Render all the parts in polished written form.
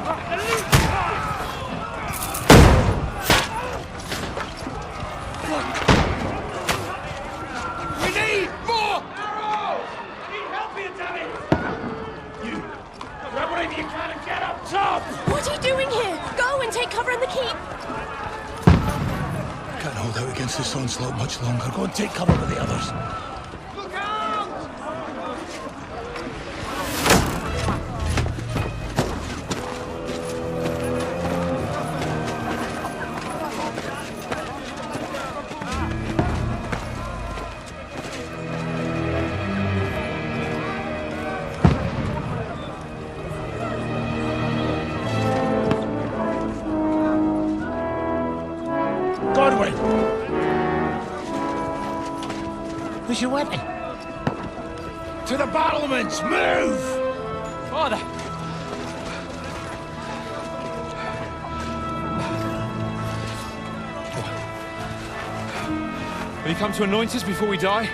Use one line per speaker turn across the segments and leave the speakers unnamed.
We need more arrows! I need help here, damn it! You, grab whatever you can and get up top!
What are you doing here? Go and take cover in the keep!
Can't hold out against this onslaught much longer. Go and take cover with the others.
Look out!
Godwin! Where's your weapon? To the battlements! Move!
Father! Will you come to anoint us before we die?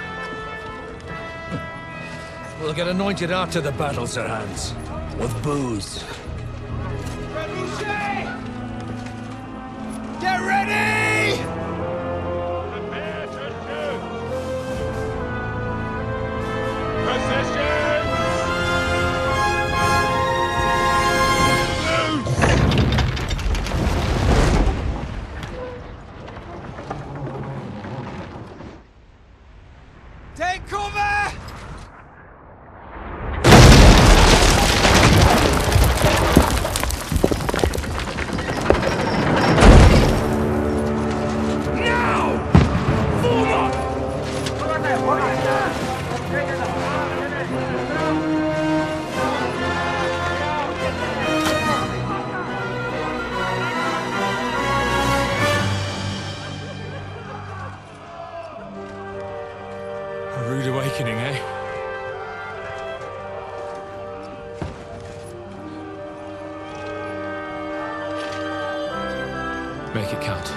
We'll get anointed after the battles are hands. With booze. Get ready!
Prepare to shoot! Position! Take cover! A rude awakening, eh? Make it count.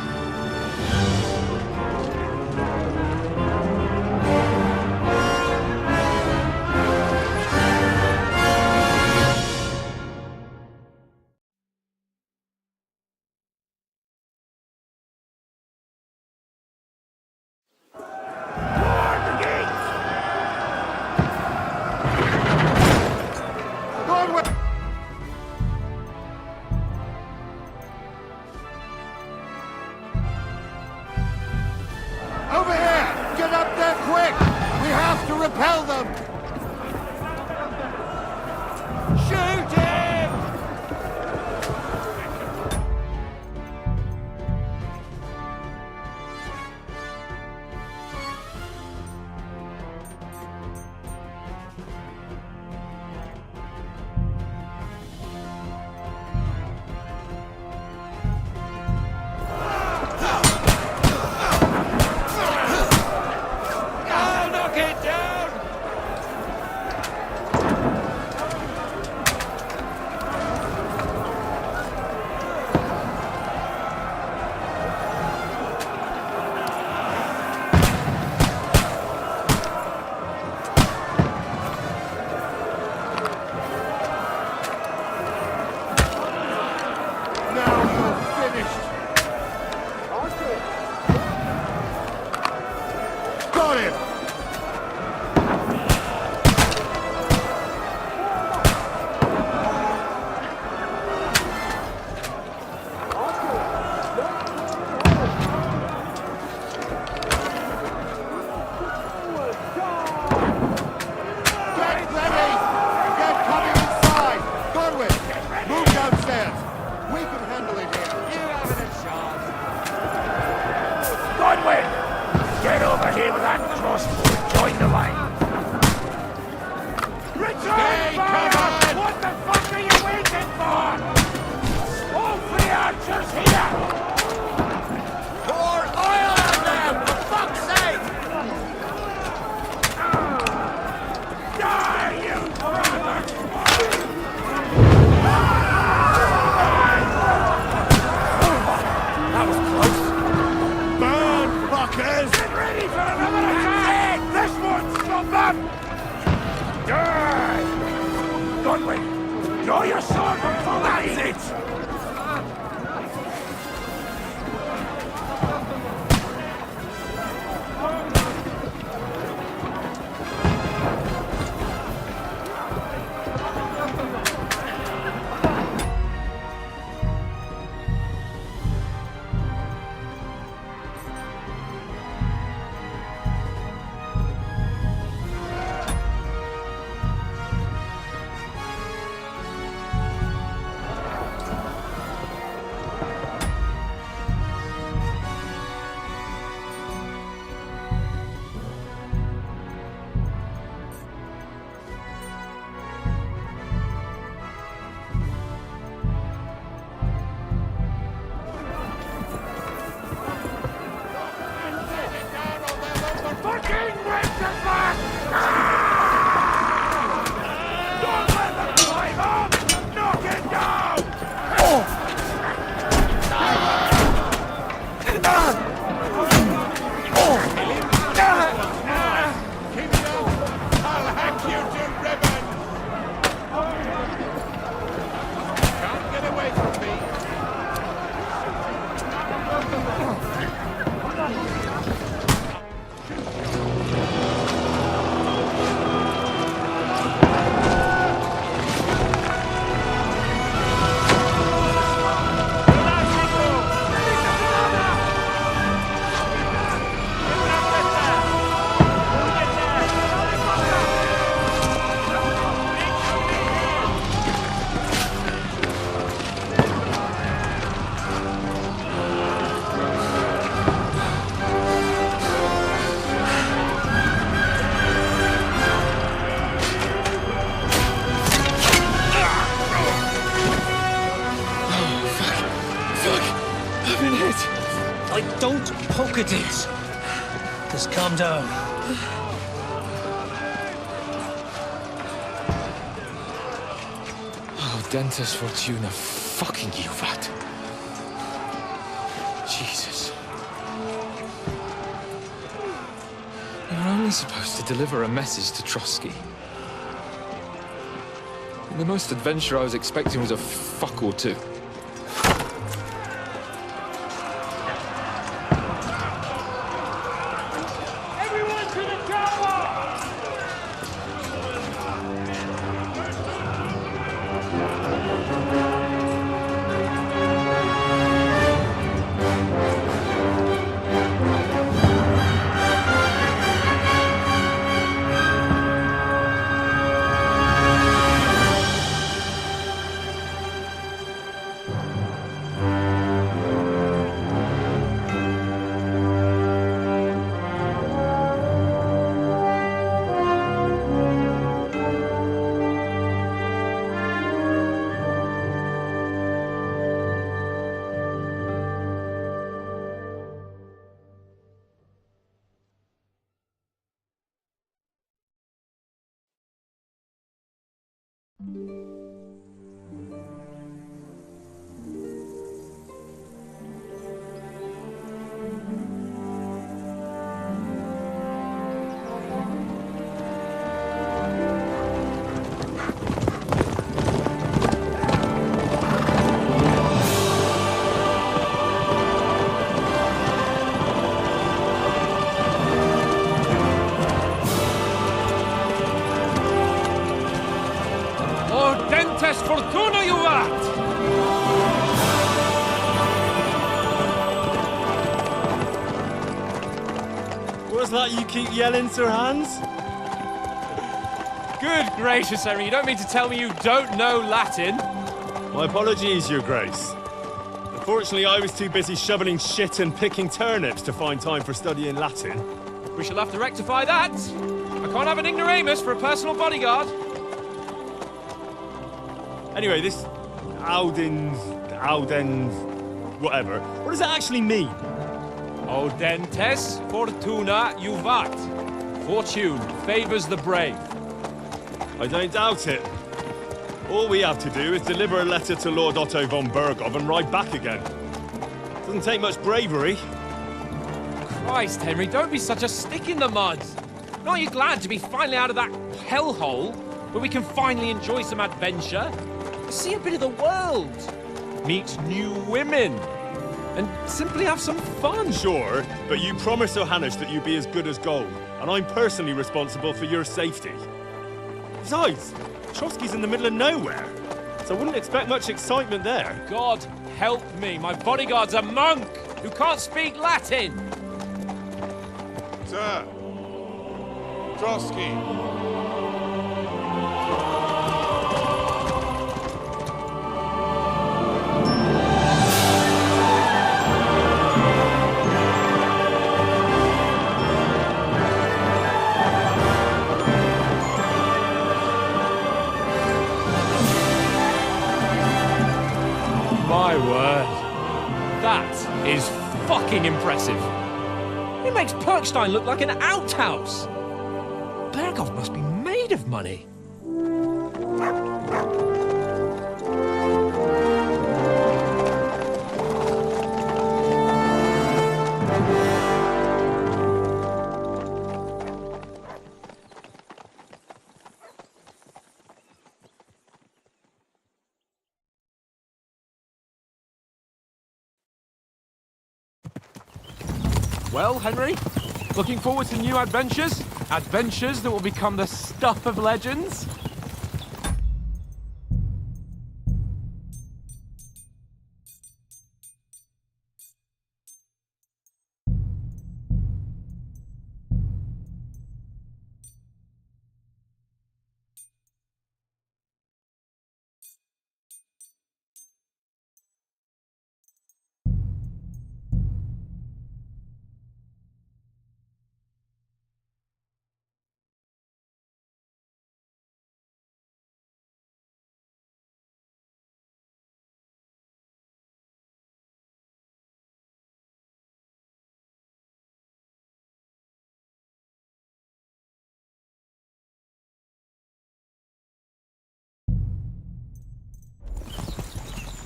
your sword before that's it!
Don't poke at it. Just calm down.
Oh, Dentes Fortuna, fucking you, Vat. Jesus. You're only supposed to deliver a message to Trotsky. And the most adventure I was expecting was a fuck or two.
Fortuna, you vat!
What's that you keep yelling, Sir Hans?
Good gracious, Henry, you don't mean to tell me you don't know Latin?
My apologies, Your Grace. Unfortunately, I was too busy shoveling shit and picking turnips to find time for studying Latin.
We shall have to rectify that. I can't have an ignoramus for a personal bodyguard.
Anyway, this Audens, whatever. What does that actually mean?
Audentes fortuna juvat. Fortune favors the brave.
I don't doubt it. All we have to do is deliver a letter to Lord Otto von Bergov and ride back again. Doesn't take much bravery.
Christ, Henry, don't be such a stick in the mud. Aren't you glad to be finally out of that hellhole where we can finally enjoy some adventure? See a bit of the world. Meet new women. And simply have some fun.
Sure, but you promised Johannes that you'd be as good as gold, and I'm personally responsible for your safety. Besides, Trotsky's in the middle of nowhere, so I wouldn't expect much excitement there.
God help me, my bodyguard's a monk who can't speak Latin.
Sir! Trotsky!
My word. That is fucking impressive. It makes Perkstein look like an outhouse. Berghoff must be made of money. Well, Henry, looking forward to new adventures? Adventures that will become the stuff of legends?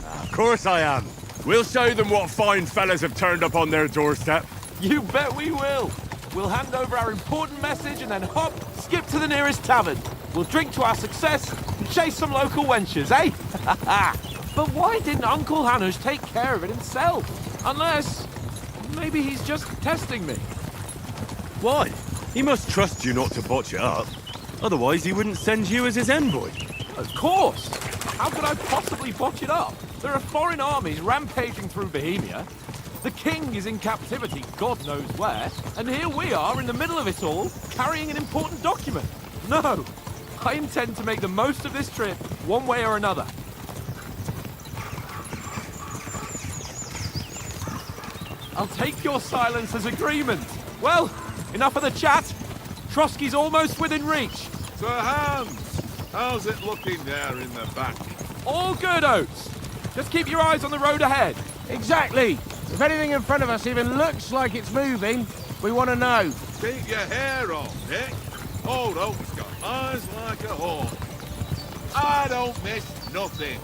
Of course I am. We'll show them what fine fellas have turned up on their doorstep.
You bet we will. We'll hand over our important message and then hop, skip to the nearest tavern. We'll drink to our success and chase some local wenches, eh? But why didn't Uncle Hanush take care of it himself? Unless, maybe he's just testing me.
Why? He must trust you not to botch it up. Otherwise, he wouldn't send you as his envoy.
Of course! How could I possibly botch it up? There are foreign armies rampaging through Bohemia. The king is in captivity, God knows where, and here we are in the middle of it all, carrying an important document. No! I intend to make the most of this trip, one way or another. I'll take your silence as agreement. Well, enough of the chat. Trotsky's almost within reach.
Sir Hans! How's it looking there in the back?
All good, Oates. Just keep your eyes on the road ahead.
Exactly. If anything in front of us even looks like it's moving, we want to know.
Keep your hair on, Nick. Old Oak's got eyes like a hawk. I don't miss nothing.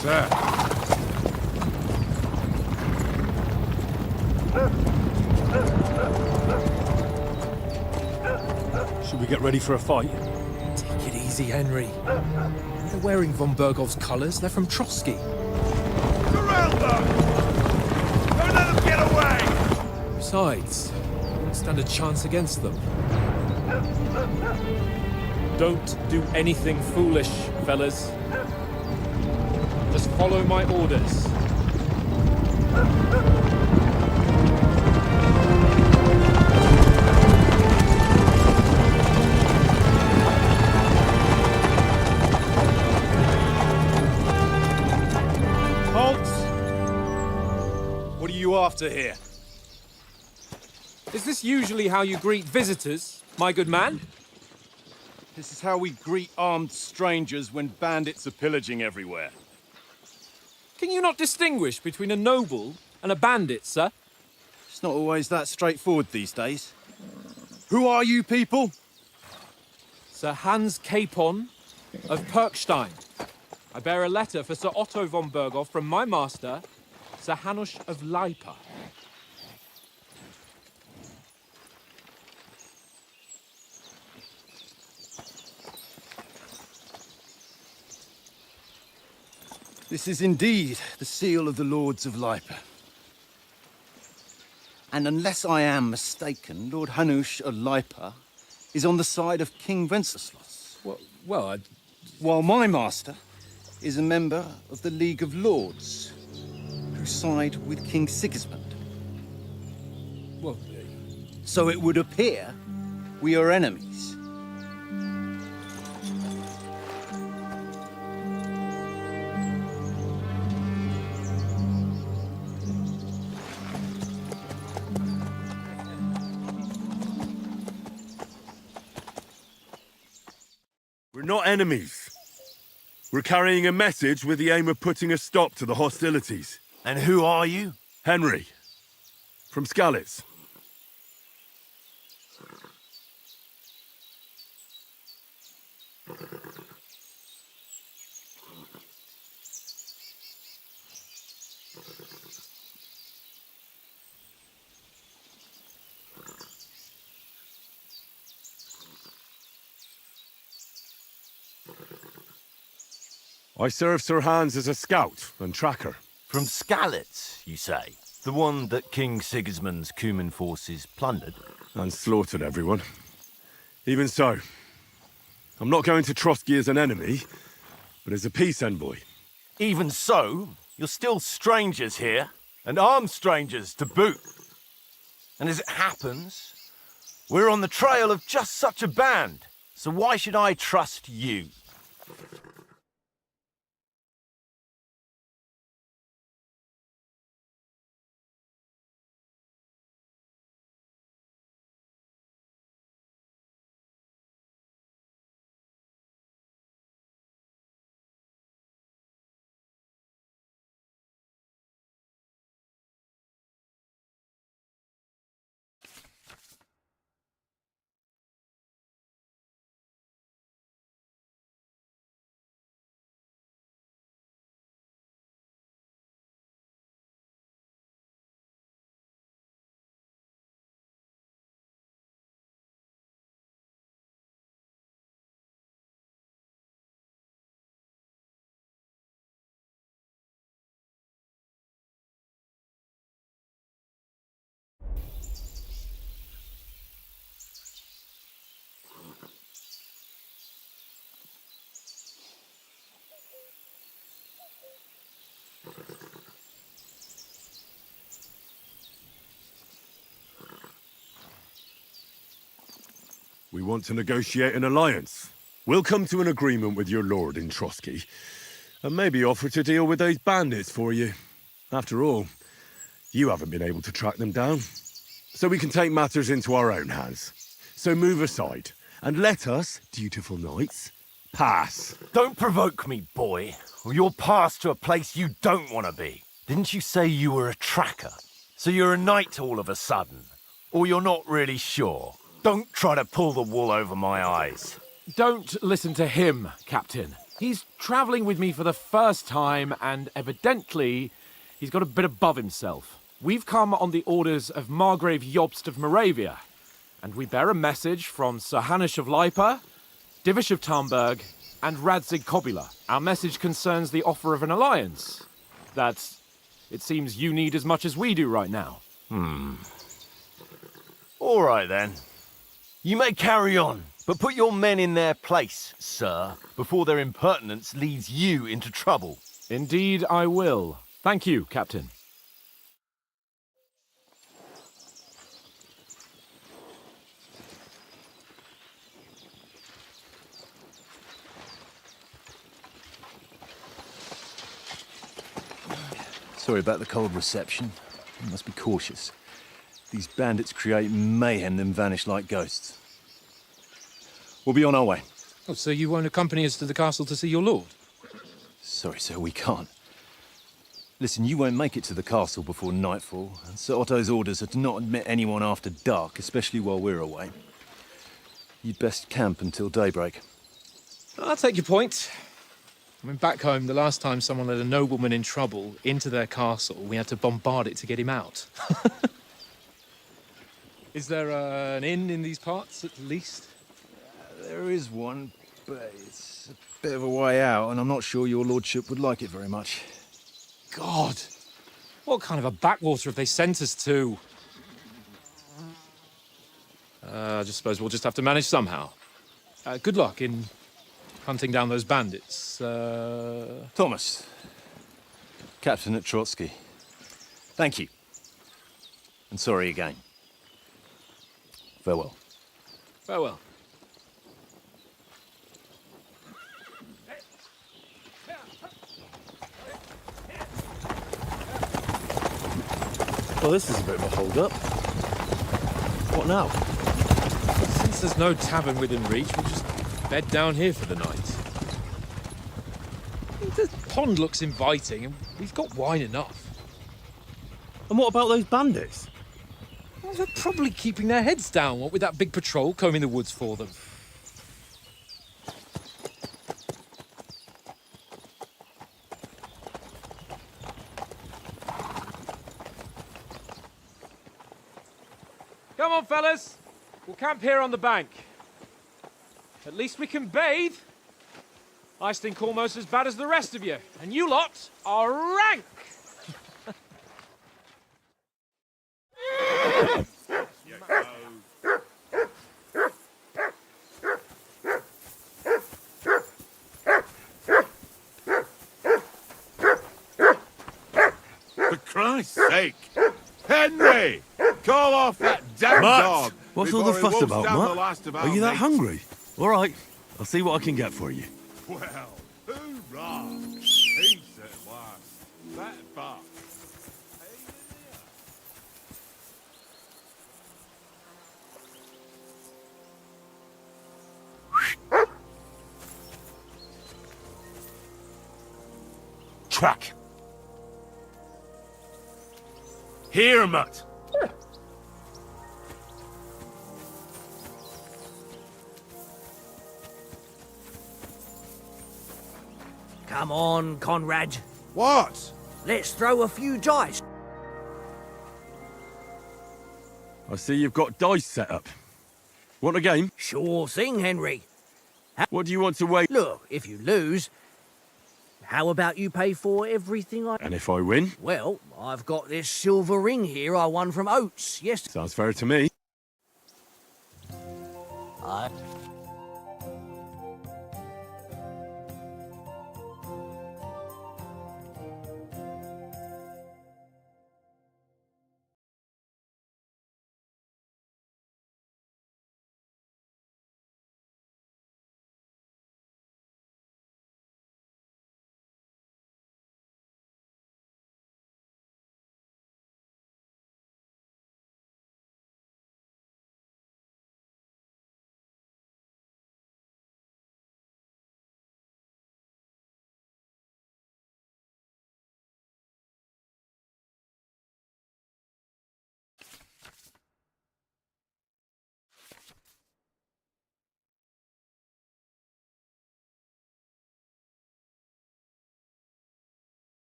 Sir.
Should we get ready for a fight?
Take it easy, Henry. They're wearing von Berghoff's colours. They're from Trotsky.
Surround them! Don't let them get away!
Besides, we won't stand a chance against them.
Don't do anything foolish, fellas. Just follow my orders.
Halt! What are you after here?
Is this usually how you greet visitors, my good man?
This is how we greet armed strangers when bandits are pillaging everywhere.
Can you not distinguish between a noble and a bandit, sir?
It's not always that straightforward these days. Who are you people?
Sir Hans Capon of Perkstein. I bear a letter for Sir Otto von Berghoff from my master, Sir Hanush of Leipa.
This is indeed the seal of the Lords of Leipa. And unless I am mistaken, Lord Hanush of Leipa is on the side of King Wenceslas. While my master is a member of the League of Lords, who side with King Sigismund. So it would appear we are enemies.
We're not enemies. We're carrying a message with the aim of putting a stop to the hostilities.
And who are you?
Henry, from Skalitz. I serve Sir Hans as a scout and tracker.
From Skalitz, you say? The one that King Sigismund's Cuman forces plundered?
And slaughtered everyone. Even so, I'm not going to Trotsky as an enemy, but as a peace envoy.
Even so, you're still strangers here, and armed strangers to boot. And as it happens, we're on the trail of just such a band, so why should I trust you?
We want to negotiate an alliance. We'll come to an agreement with your lord in Trotsky, and maybe offer to deal with those bandits for you. After all, you haven't been able to track them down. So we can take matters into our own hands. So move aside, and let us, dutiful knights, pass.
Don't provoke me, boy, or you'll pass to a place you don't want to be. Didn't you say you were a tracker? So you're a knight all of a sudden? Or you're not really sure? Don't try to pull the wool over my eyes.
Don't listen to him, Captain. He's travelling with me for the first time, and evidently, he's got a bit above himself. We've come on the orders of Margrave Jobst of Moravia, and we bear a message from Sir Hanush of Leipa, Divish of Tarnberg, and Radzig Kobula. Our message concerns the offer of an alliance that it seems you need as much as we do right now.
All right, then. You may carry on, but put your men in their place, sir, before their impertinence leads you into trouble.
Indeed, I will. Thank you, Captain.
Sorry about the cold reception. You must be cautious. These bandits create mayhem, then vanish like ghosts. We'll be on our way.
Oh, so you won't accompany us to the castle to see your lord?
Sorry, sir, we can't. Listen, you won't make it to the castle before nightfall, and Sir Otto's orders are to not admit anyone after dark, especially while we're away. You'd best camp until daybreak.
I'll take your point. I mean, back home, the last time someone let a nobleman in trouble into their castle, we had to bombard it to get him out. Is there an inn in these parts, at least?
There is one, but it's a bit of a way out, and I'm not sure your lordship would like it very much.
God! What kind of a backwater have they sent us to? I just suppose we'll just have to manage somehow. Good luck in hunting down those bandits.
Thomas, captain at Trotsky. Thank you. And sorry again. Farewell.
Farewell.
Well, this is a bit of a hold-up. What now?
Since there's no tavern within reach, we'll just bed down here for the night. The pond looks inviting, and we've got wine enough.
And what about those bandits?
Well, they're probably keeping their heads down, what with that big patrol combing the woods for them. Come on, fellas. We'll camp here on the bank. At least we can bathe. I stink almost as bad as the rest of you, and you lot are rank!
For Christ's sake! Henry! Call off that damn dog!
What's all the
before he
fuss
wolfs
about,
down the
Mutt?
last of
Are
our
you that
mates.
hungry? All right, I'll see what I can get for you.
Well, hoorah! Peace at last. That fuck.
Track. Here, Mutt.
Come on, Conrad.
What?
Let's throw a few dice.
I see you've got dice set up. Want a game?
Sure thing, Henry.
What do you want to wait?
Look, if you lose, how about you pay for everything I...
And if I win?
Well, I've got this silver ring here I won from Oates yesterday.
Sounds fair to me.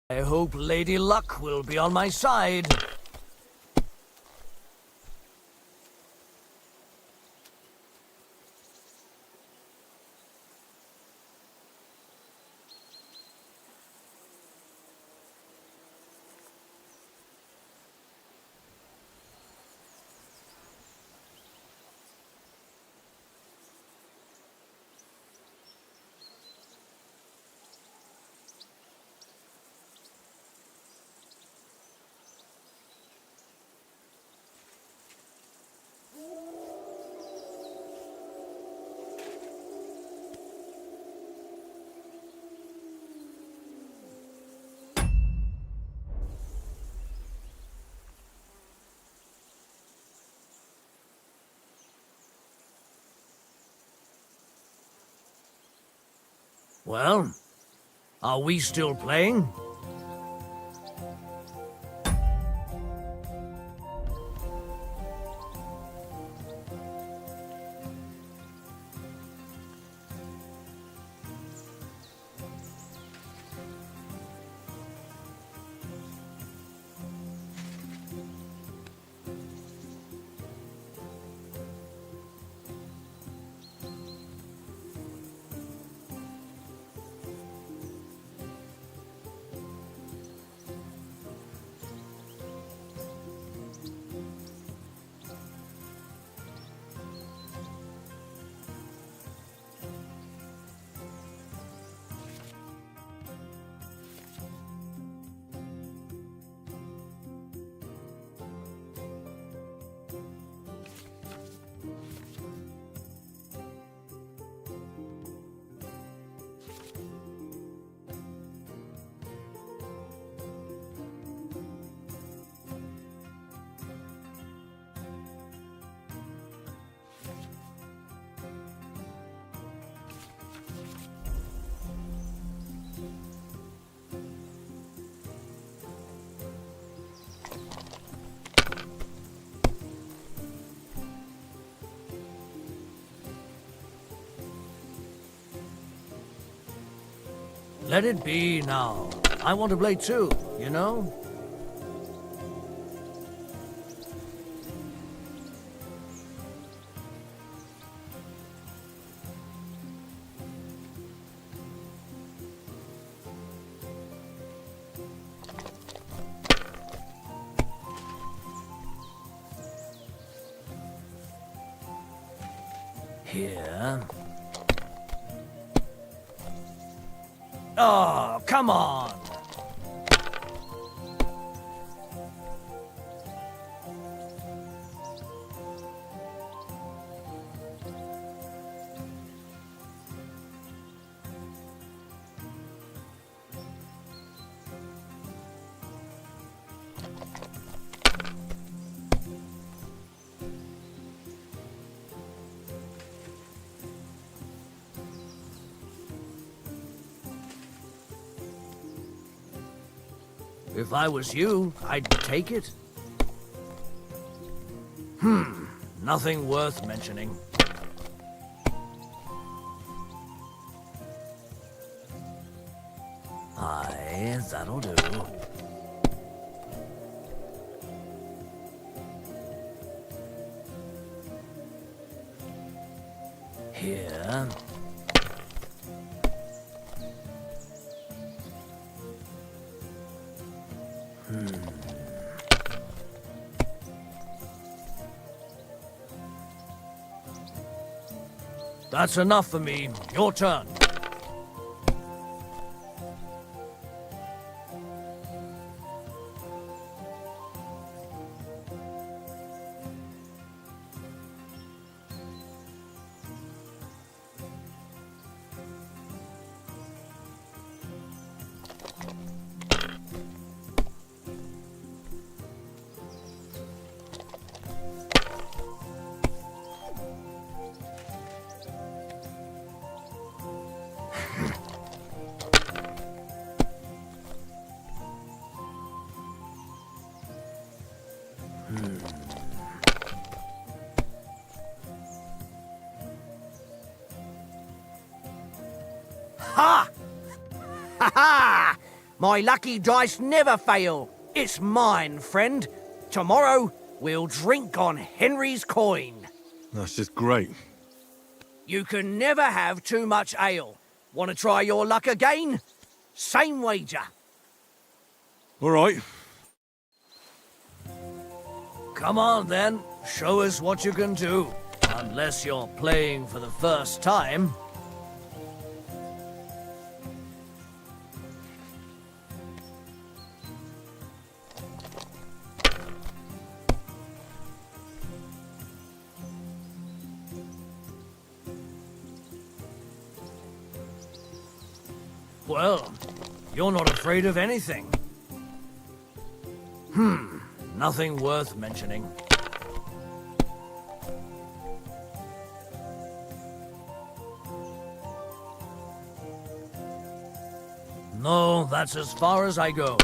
I hope Lady Luck will be on my side. Well, are we still playing? Let it be now. I want to play too, you know? Here. Oh, come on! If I was you, I'd take it. Nothing worth mentioning. Aye, that'll do. Here. That's enough for me. Your turn. Ha! Ha ha! My lucky dice never fail. It's mine, friend. Tomorrow, we'll drink on Henry's coin.
That's just great.
You can never have too much ale. Want to try your luck again? Same wager.
All right.
Come on, then. Show us what you can do. Unless you're playing for the first time. Well, you're not afraid of anything. Nothing worth mentioning. No, that's as far as I go.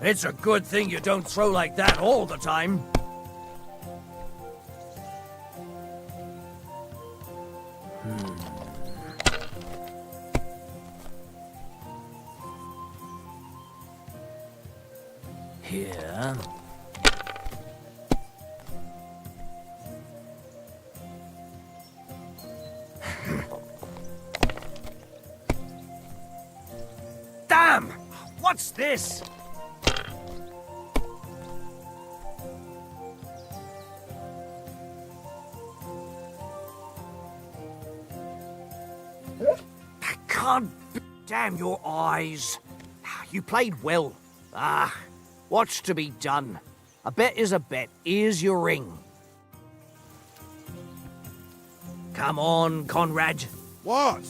It's a good thing you don't throw like that all the time. Here. Damn! What's this? Can't damn your eyes. You played well. What's to be done? A bet is a bet. Here's your ring. Come on, Conrad.
What?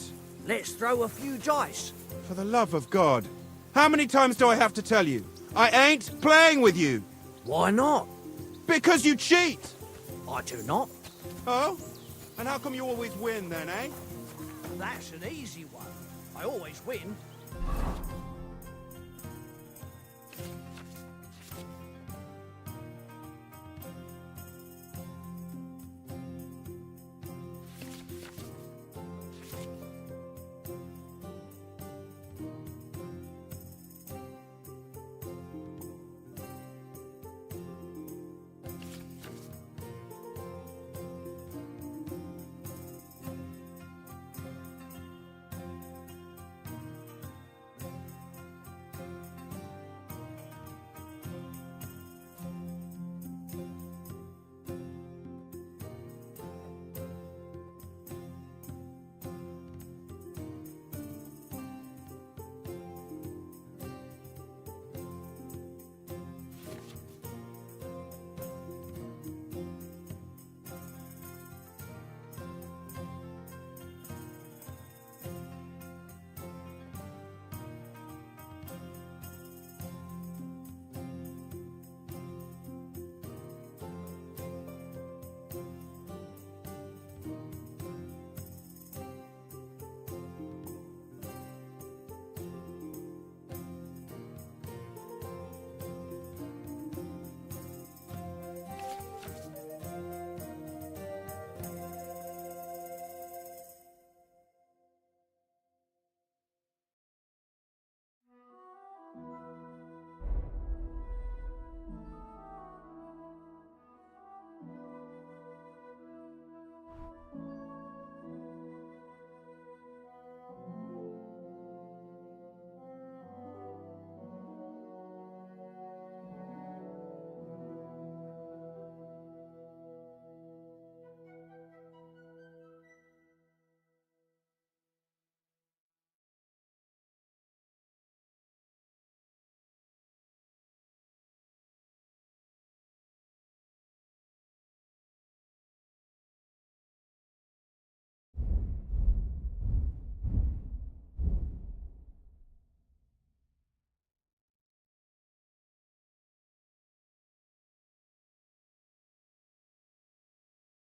Let's throw a few dice.
For the love of God. How many times do I have to tell you? I ain't playing with you.
Why not?
Because you cheat.
I do not.
Oh? And how come you always win then, eh?
That's an easy one. I always win.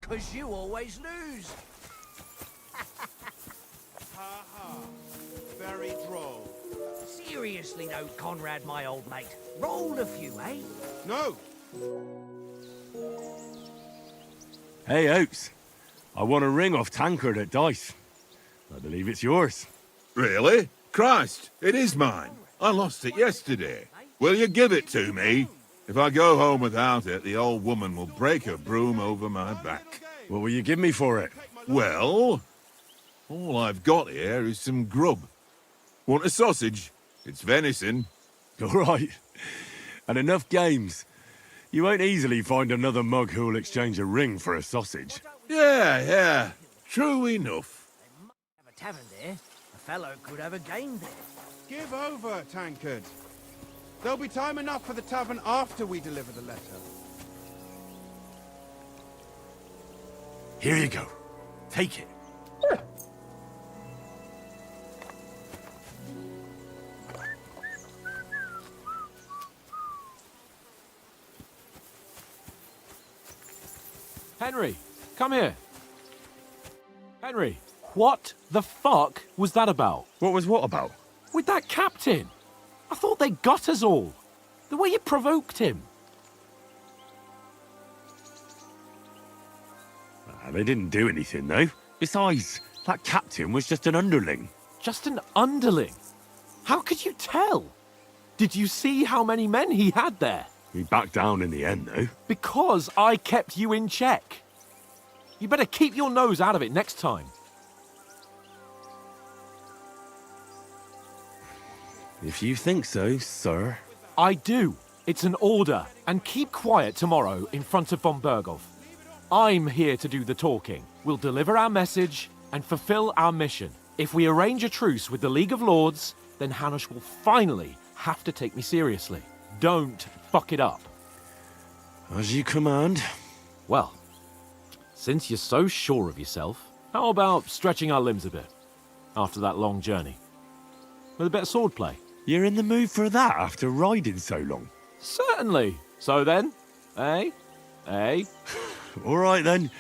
Because you always lose.
Ha ha. Very droll.
Seriously though, Conrad, my old mate. Roll a few, eh?
No.
Hey, Oaks. I won a ring off Tankard at dice. I believe it's yours.
Really? Christ, it is mine. I lost it yesterday. Will you give it to me? If I go home without it, the old woman will break her broom over my back.
What will you give me for it?
Well, all I've got here is some grub. Want a sausage? It's venison.
All right. And enough games. You won't easily find another mug who'll exchange a ring for a sausage.
Yeah. True enough.
Have a tavern there. A fellow could have a game there.
Give over, Tankard. There'll be time enough for the tavern after we deliver the letter.
Here you go. Take it.
Henry, come here. Henry, what the fuck was that about?
What was what about?
With that captain. I thought they got us all. The way you provoked him.
They didn't do anything, though. Besides, that captain was just an underling.
Just an underling? How could you tell? Did you see how many men he had there?
He backed down in the end, though.
Because I kept you in check. You better keep your nose out of it next time.
If you think so, sir.
I do. It's an order. And keep quiet tomorrow in front of von Berghoff. I'm here to do the talking. We'll deliver our message and fulfill our mission. If we arrange a truce with the League of Lords, then Hanush will finally have to take me seriously. Don't fuck it up.
As you command.
Well, since you're so sure of yourself, how about stretching our limbs a bit after that long journey? With a bit of swordplay.
You're in the mood for that after riding so long?
Certainly. So then, eh? Eh?
All right, then.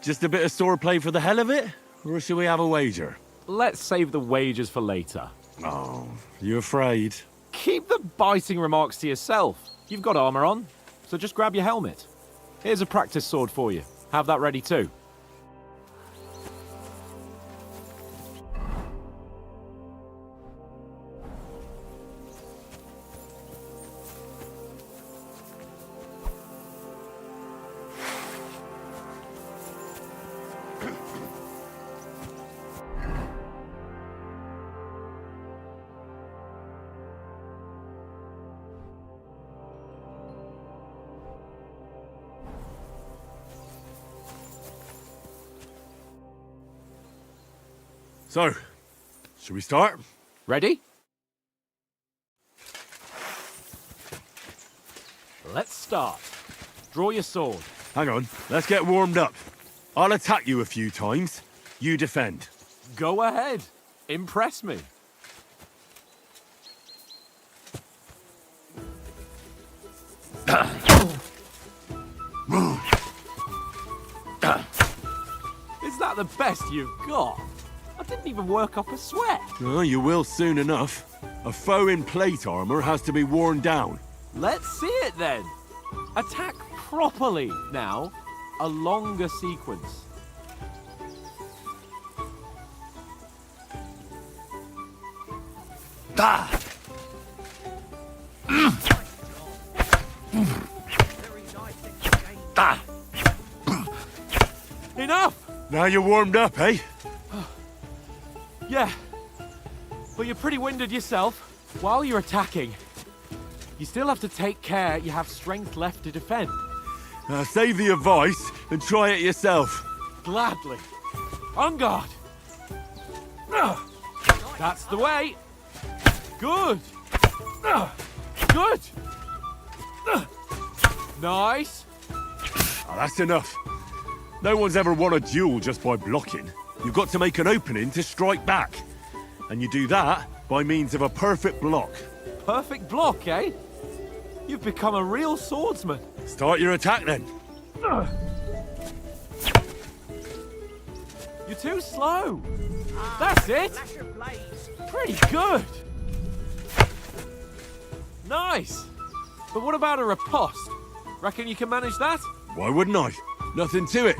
Just a bit of swordplay for the hell of it? Or shall we have a wager?
Let's save the wagers for later.
Oh, you afraid?
Keep the biting remarks to yourself. You've got armor on, so just grab your helmet. Here's a practice sword for you. Have that ready too.
So, should we start?
Ready? Let's start. Draw your sword.
Hang on, let's get warmed up. I'll attack you a few times. You defend.
Go ahead. Impress me. Is that the best you've got? I didn't even work up a sweat.
Oh, you will soon enough. A foe in plate armor has to be worn down.
Let's see it then. Attack properly now. A longer sequence.
Ah! Ah!
Enough!
Now you're warmed up, eh?
Yeah, but you're pretty winded yourself. While you're attacking, you still have to take care you have strength left to defend.
Save the advice and try it yourself.
Gladly. On guard. That's the way. Good. Good. Nice.
Oh, that's enough. No one's ever won a duel just by blocking. You've got to make an opening to strike back. And you do that by means of a perfect block.
Perfect block, eh? You've become a real swordsman.
Start your attack then.
You're too slow. That's it. Pretty good. Nice. But what about a riposte? Reckon you can manage that?
Why wouldn't I? Nothing to it.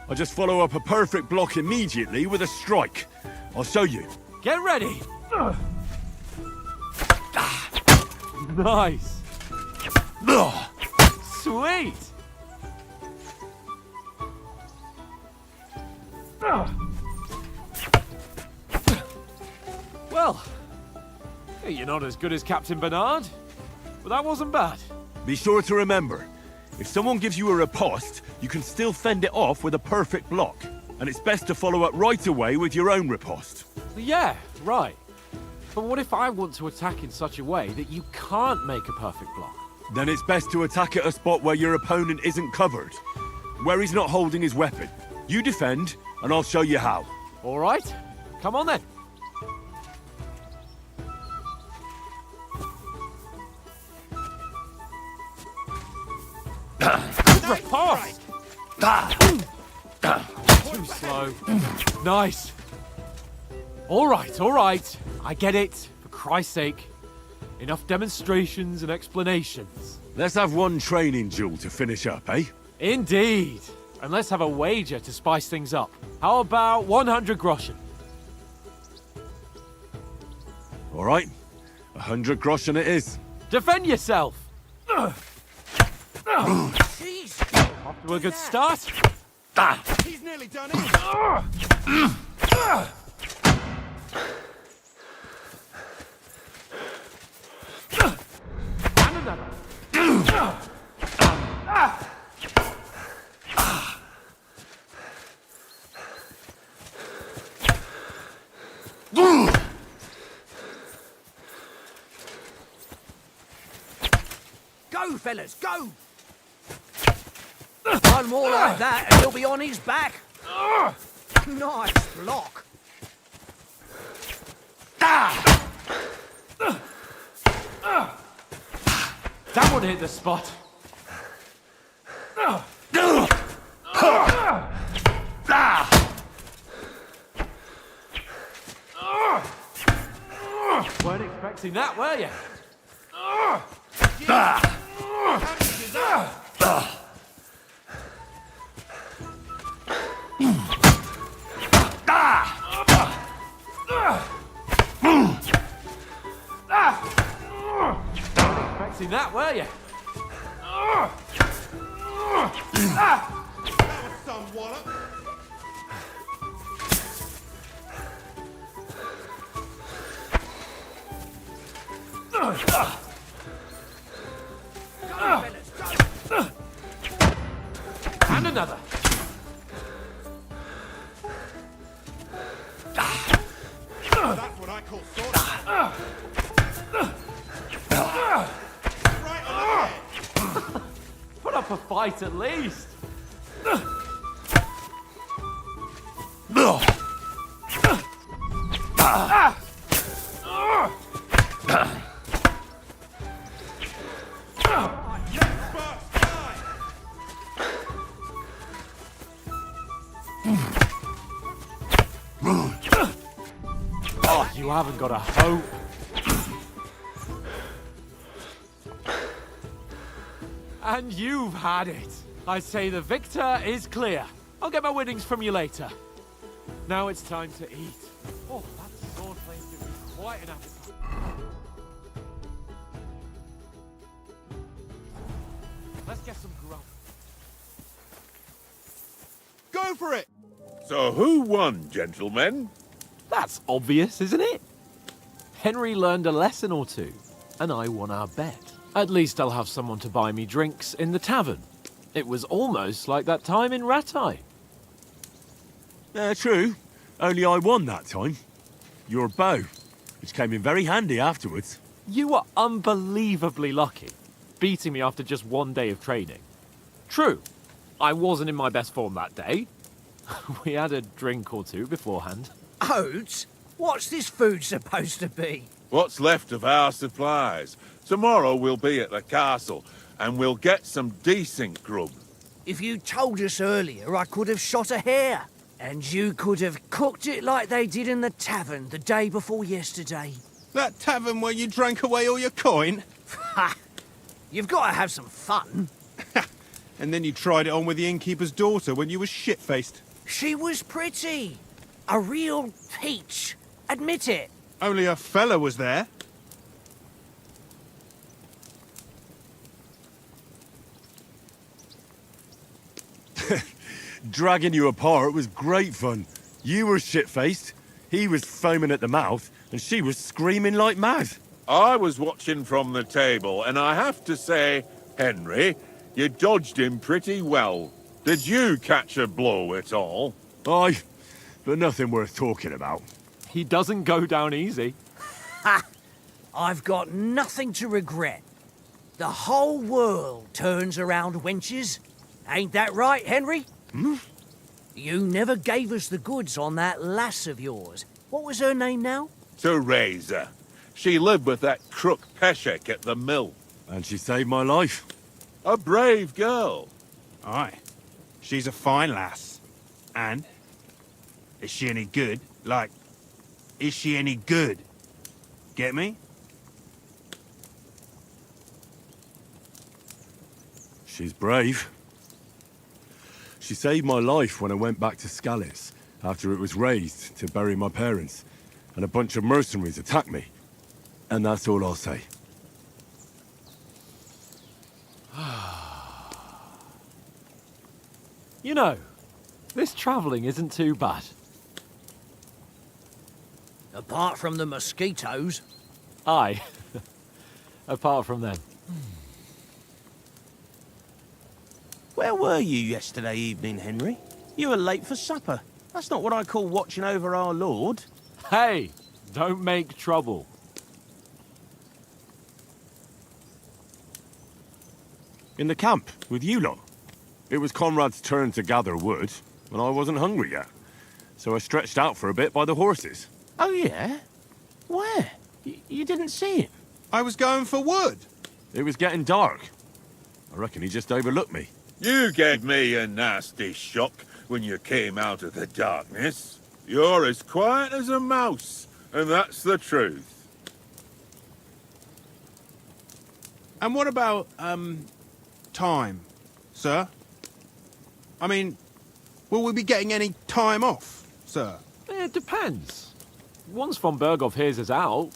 I just follow up a perfect block immediately with a strike. I'll show you.
Get ready. Nice. Sweet. Well, you're not as good as Captain Bernard, but that wasn't bad.
Be sure to remember, if someone gives you a riposte, you can still fend it off with a perfect block. And it's best to follow up right away with your own riposte.
Yeah, right. But what if I want to attack in such a way that you can't make a perfect block?
Then it's best to attack at a spot where your opponent isn't covered, where he's not holding his weapon. You defend, and I'll show you how.
All right, come on then. Good riposte! Too slow. Nice. All right. I get it. For Christ's sake. Enough demonstrations and explanations.
Let's have one training duel to finish up, eh?
Indeed. And let's have a wager to spice things up. How about 100 groschen?
All right. 100 groschen it is.
Defend yourself.
Jeez.
Off to a good start.
He's nearly done it.
And another.
Go, fellas, go! One more like that and he'll be on his back. Nice block.
That one hit the spot. Weren't expecting that, were you? Expecting that, were you?
Some wallop.
And another.
That's what I call sword. Right on the head.
Put up a fight at least. Oh, you haven't got a hope. And you've had it. I say the victor is clear. I'll get my winnings from you later. Now it's time to eat. Oh, that sword play gives me quite an appetite. Let's get some grub.
Go for it.
So who won, gentlemen?
That's obvious, isn't it? Henry learned a lesson or two, and I won our bet. At least I'll have someone to buy me drinks in the tavern. It was almost like that time in Rattay.
True. Only I won that time. Your bow, which came in very handy afterwards.
You were unbelievably lucky, beating me after just one day of training. True, I wasn't in my best form that day. We had a drink or two beforehand.
Oats? What's this food supposed to be?
What's left of our supplies. Tomorrow we'll be at the castle, and we'll get some decent grub.
If you told us earlier, I could have shot a hare. And you could have cooked it like they did in the tavern the day before yesterday.
That tavern where you drank away all your coin?
Ha! You've got to have some fun.
And then you tried it on with the innkeeper's daughter when you were shit-faced.
She was pretty. A real peach. Admit it.
Only a fella was there.
Dragging you apart was great fun. You were shit-faced, he was foaming at the mouth, and she was screaming like mad.
I was watching from the table, and I have to say, Henry, you dodged him pretty well. Did you catch a blow at all?
Aye, but nothing worth talking about.
He doesn't go down easy.
Ha! I've got nothing to regret. The whole world turns around wenches. Ain't that right, Henry?
Hmm?
You never gave us the goods on that lass of yours. What was her name now?
Teresa. She lived with that crook Peshek at the mill.
And she saved my life.
A brave girl.
Aye. She's a fine lass. And? Is she any good? Like, is she any good? Get me?
She's brave. She saved my life when I went back to Scallis after it was razed to bury my parents, and a bunch of mercenaries attacked me. And that's all I'll say.
You know, this travelling isn't too bad.
Apart from the mosquitoes.
Aye. Apart from them.
Where were you yesterday evening, Henry? You were late for supper. That's not what I call watching over our Lord.
Hey, don't make trouble.
In the camp, with you lot. It was Conrad's turn to gather wood, and I wasn't hungry yet. So I stretched out for a bit by the horses.
Oh, yeah? Where? You didn't see him?
I was going for wood.
It was getting dark. I reckon he just overlooked me.
You gave me a nasty shock when you came out of the darkness. You're as quiet as a mouse, and that's the truth.
And what about, time, sir? I mean, will we be getting any time off, sir?
It depends. Once von Berghoff hears us out,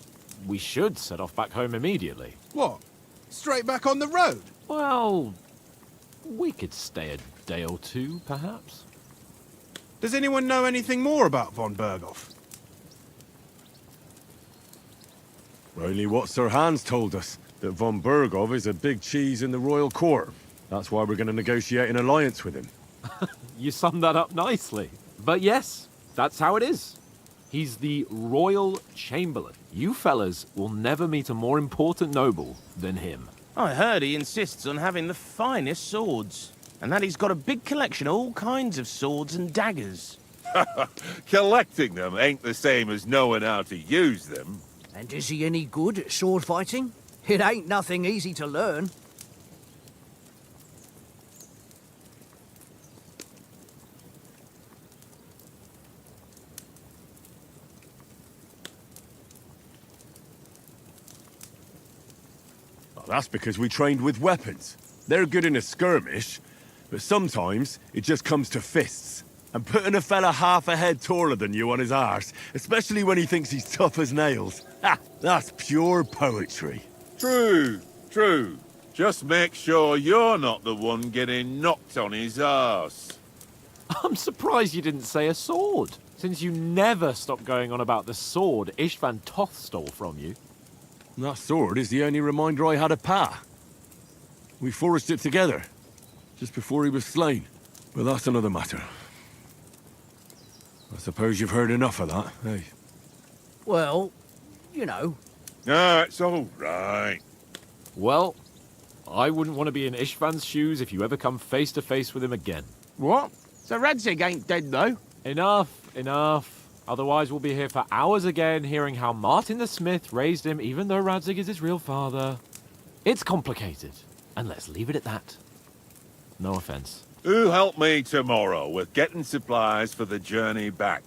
we should set off back home immediately.
What? Straight back on the road?
Well, we could stay a day or two, perhaps.
Does anyone know anything more about von Berghoff?
Only what Sir Hans told us, that von Berghoff is a big cheese in the royal court. That's why we're going to negotiate an alliance with him.
You summed that up nicely. But yes, that's how it is. He's the Royal Chamberlain. You fellas will never meet a more important noble than him.
I heard he insists on having the finest swords, and that he's got a big collection of all kinds of swords and daggers.
Collecting them ain't the same as knowing how to use them.
And is he any good at sword fighting? It ain't nothing easy to learn.
Well, that's because we trained with weapons. They're good in a skirmish, but sometimes it just comes to fists. And putting a fella half a head taller than you on his arse, especially when he thinks he's tough as nails. Ha! That's pure poetry.
True, true. Just make sure you're not the one getting knocked on his arse.
I'm surprised you didn't say a sword, since you never stop going on about the sword Istvan Toth stole from you.
That sword is the only reminder I had of Pa. We forged it together, just before he was slain. But that's another matter. I suppose you've heard enough of that, eh?
Well, you know.
No, it's all right.
Well, I wouldn't want to be in Istvan's shoes if you ever come face to face with him again.
What? So Radzig ain't dead, though?
Enough, enough. Otherwise we'll be here for hours again hearing how Martin the Smith raised him even though Radzig is his real father. It's complicated, and let's leave it at that. No offense.
Who help me tomorrow with getting supplies for the journey back?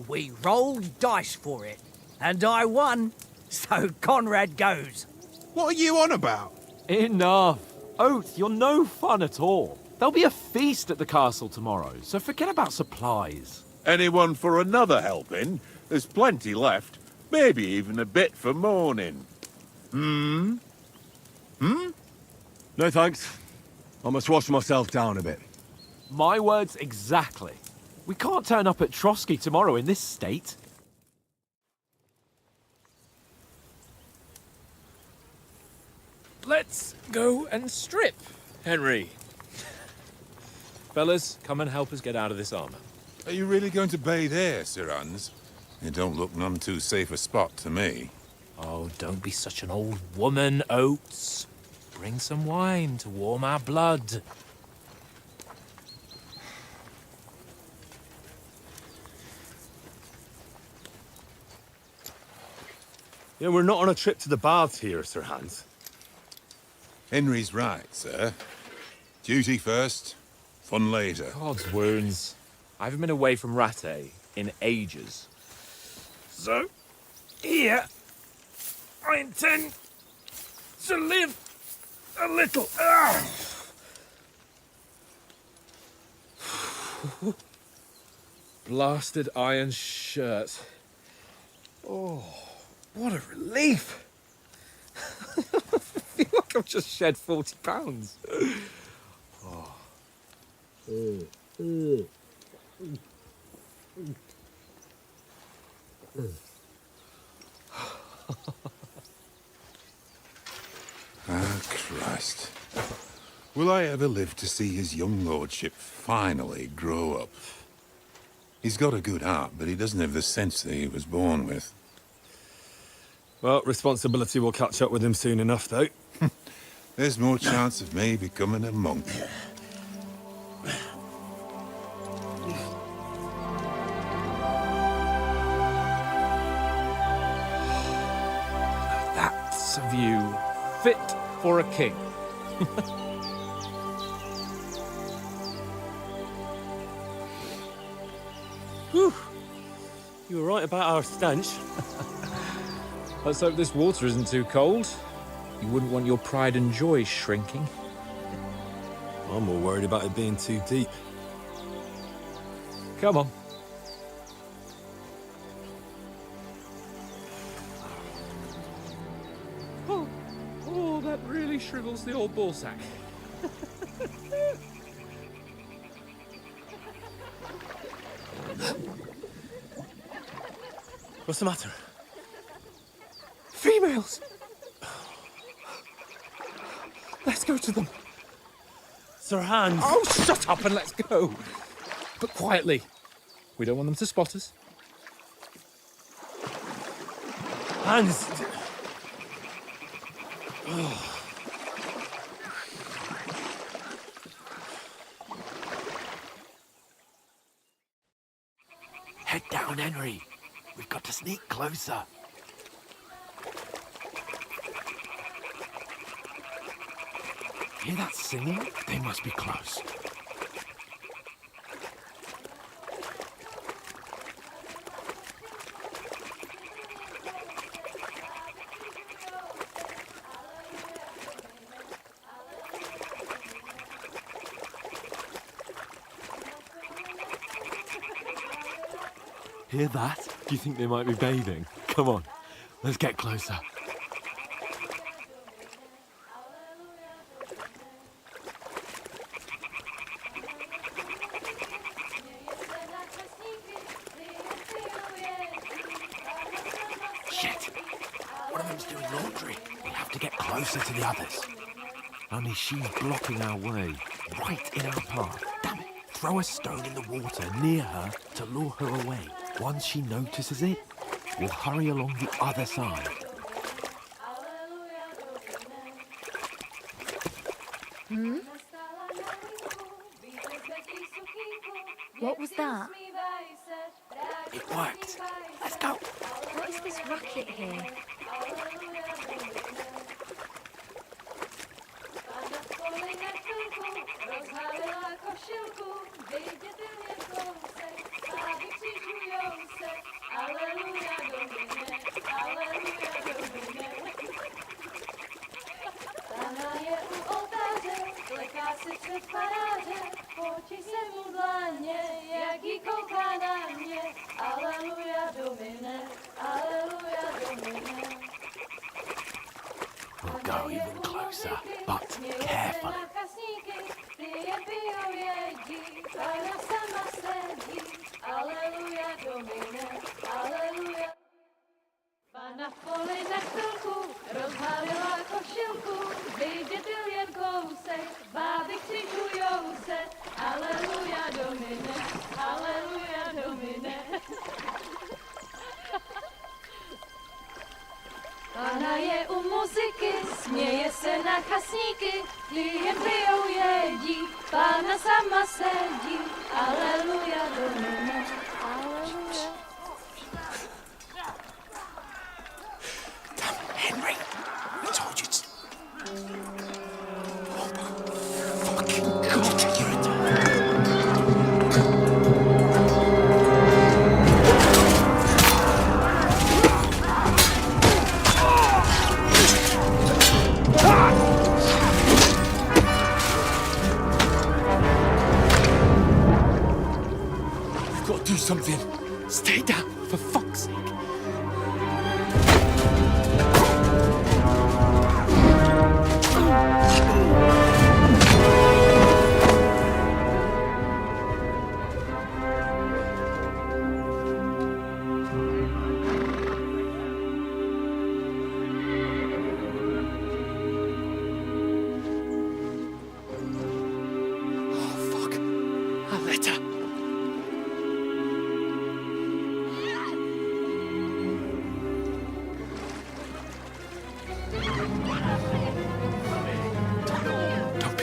We rolled dice for it, and I won, so Conrad goes.
What are you on about?
Enough. Oath, you're no fun at all. There'll be a feast at the castle tomorrow, so forget about supplies.
Anyone for another helping? There's plenty left. Maybe even a bit for morning.
No thanks. I must wash myself down a bit.
My words exactly. We can't turn up at Trotsky tomorrow in this state.
Let's go and strip, Henry. Fellas, come and help us get out of this armor.
Are you really going to bathe here, Sir Hans? It don't look none too safe a spot to me.
Oh, don't be such an old woman, Oates. Bring some wine to warm our blood.
Yeah, we're not on a trip to the baths here, Sir Hans.
Henry's right, sir. Duty first, fun later.
God's wounds. I haven't been away from Rattay in ages. So, here, I intend to live a little. Blasted iron shirt. Oh, what a relief! I feel like I've just shed 40 pounds. Oh.
Ah, Christ. Will I ever live to see his young lordship finally grow up? He's got a good heart, but he doesn't have the sense that he was born with.
Well, responsibility will catch up with him soon enough, though.
There's more chance of me becoming a monk.
That's a view fit for a king.
Whew. You were right about our stench.
Let's hope this water isn't too cold. You wouldn't want your pride and joy shrinking.
I'm more worried about it being too deep.
Come on. Oh, that really shrivels the old ball sack.
What's the matter?
Females! Let's go to them.
Sir Hans!
Oh, shut up and let's go. But quietly. We don't want them to spot us.
Hans!
Head down, Henry. We've got to sneak closer. Hear that singing? They must be close.
Hear that? Do you think they might be bathing? Come on, let's get closer.
Shit! One of them's doing laundry. We have to get closer to the others.
Only she's blocking our way.
Right in our path. Damn it. Throw a stone in the water near her to lure her away.
Once she notices it, we'll hurry along the other side.
Hmm? What was that?
It worked. Let's go.
What is this racket here?
We'll go even closer, but carefully.
Na poli na chvilku rozhalila košilku, vyjde byl jen kousek, báby křičujou se, aleluja domine, aleluja domine. Pána je u muziky, směje se na chasníky, klienty pijou jedí, Pána sama sedí, aleluja domine, aleluja.
Henry, I told you to... Oh, fucking God, you're a...
Gotta do something. Stay down, for fuck's sake.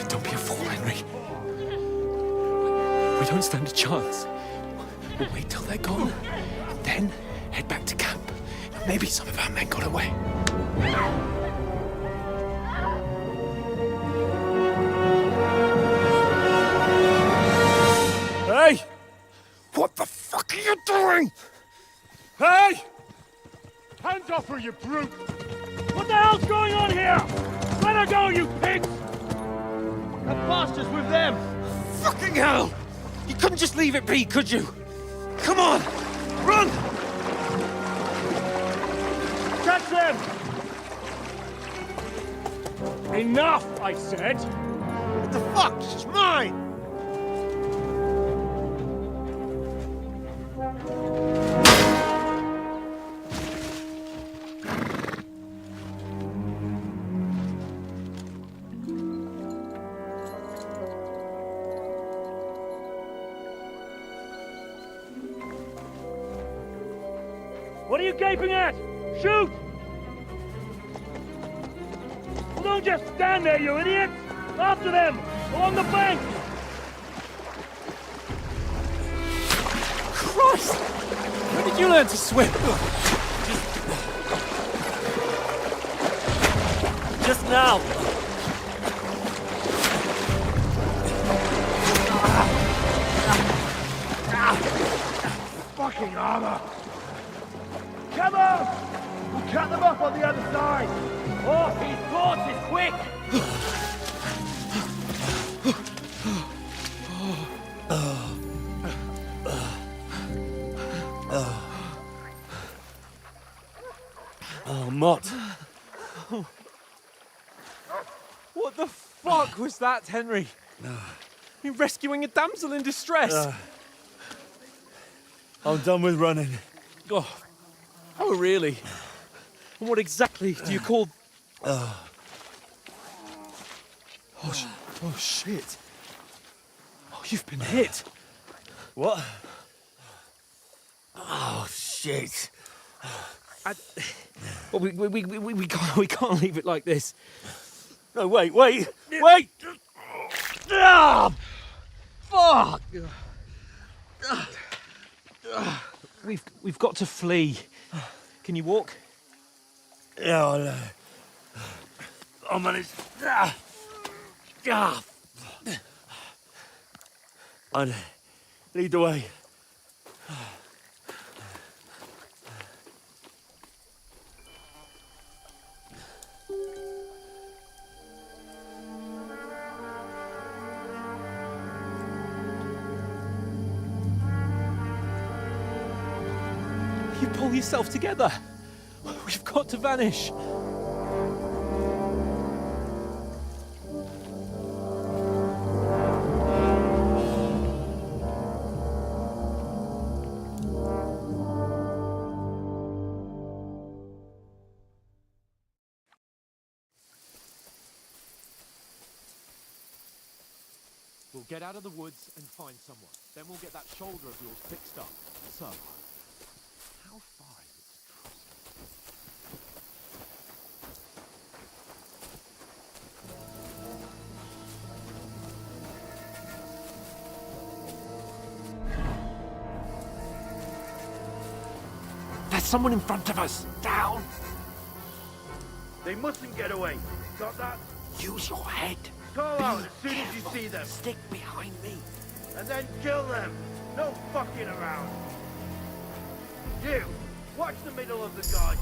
Don't be a fool, Henry. We don't stand a chance. We'll wait till they're gone, and then head back to camp. Maybe some of our men got away.
Hey! What the fuck are you doing? Hey! Hands off her, you brute! What the hell's going on here? Let her go, you pigs!
That bastard's with them! Fucking hell! You couldn't just leave it be, could you? Come on! Run!
Catch them! Enough, I said!
What the fuck? She's mine!
What are you gaping at? Shoot! Well, don't just stand there, you idiot! After them! Along the bank!
Christ! When did you learn to swim?
Just now! Fucking armor! Come on! We'll cut them off on the other side! Oh, his horses, quick!
Oh, Mott. What the fuck was that, Henry? You're rescuing a damsel in distress.
I'm done with running.
Oh, really? And what exactly do you call... Oh, shit. Oh, you've been hit.
What? Oh, shit.
Well, we can't leave it like this.
No, wait! Ah! Fuck!
We've got to flee. Can you walk?
Yeah, I'll manage. I'd lead the way.
You pull yourself together. We've got to vanish. We'll get out of the woods and find someone. Then we'll get that shoulder of yours fixed up. So, how far is it to Trusky? There's someone in front of us! Down!
They mustn't get away. Got that?
Use your head!
Call out as soon as you see them.
Stick behind me!
And then kill them. No fucking around. You, watch the middle of the guy.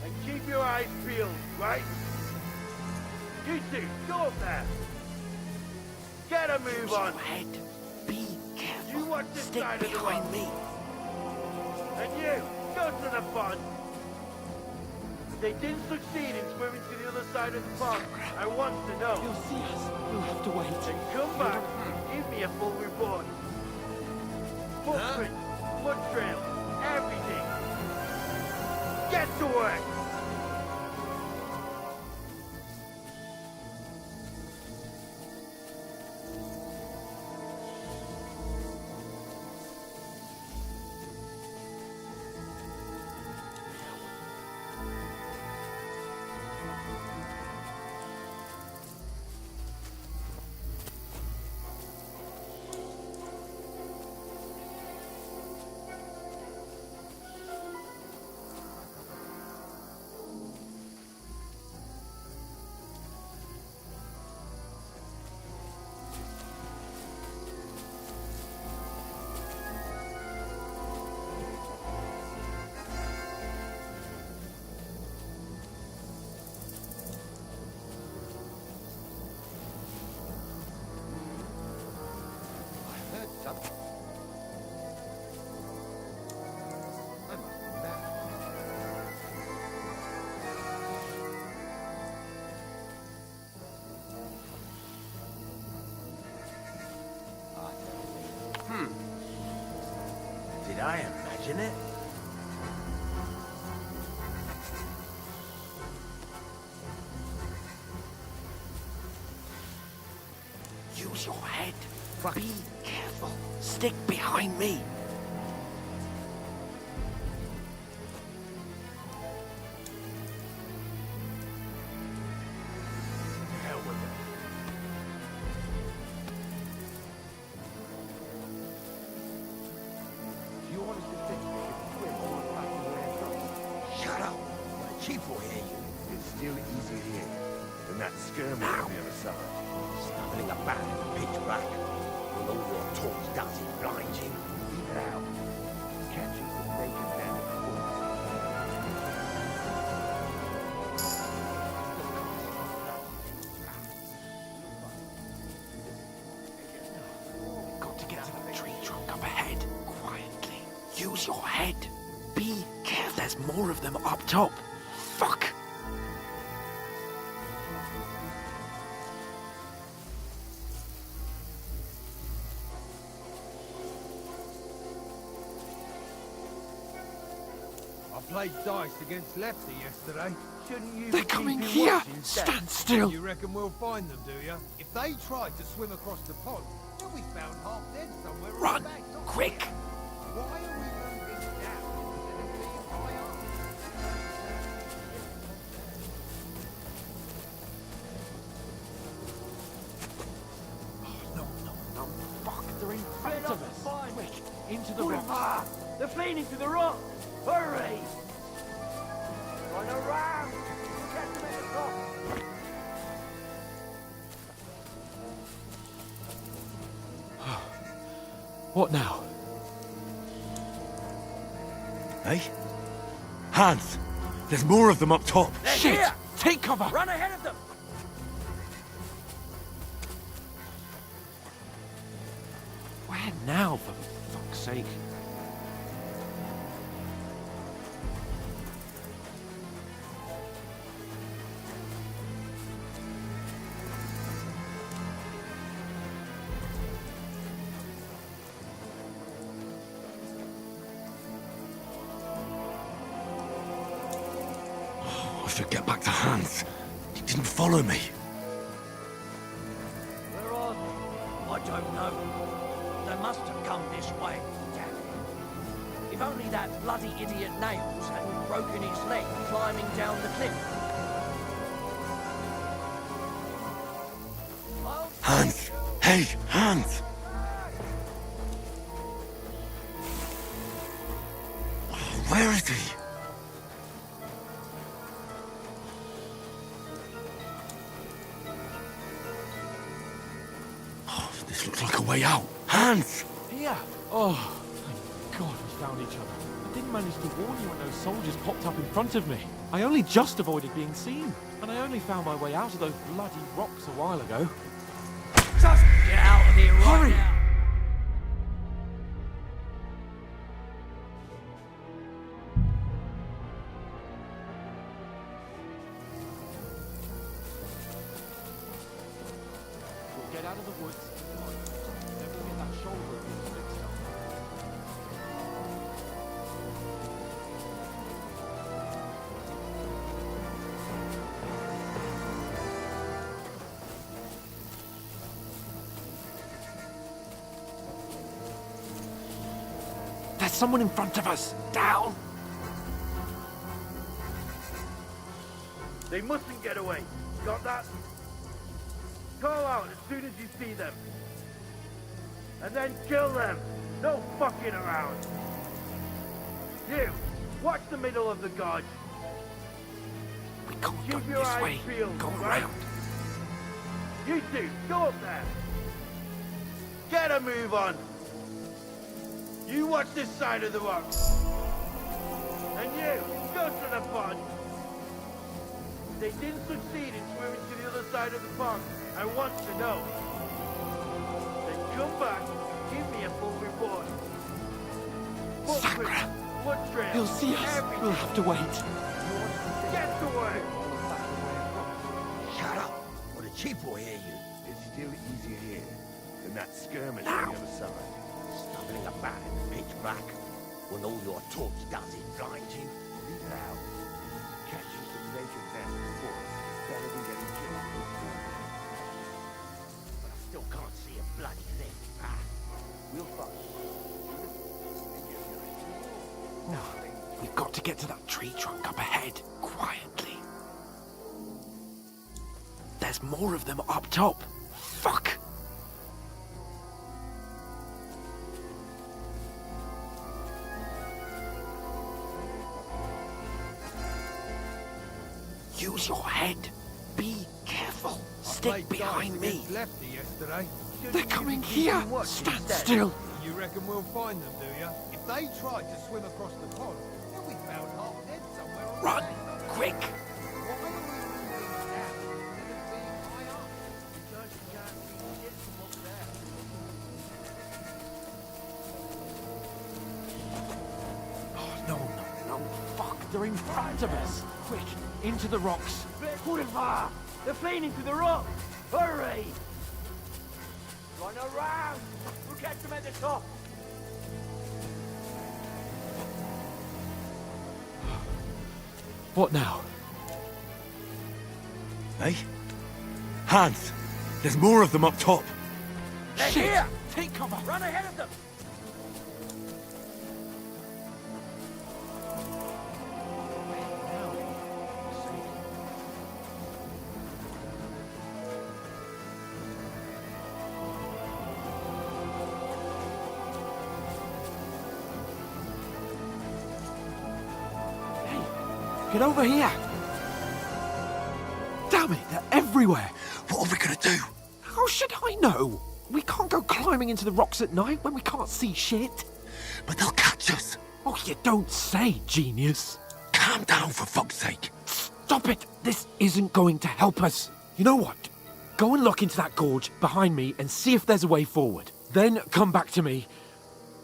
And keep your eyes peeled, right? You two, go up there. Get a move on.
Head. Be careful.
careful.
You watch this
Stick
side of the
behind
road.
me.
And you, go to the pond. If they didn't succeed in swimming to the other side of the pond, I want to know.
He'll see us. We'll have to wait.
Then come back and give me a full report. Footprints, blood trails, everything. Get to work!
Did I imagine it? Use your head. Be careful. Stick behind me. Hell with it.
Do you want us to fix it swim all back to where from?
Shut up. The chief will hear you.
It's still easy here than that skirmish on the other side.
Stumbling about in the pitch black. When all your talk does is blind you.
Keep it out. Catch you some naked bandit
Got to get to the tree trunk up ahead. Quietly. Use your head. Be careful. There's more of them up top. Fuck.
I played dice against Lefty yesterday. Shouldn't you
They're
be
coming
keeping
here.
watch instead?
Stand still.
You reckon we'll find them, do you? If they tried to swim across the pond, they'll be found half dead somewhere. on
Run.
the bank, not
Quick.
here. Why are we moving down instead of being high up?
No, fuck, they're in front of us. Quick, into the river.
Ah, they're fleeing into the rock. Hurry! Run around! Get them in the top.
What now?
Hey? Hans! There's more of them up top!
They're
Shit!
here!
Take cover!
Run ahead of them!
Where now, for fuck's sake?
I should get back to Hans. He didn't follow me.
Where are they? I don't know. They must have come this way. Damn it. If only that bloody idiot Nails hadn't broken his leg climbing down the cliff.
Hans! Hey, Hans! Where is he? Oh, this looks like a way out. Hans!
Here! Oh, thank God we found each other. I didn't manage to warn you when those soldiers popped up in front of me. I only just avoided being seen, and I only found my way out of those bloody rocks a while ago.
Just get out of here right
Hurry!
now!
There's someone in front of us. Down.
They mustn't get away. Got that? Call out as soon as you see them. And then kill them. No fucking around. You, watch the middle of the gorge.
We can't go
Keep your
this
eyes
way.
peeled,
Go
right?
around.
You two, go up there. Get a move on. You watch this side of the rocks. And you, go to the pond. If they didn't succeed in swimming to the other side of the pond, I want to know. Then come back, give me a full report.
Sacre!
Foot trail,
He'll see us.
everything.
We'll have to wait.
Get to work.
Shut up, or the chief will hear you.
It's still easier here than that skirmish
Now.
on the other side.
Stumbling about in the pitch black, when all your talk does is blind you.
Now, catching some naked men before us, better than getting killed.
But I still can't see a bloody thing.
We'll find.
No, we've got to get to that tree trunk up ahead, quietly. There's more of them up top. Fuck! Use your head. Be careful. Stick behind me.
Lefty yesterday.
They're coming here. Stand still.
You reckon we'll find them, do you? If they tried to swim across the pond, then we found half dead somewhere on
Run, quick.
Why are we moving down? Let us be high up. Because you can't see shit from up there.
Oh, no. Fuck, they're in front of us. Quick, into the rocks.
Boulevard! They're fleeing into the rock! Hurry! Run around! We'll catch them at the top!
What now?
Hey? Hans! There's more of them up top!
They're
Shit!
here!
Take cover!
Run ahead of them!
Get over here! Damn it, they're everywhere!
What are we gonna do?
How should I know? We can't go climbing into the rocks at night when we can't see shit.
But they'll catch us!
Oh, you don't say, genius.
Calm down, for fuck's sake!
Stop it! This isn't going to help us. You know what? Go and look into that gorge behind me and see if there's a way forward. Then come back to me.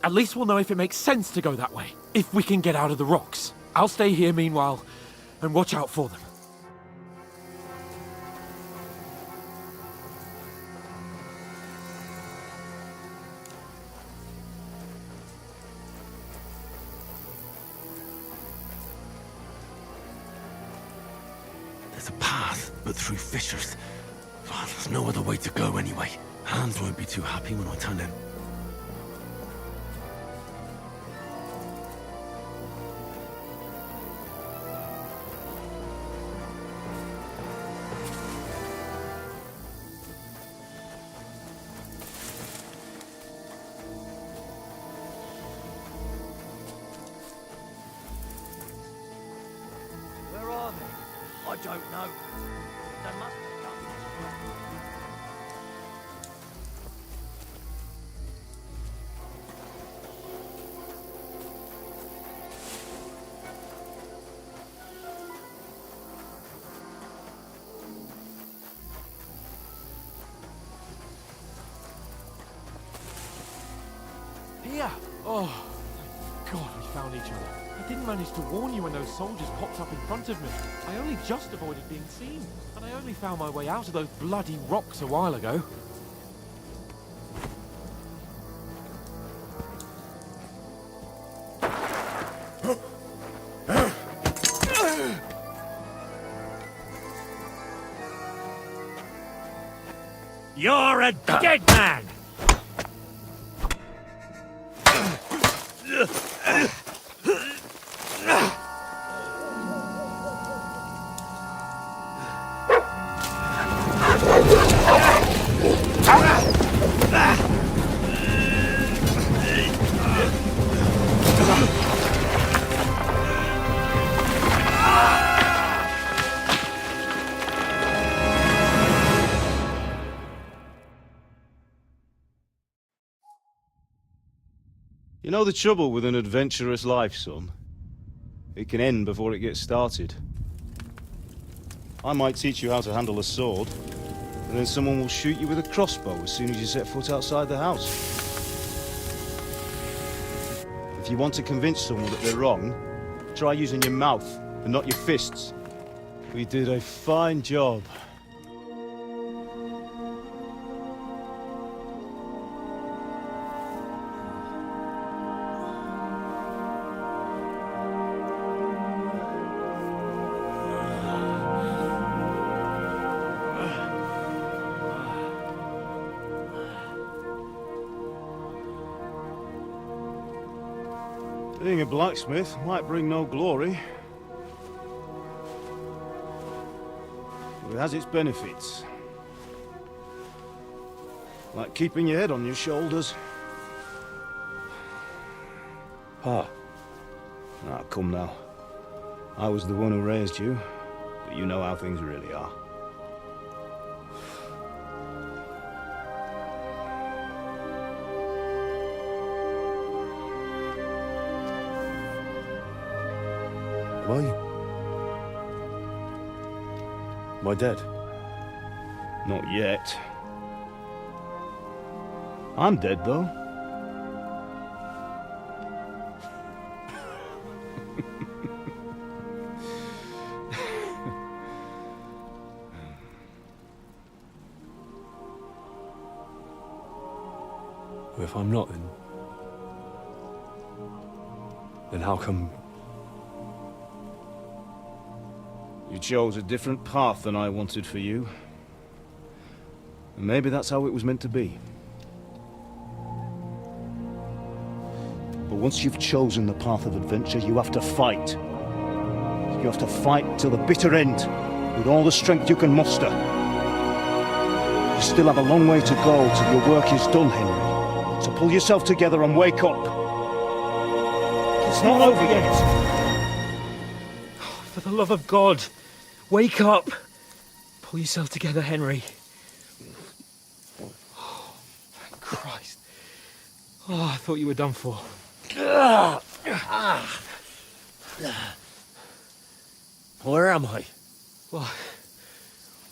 At least we'll know if it makes sense to go that way. If we can get out of the rocks. I'll stay here meanwhile and watch out for them.
There's a path, but through fissures. Well, there's no other way to go anyway. Hans won't be too happy when I turn in.
Where are they? I don't know. They must have come this way.
Here! Oh, thank God we found each other. I didn't manage to warn you when those soldiers popped up in front of me. I only just avoided being seen. And I only found my way out of those bloody rocks a while ago.
You're a dead man!
You know the trouble with an adventurous life, son? It can end before it gets started. I might teach you how to handle a sword, and then someone will shoot you with a crossbow as soon as you set foot outside the house. If you want to convince someone that they're wrong, try using your mouth and not your fists. We did a fine job. Being a blacksmith might bring no glory, but it has its benefits. Like keeping your head on your shoulders. Pa. Ah, come now. I was the one who raised you, but you know how things really are. Am I dead? Not yet. I'm dead, though.
Well, if I'm not, then how come...
You chose a different path than I wanted for you. And maybe that's how it was meant to be. But once you've chosen the path of adventure, you have to fight. You have to fight till the bitter end, with all the strength you can muster. You still have a long way to go till your work is done, Henry. So pull yourself together and wake up. It's not over yet.
For the love of God, wake up! Pull yourself together, Henry. Oh, thank Christ. Oh, I thought you were done for.
Where am I?
Well,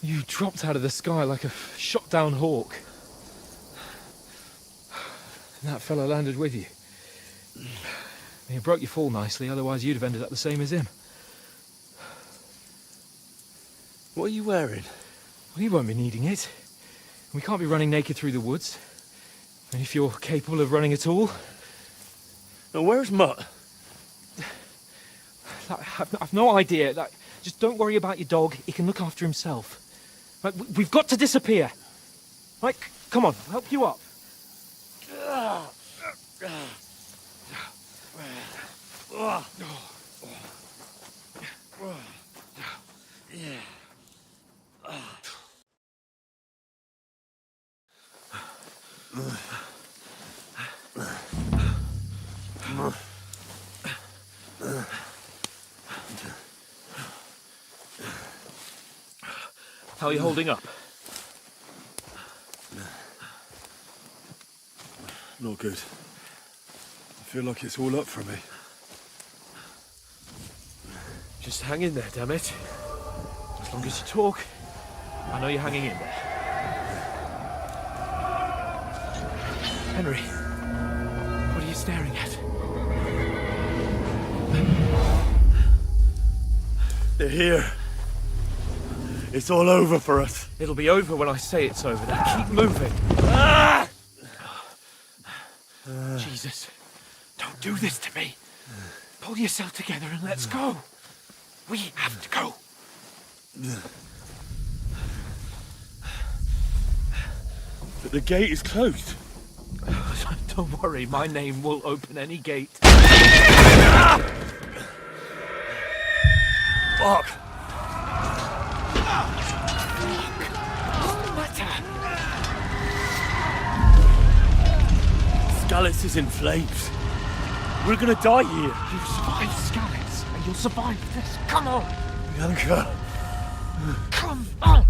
you dropped out of the sky like a shot-down hawk. And that fella landed with you. You broke your fall nicely, otherwise you'd have ended up the same as him.
What are you wearing?
Well, you won't be needing it. We can't be running naked through the woods. And if you're capable of running at all...
Now, where's Mutt?
I've no idea. Just don't worry about your dog. He can look after himself. We've got to disappear. Right, come on, I'll help you up. How are you holding up?
Not good. I feel like it's all up for me.
Just hang in there, damn it. As long as you talk, I know you're hanging in there. Henry, what are you staring at?
They're here. It's all over for us.
It'll be over when I say it's over. Now keep moving. Jesus, don't do this to me. Pull yourself together and let's go. We have to go.
But the gate is closed.
Don't worry, my name will open any gate.
Fuck! Skalitz is in flames. We're gonna die here.
You survived Skalitz, and you'll survive this. Come on!
Bianca.
Come on!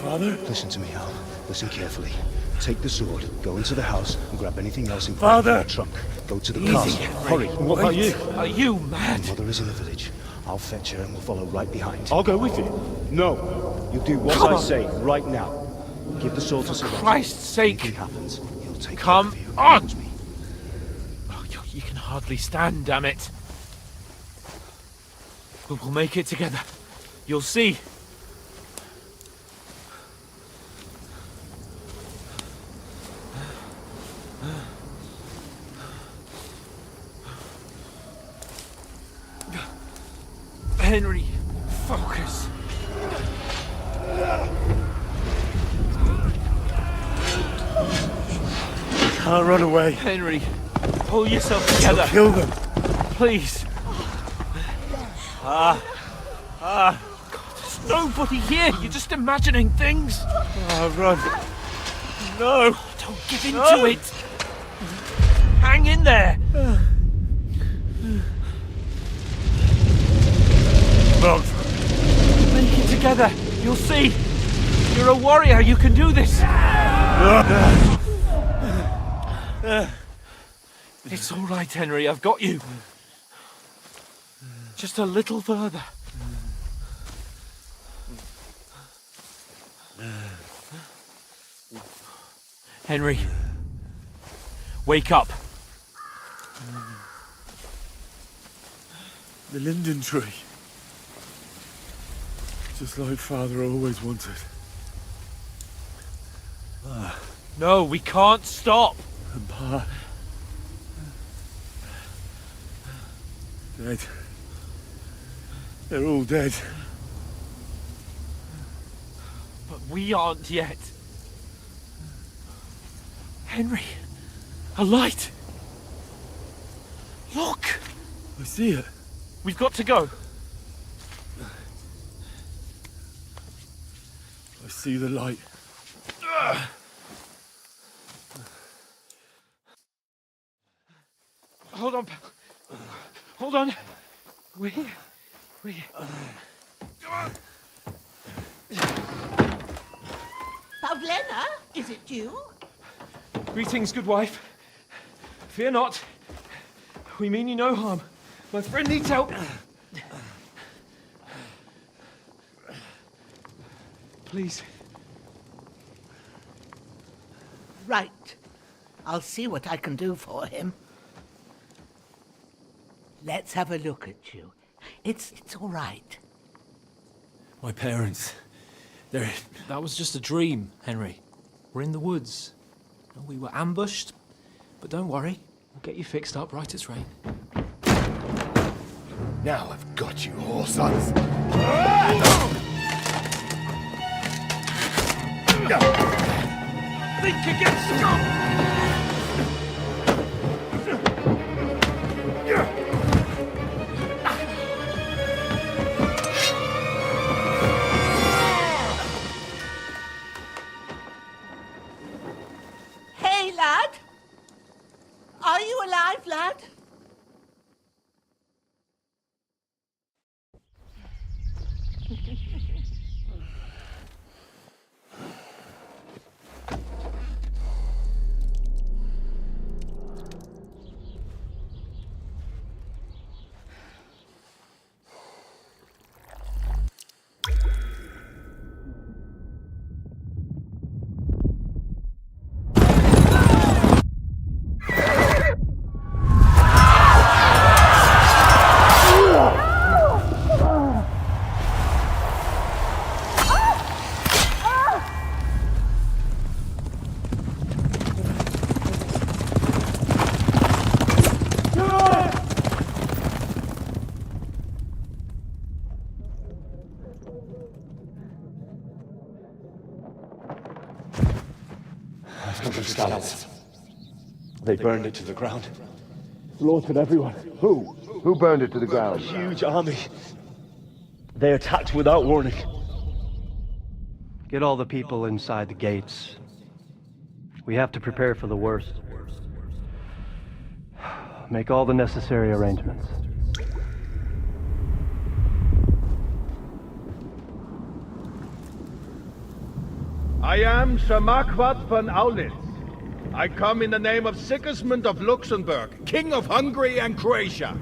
Father?
Listen to me, Hal. Listen carefully. Take the sword, go into the house, and grab anything else in
Father!
your trunk. Go to the
Easy,
castle.
Henry.
Hurry.
What about you?
Are you mad?
My mother is in the village. I'll fetch her and we'll follow right behind.
I'll go with you.
No! You do what
Come
I
on.
say right now. Give the sword to Sir Roger.
Christ's sake!
Anything happens, he'll take
Come
care of you.
on!
Promise me.
Oh, you can hardly stand, damn it. But we'll make it together. You'll see. Henry, focus.
Can't run away.
Henry, pull yourself together.
Kill them.
Please. God, there's nobody here. You're just imagining things.
Run. No.
Don't give in to it. Hang in there.
Run.
Make it together. You'll see. You're a warrior. You can do this. It's all right, Henry. I've got you. Just a little further. Henry, wake up.
The linden tree. Just like Father always wanted.
No, we can't stop.
And Pa. Dead. They're all dead.
But we aren't yet. Henry, a light. Look.
I see it.
We've got to go.
I see the light.
Hold on, pal. Hold on. We're here. We're here.
Pavlena, is it you?
Greetings, good wife. Fear not. We mean you no harm. My friend needs help. Please.
Right. I'll see what I can do for him. Let's have a look at you. It's all right.
My parents, they're...
That was just a dream, Henry. We're in the woods. We were ambushed, but don't worry. We'll get you fixed up right as rain.
Now I've got you, whore sons.
Think again, scum!
Hey, lad. Are you alive, lad?
They burned it to the ground.
Slaughtered everyone.
Who?
Who burned it to the
A
ground?
huge army. They attacked without warning.
Get all the people inside the gates. We have to prepare for the worst. Make all the necessary arrangements.
I am Sir Marquardt von Aulitz. I come in the name of Sigismund of Luxembourg, King of Hungary and Croatia.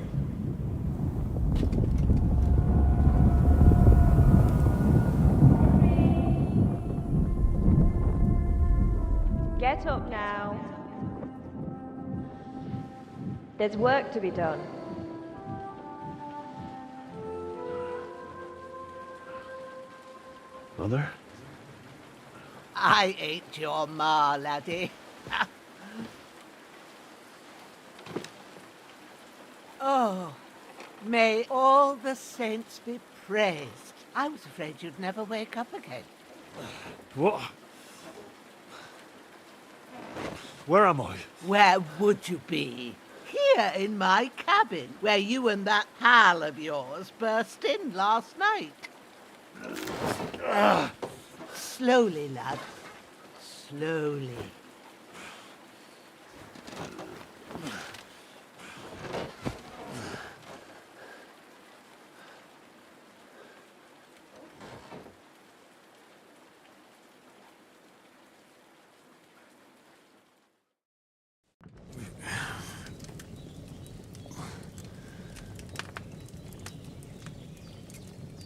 Get up now. There's work to be done.
Mother?
I ain't your ma, laddie. Oh, may all the saints be praised. I was afraid you'd never wake up again.
What? Where am I?
Where would you be? Here in my cabin, where you and that pal of yours burst in last night. Slowly, lad. Slowly.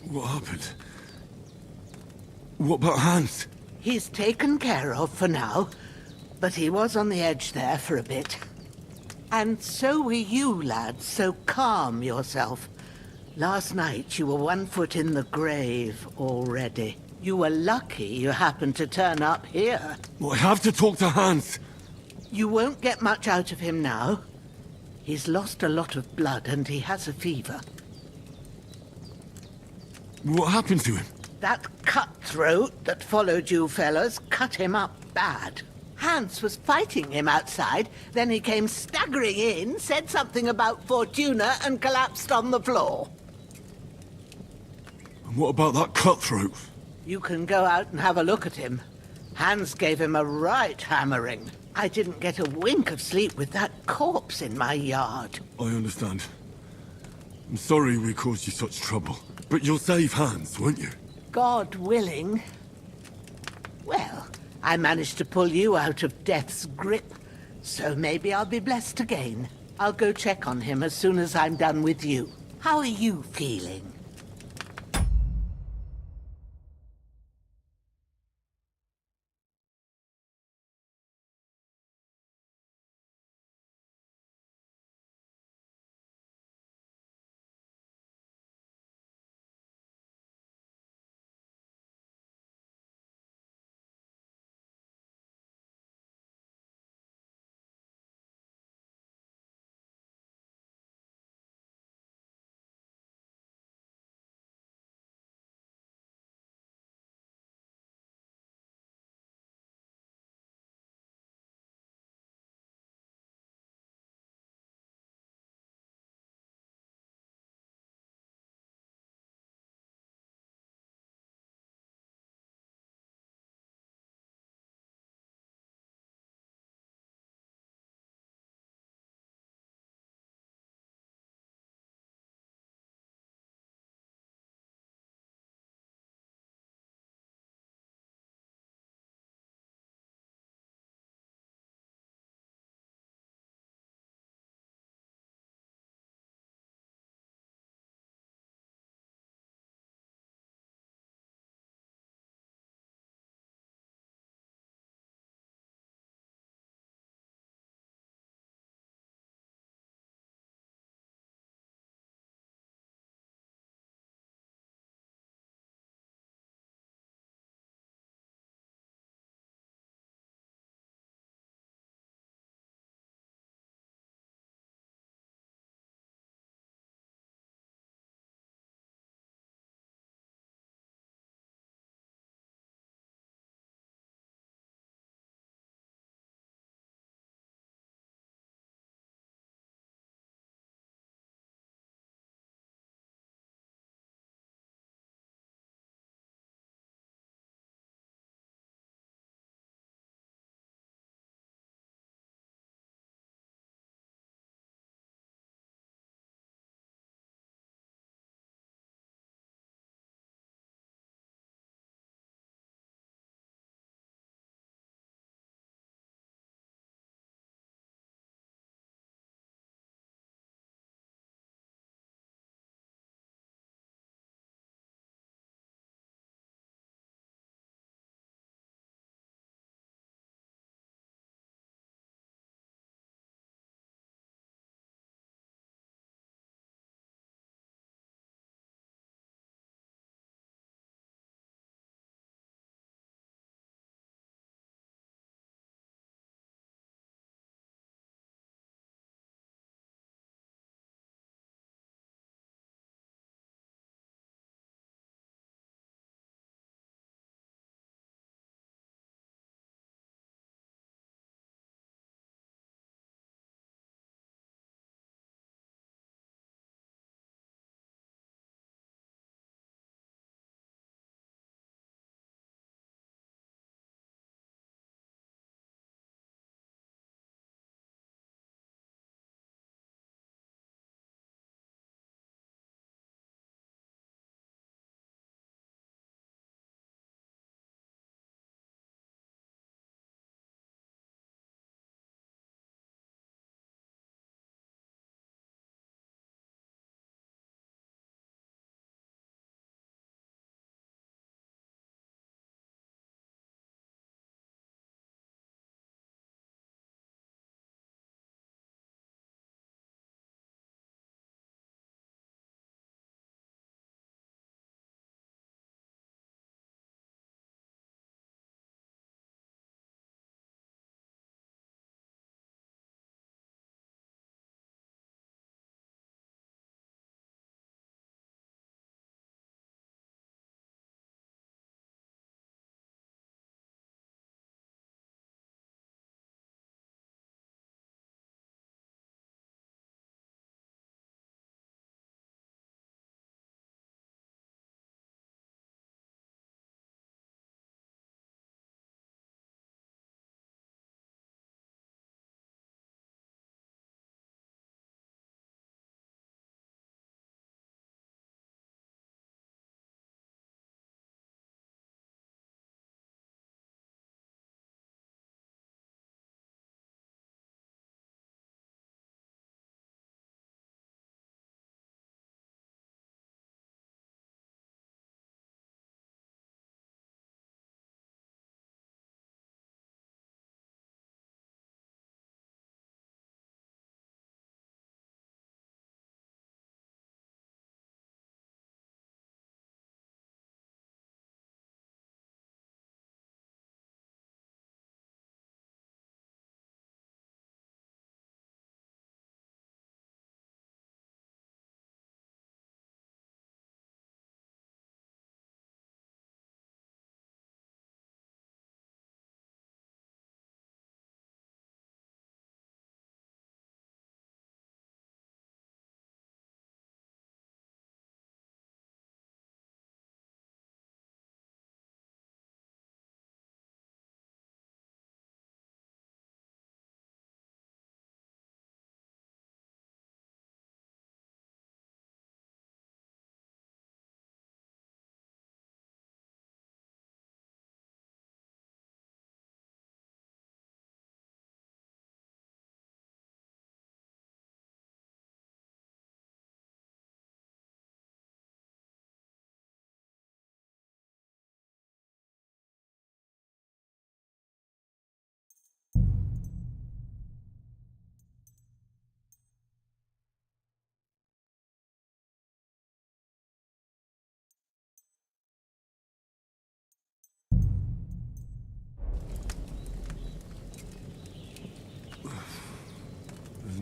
What happened? What about Hans?
He's taken care of for now, but he was on the edge there for a bit. And so were you, lad, so calm yourself. Last night you were 1 foot in the grave already. You were lucky you happened to turn up here.
Well, I have to talk to Hans.
You won't get much out of him now. He's lost a lot of blood and he has a fever.
What happened to him?
That cutthroat that followed you fellas cut him up bad. Hans was fighting him outside, then he came staggering in, said something about Fortuna and collapsed on the floor.
And what about that cutthroat?
You can go out and have a look at him. Hans gave him a right hammering. I didn't get a wink of sleep with that corpse in my yard.
I understand. I'm sorry we caused you such trouble. But you'll save Hans, won't you?
God willing. Well, I managed to pull you out of death's grip, so maybe I'll be blessed again. I'll go check on him as soon as I'm done with you. How are you feeling?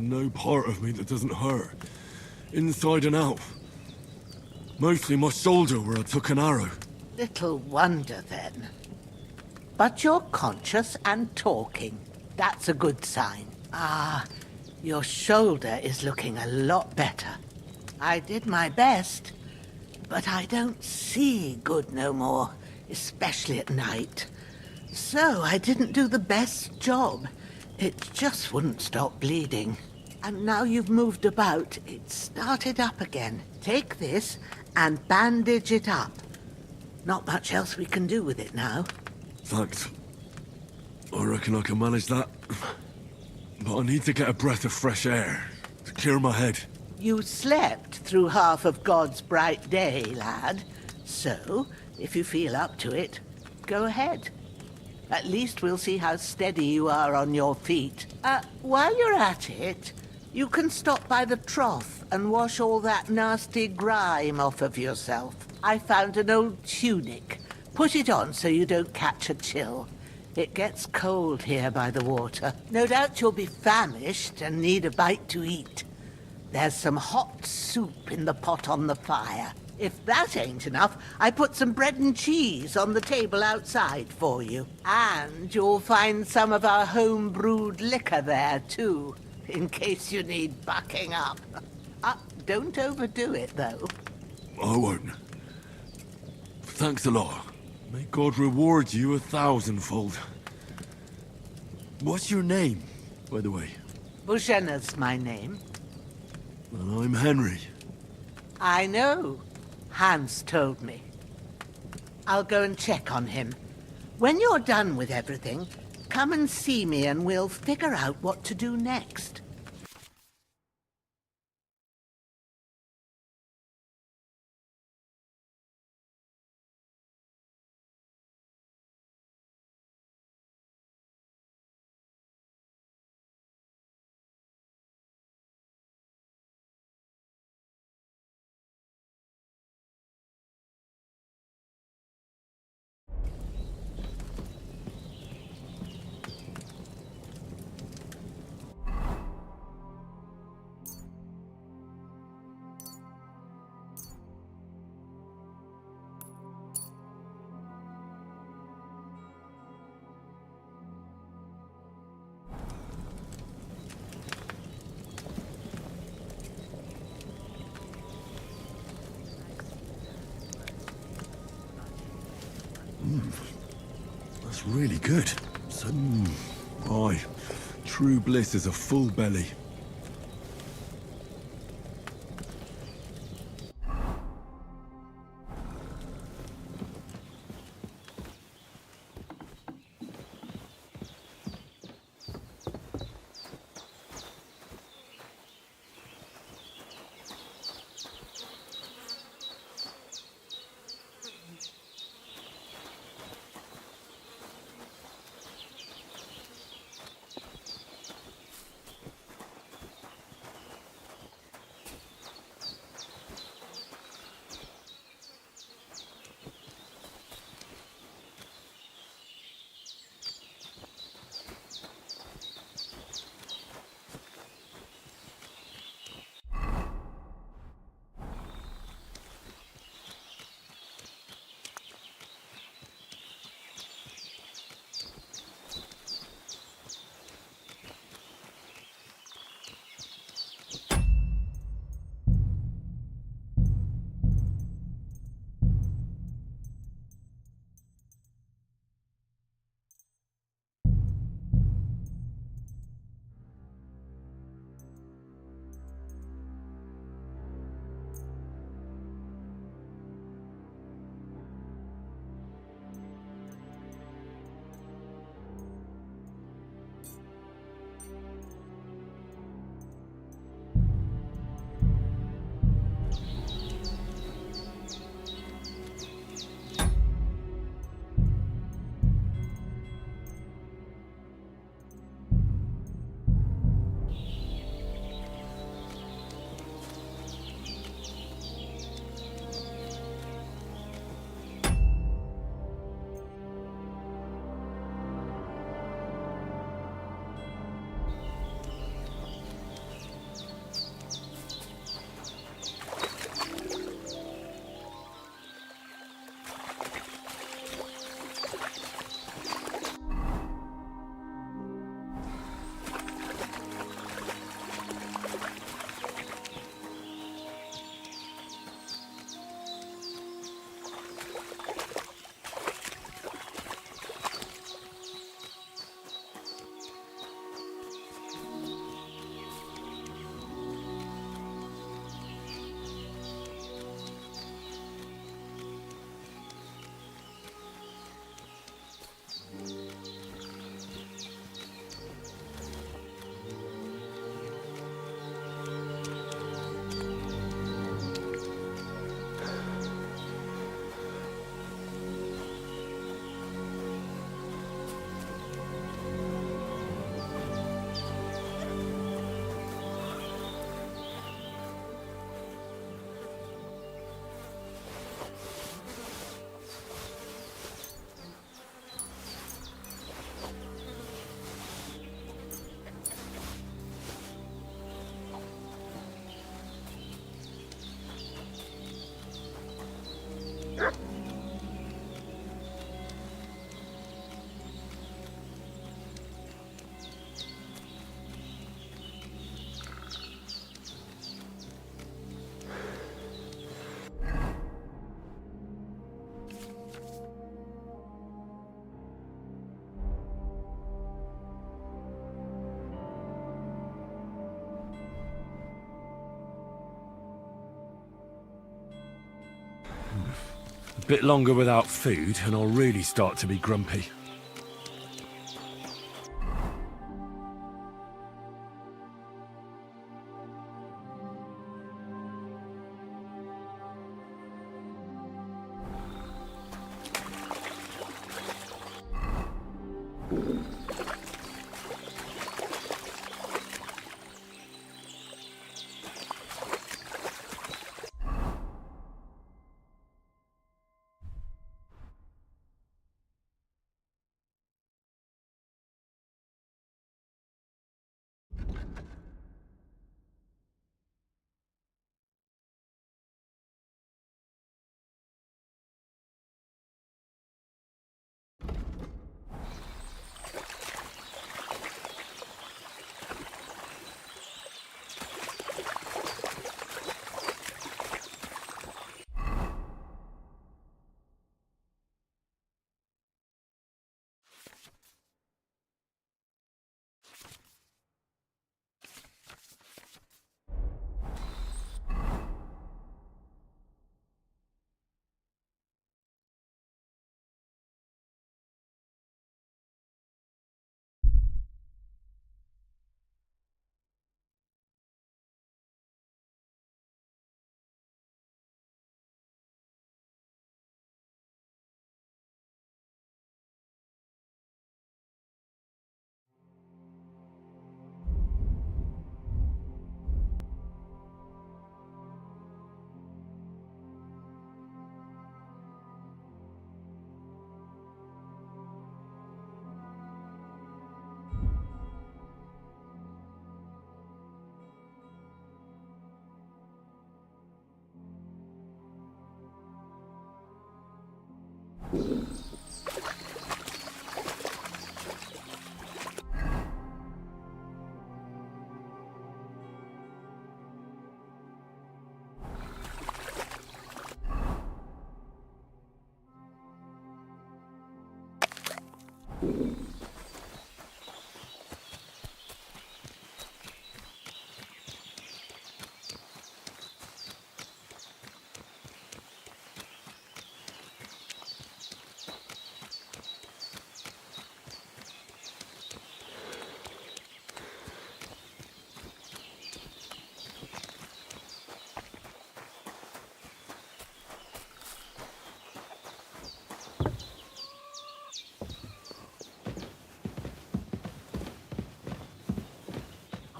no part of me that doesn't hurt. Inside and out. Mostly my shoulder where I took an arrow.
Little wonder then. But you're conscious and talking. That's a good sign. Ah, your shoulder is looking a lot better. I did my best, but I don't see good no more, especially at night. So I didn't do the best job. It just wouldn't stop bleeding. And now you've moved about, it started up again. Take this and bandage it up. Not much else we can do with it now.
Thanks. I reckon I can manage that. But I need to get a breath of fresh air to clear my head.
You slept through half of God's bright day, lad. So, if you feel up to it, go ahead. At least we'll see how steady you are on your feet. While you're at it, you can stop by the trough and wash all that nasty grime off of yourself. I found an old tunic. Put it on so you don't catch a chill. It gets cold here by the water. No doubt you'll be famished and need a bite to eat. There's some hot soup in the pot on the fire. If that ain't enough, I put some bread and cheese on the table outside for you. And you'll find some of our home-brewed liquor there, too, in case you need bucking up. Don't overdo it, though.
I won't. Thanks a lot. May God reward you 1,000-fold. What's your name, by the way?
Bushenna's my name.
And I'm Henry.
I know. Hans told me. I'll go and check on him. When you're done with everything, come and see me and we'll figure out what to do next.
That's really good. Aye. True bliss is a full belly.
A bit longer without food, and I'll really start to be grumpy.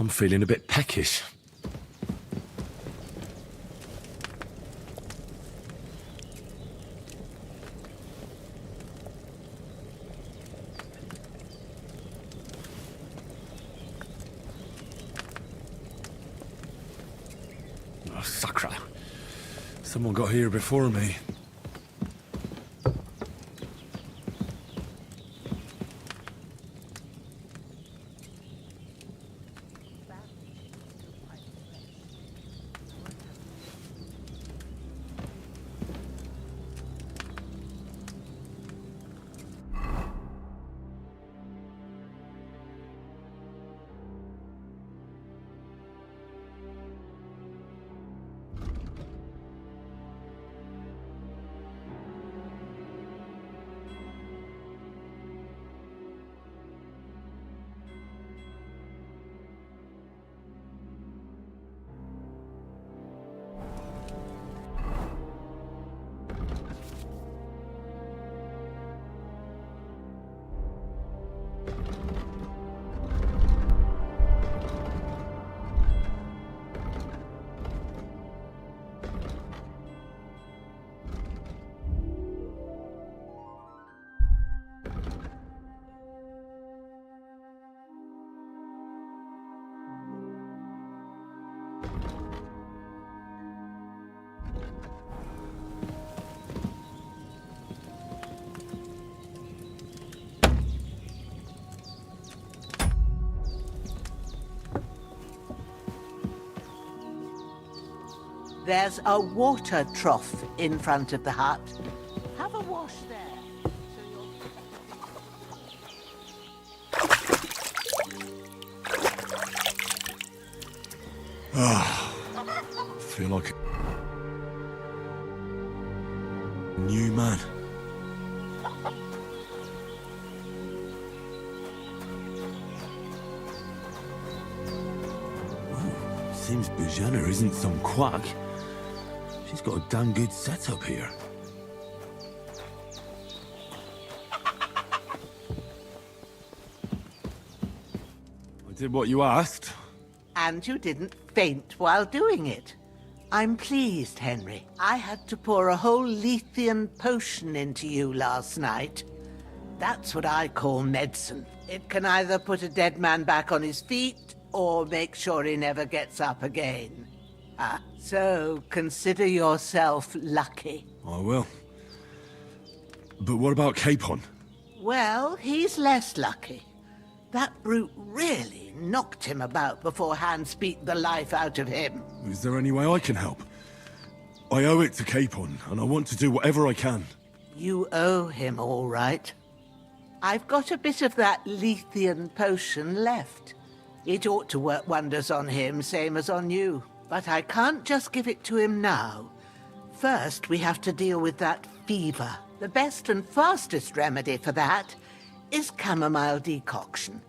I'm feeling a bit peckish. Oh, sacre. Someone got here before me.
There's a water trough in front of the hut. Have a wash there.
I feel like a new man. Seems Bujana isn't some quack. She's got a damn good setup here. I did what you asked.
And you didn't faint while doing it. I'm pleased, Henry. I had to pour a whole Lethean potion into you last night. That's what I call medicine. It can either put a dead man back on his feet or make sure he never gets up again. So consider yourself lucky.
I will. But what about Capon?
Well, he's less lucky. That brute really knocked him about before Hans beat the life out of him.
Is there any way I can help? I owe it to Capon, and I want to do whatever I can.
You owe him, all right. I've got a bit of that Lethean potion left. It ought to work wonders on him, same as on you. But I can't just give it to him now. First, we have to deal with that fever. The best and fastest remedy for that is chamomile decoction.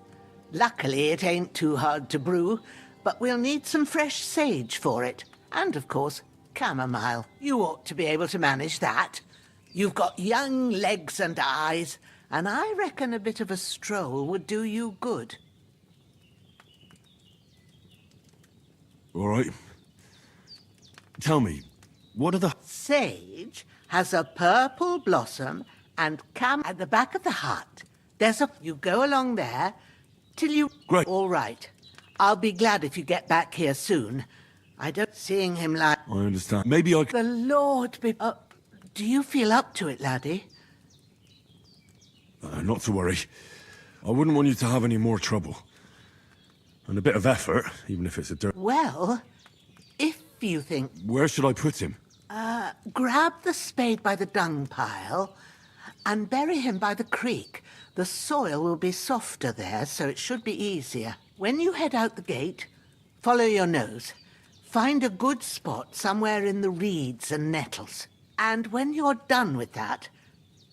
Luckily, it ain't too hard to brew, but we'll need some fresh sage for it. And, of course, chamomile. You ought to be able to manage that. You've got young legs and eyes, and I reckon a bit of a stroll would do you good.
All right. Tell me, what are the...
Sage has a purple blossom and at the back of the hut. There's a... You go along there till you...
Great.
All right. I'll be glad if you get back here soon. I don't... Seeing him like...
I understand. Maybe I...
The Lord be... do you feel up to it, laddie?
Not to worry. I wouldn't want you to have any more trouble. And a bit of effort, even if it's a dirt...
Well, if you think...
Where should I put him?
Grab the spade by the dung pile and bury him by the creek. The soil will be softer there, so it should be easier. When you head out the gate, follow your nose. Find a good spot somewhere in the reeds and nettles. And when you're done with that,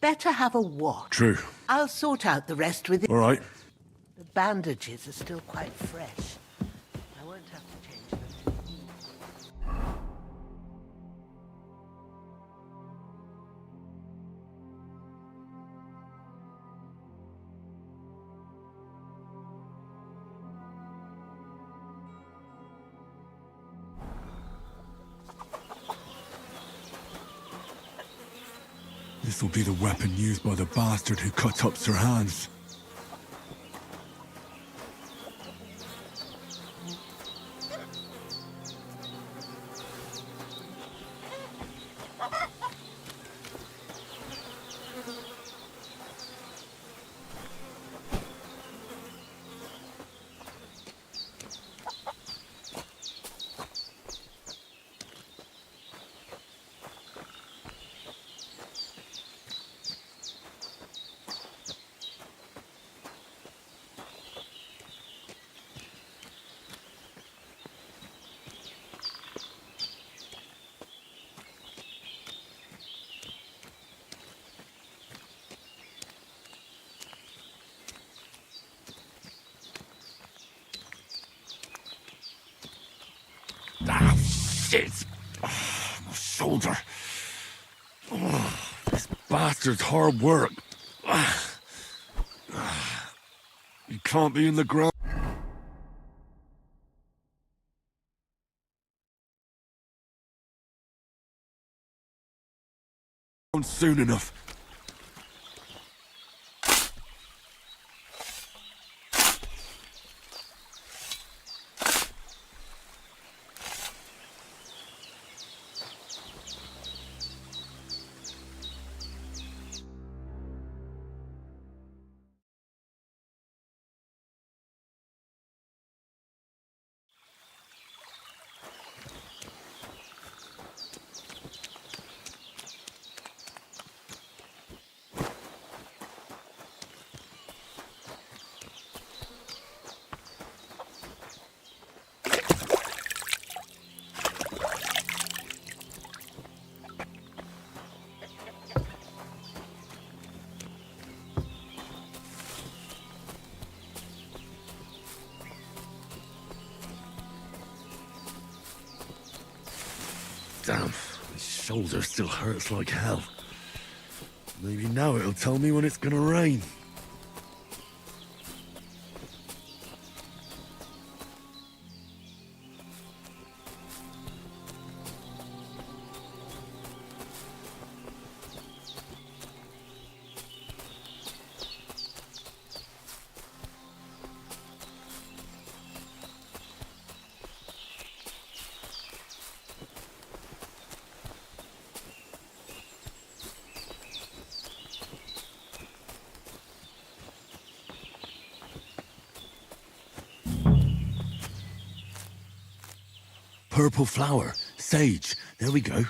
better have a wash.
True.
I'll sort out the rest with it.
All right.
The bandages are still quite fresh. I won't have to change them.
This'll be the weapon used by the bastard who cut up Sir Hans. Ah, shit! My shoulder. This bastard's hard work. You can't be in the ground soon enough. Damn, my shoulder still hurts like hell. Maybe now it'll tell me when it's gonna rain. Purple flower. Sage. There we go.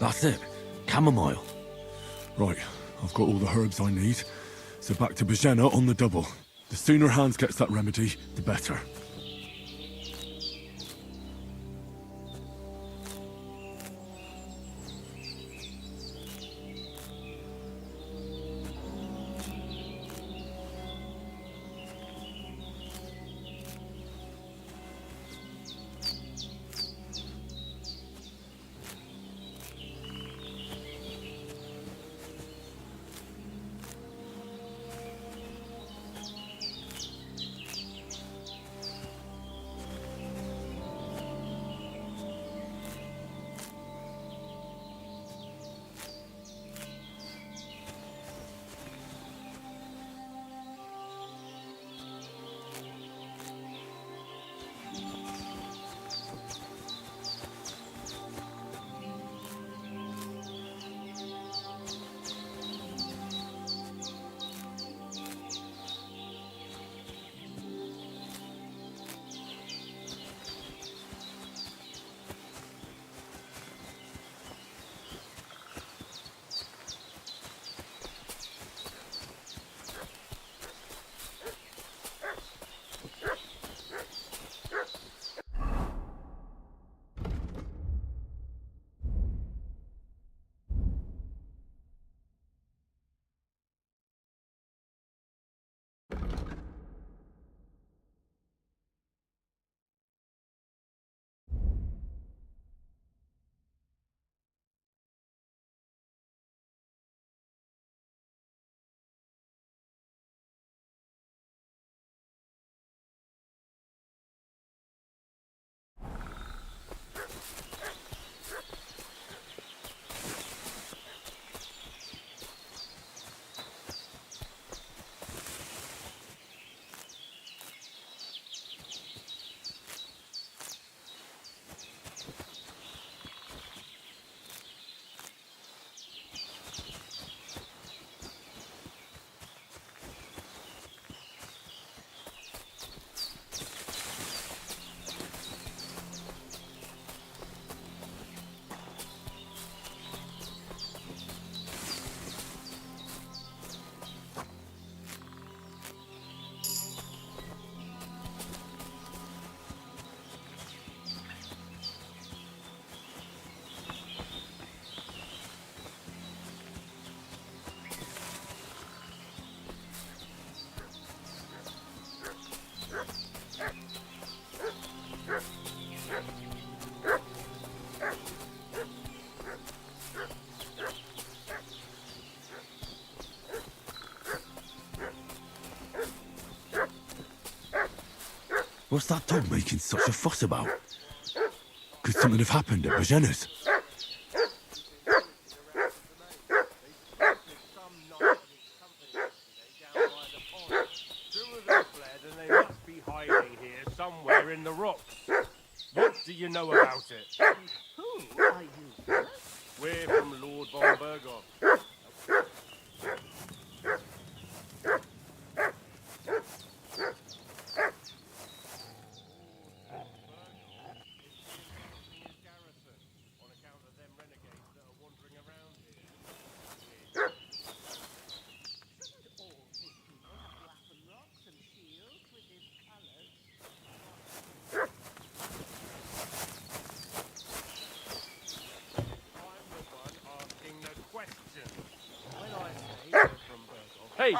That's it. Chamomile. Right, I've got all the herbs I need. So back to Bajena on the double. The sooner Hans gets that remedy, the better. What's that dog making such a fuss about? Could something have happened at Bajena's?
Somewhere in the rocks. What do you know about it?
Who are you?
We're from Lord von Berghoff. Hey,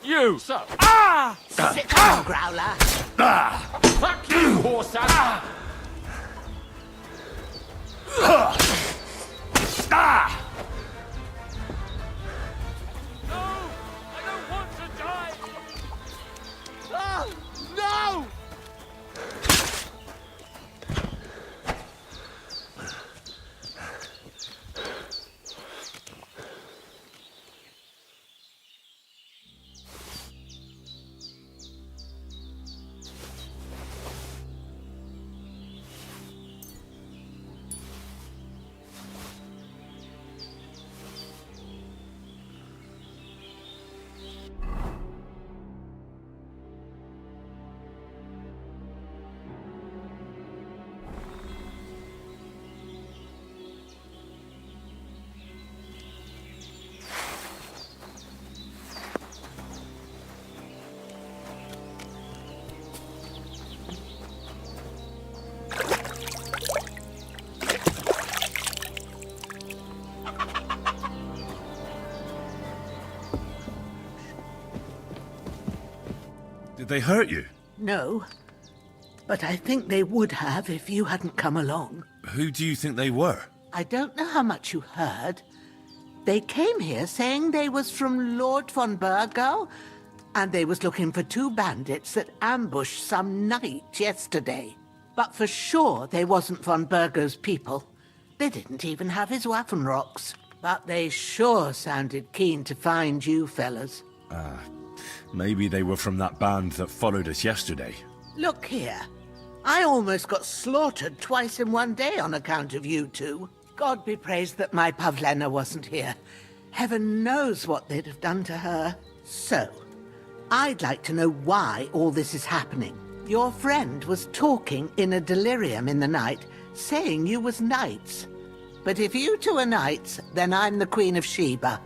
you!
So.
Ah!
Sit down, Growler.
Fuck you, horse ass! No! I don't want to die!
No!
Did they hurt you?
No. But I think they would have if you hadn't come along.
Who do you think they were?
I don't know how much you heard. They came here saying they was from Lord von Burgo, and they was looking for 2 bandits that ambushed some knight yesterday. But for sure they wasn't von Burgo's people. They didn't even have his Waffenrocks. But they sure sounded keen to find you fellas.
Maybe they were from that band that followed us yesterday.
Look here. I almost got slaughtered twice in one day on account of you two. God be praised that my Pavlena wasn't here. Heaven knows what they'd have done to her. So, I'd like to know why all this is happening. Your friend was talking in a delirium in the night, saying you was knights. But if you two are knights, then I'm the Queen of Sheba.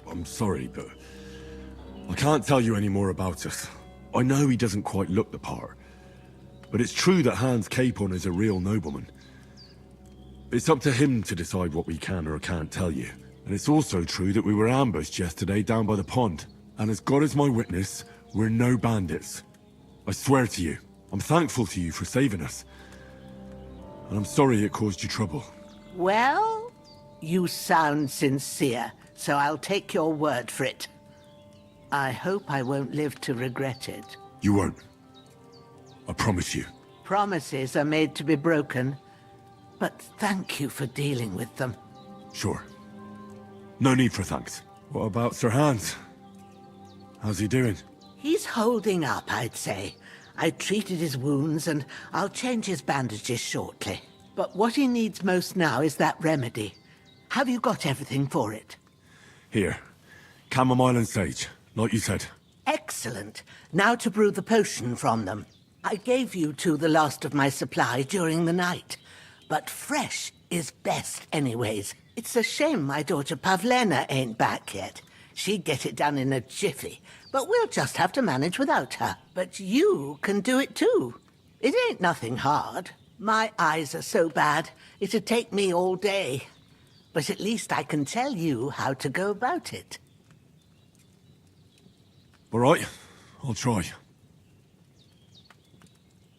I'm sorry, but I can't tell you any more about us. I know he doesn't quite look the part, but it's true that Hans Capon is a real nobleman. It's up to him to decide what we can or can't tell you. And it's also true that we were ambushed yesterday down by the pond. And as God is my witness, we're no bandits. I swear to you, I'm thankful to you for saving us. And I'm sorry it caused you trouble.
Well, you sound sincere, so I'll take your word for it. I hope I won't live to regret it.
You won't. I promise you.
Promises are made to be broken, but thank you for dealing with them.
Sure. No need for thanks. What about Sir Hans? How's he doing?
He's holding up, I'd say. I treated his wounds and I'll change his bandages shortly. But what he needs most now is that remedy. Have you got everything for it?
Here. Chamomile and sage, like you said.
Excellent. Now to brew the potion from them. I gave you two the last of my supply during the night. But fresh is best anyways. It's a shame my daughter Pavlena ain't back yet. She'd get it done in a jiffy, but we'll just have to manage without her. But you can do it too. It ain't nothing hard. My eyes are so bad, it'd take me all day. but at least I can tell you how to go about it.
All right, I'll try.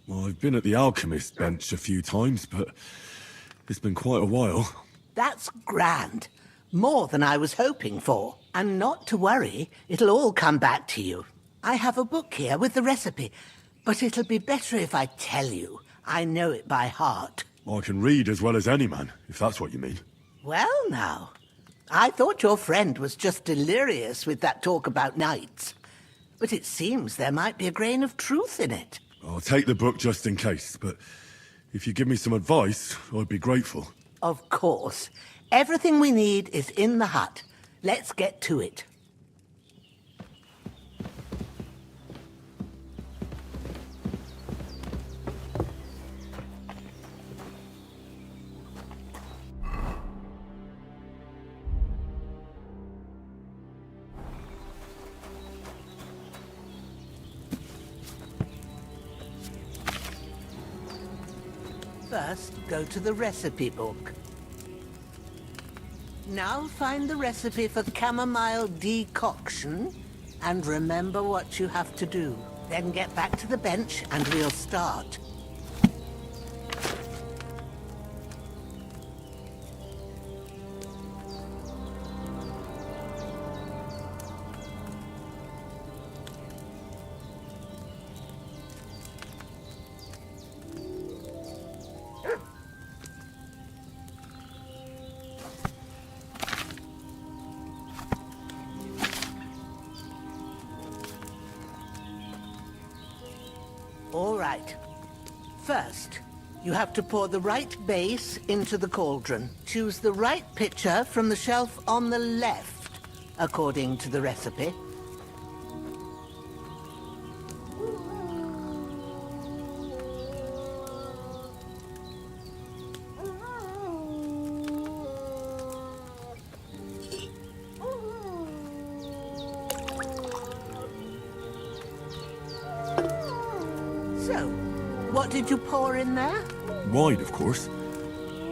Well, I've been at the alchemist bench a few times, but it's been quite a while.
That's grand. More than I was hoping for. And not to worry, it'll all come back to you. I have a book here with the recipe, but it'll be better if I tell you. I know it by heart.
I can read as well as any man, if that's what you mean.
Well, now. I thought your friend was just delirious with that talk about knights. But it seems there might be a grain of truth in it.
I'll take the book just in case, but if you give me some advice, I'd be grateful.
Of course. Everything we need is in the hut. Let's get to it. First, go to the recipe book. Now find the recipe for chamomile decoction and remember what you have to do. Then get back to the bench and we'll start. All right. First, you have to pour the right base into the cauldron. Choose the right pitcher from the shelf on the left, according to the recipe. So, what did you pour in there?
Wine, of course.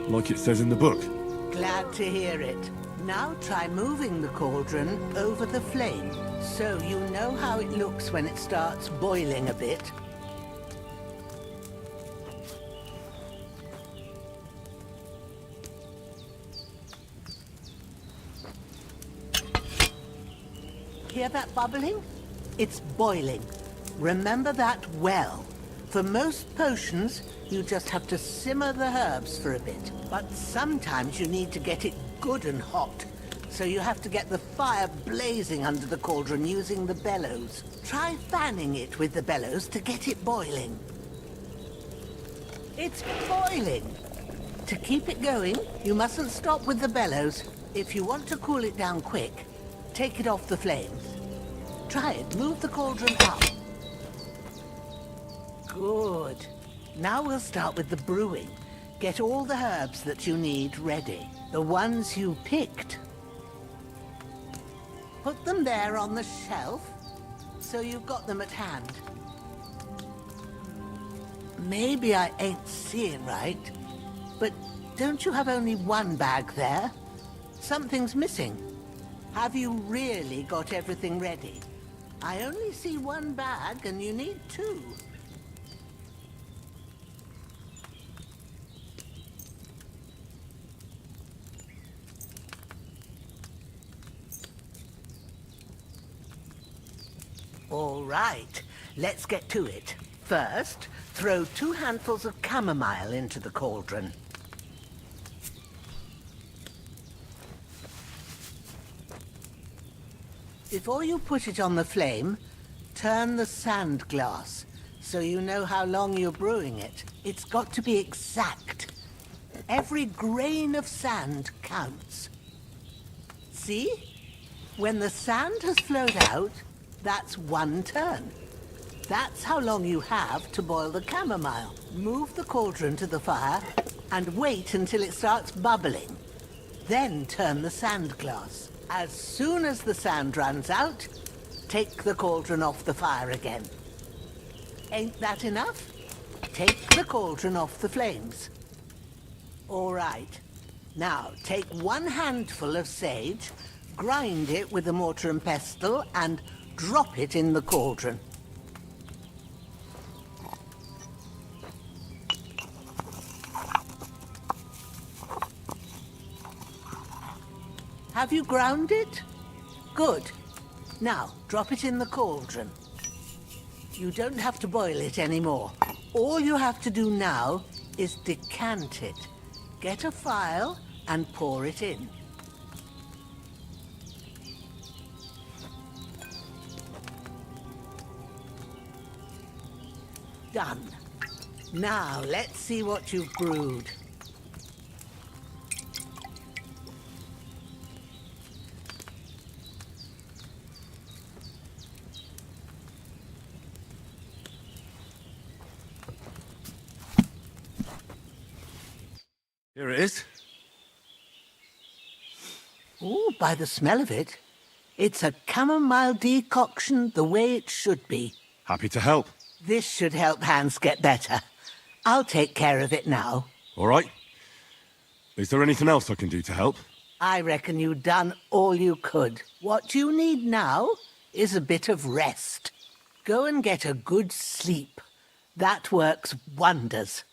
Like it says in the book.
Glad to hear it. Now try moving the cauldron over the flame, so you know how it looks when it starts boiling a bit. Hear that bubbling? It's boiling. Remember that well. For most potions, you just have to simmer the herbs for a bit. But sometimes you need to get it good and hot. So you have to get the fire blazing under the cauldron using the bellows. Try fanning it with the bellows to get it boiling. It's boiling! To keep it going, you mustn't stop with the bellows. If you want to cool it down quick, take it off the flames. Try it. Move the cauldron up. Good. Now we'll start with the brewing. Get all the herbs that you need ready. The ones you picked. Put them there on the shelf, so you've got them at hand. Maybe I ain't seeing right, but don't you have only one bag there? Something's missing. Have you really got everything ready? I only see one bag and you need two. All right, let's get to it. First, throw 2 handfuls of chamomile into the cauldron. Before you put it on the flame, turn the sand glass so you know how long you're brewing it. It's got to be exact. Every grain of sand counts. See? When the sand has flowed out, that's 1 turn. That's how long you have to boil the chamomile. Move the cauldron to the fire and wait until it starts bubbling. Then turn the sand glass. As soon as the sand runs out, take the cauldron off the fire again. Ain't that enough? Take the cauldron off the flames. All right. Now, take 1 handful of sage, grind it with a mortar and pestle, and drop it in the cauldron. Have you ground it? Good. Now, drop it in the cauldron. You don't have to boil it anymore. All you have to do now is decant it. Get a phial and pour it in. Done. Now, let's see what you've brewed.
Here it is.
Oh, by the smell of it, it's a chamomile decoction the way it should be.
Happy to help.
This should help Hans get better. I'll take care of it now.
All right. Is there anything else I can do to help?
I reckon you've done all you could. What you need now is a bit of rest. Go and get a good sleep. That works wonders.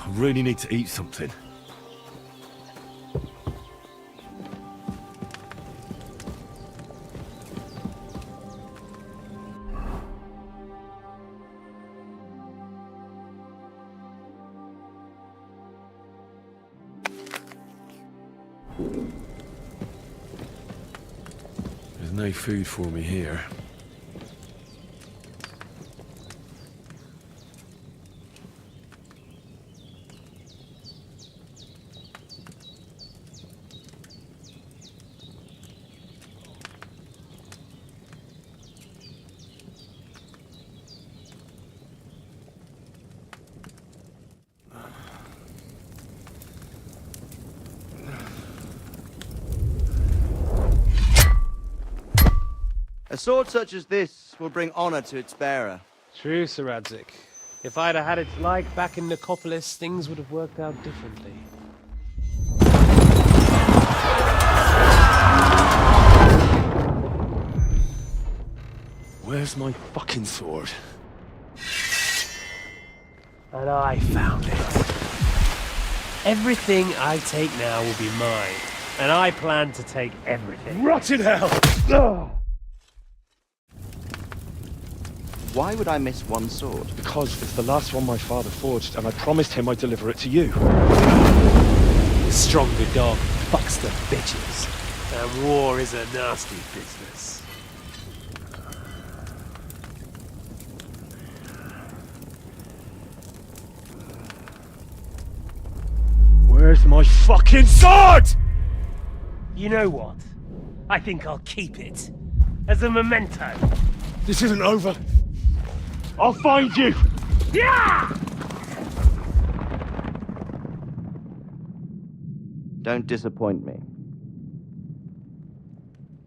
I really need to eat something. There's no food for me here.
sword such as this will bring honor to its bearer.
True, Sir Radzik. If I'd have had its like back in Nicopolis, things would have worked out differently.
Where's my fucking sword?
And I found it. Everything I take now will be mine, and I plan to take everything.
Rotted hell! Ugh.
Why would I miss one sword?
Because it's the last one my father forged, and I promised him I'd deliver it to you.
The stronger dog fucks the bitches, and war is a nasty business.
Where's my fucking sword?
You know what? I think I'll keep it. As a memento.
This isn't over. I'll find you!
Yeah!
Don't disappoint me.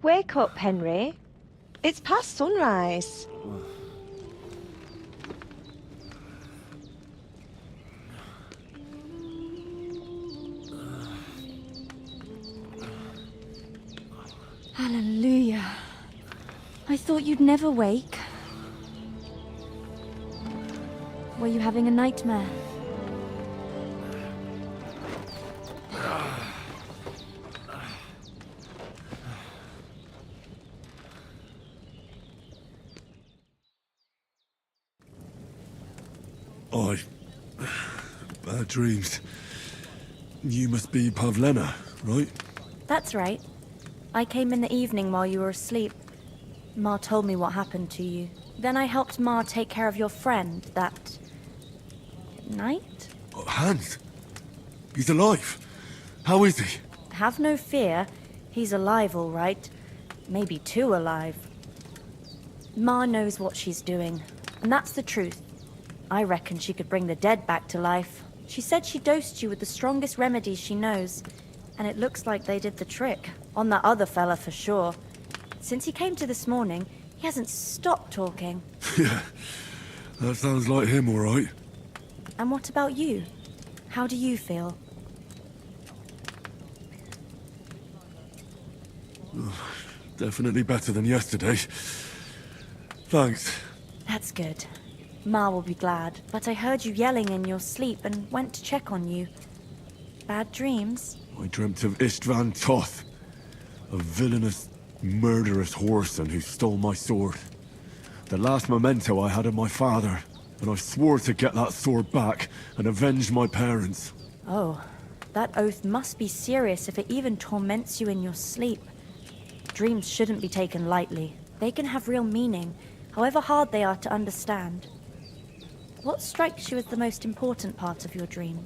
Wake up, Henry. It's past sunrise.
Hallelujah. I thought you'd never wake. Were you having a nightmare?
Bad dreams. You must be Pavlena, right?
That's right. I came in the evening while you were asleep. Ma told me what happened to you. Then I helped Ma take care of your friend that night?
Hans? He's alive. How is he?
Have no fear. He's alive, all right. Maybe too alive. Ma knows what she's doing, and that's the truth. I reckon she could bring the dead back to life. She said she dosed you with the strongest remedies she knows, and it looks like they did the trick. On that other fella for sure. Since he came to this morning, he hasn't stopped talking.
Yeah, that sounds like him, all right.
And what about you? How do you feel?
Definitely better than yesterday. Thanks.
That's good. Ma will be glad, but I heard you yelling in your sleep and went to check on you. Bad dreams?
I dreamt of Istvan Toth, a villainous, murderous whoreson who stole my sword. The last memento I had of my father, and I swore to get that sword back and avenge my parents.
Oh, that oath must be serious if it even torments you in your sleep. Dreams shouldn't be taken lightly. They can have real meaning, however hard they are to understand. What strikes you as the most important part of your dream?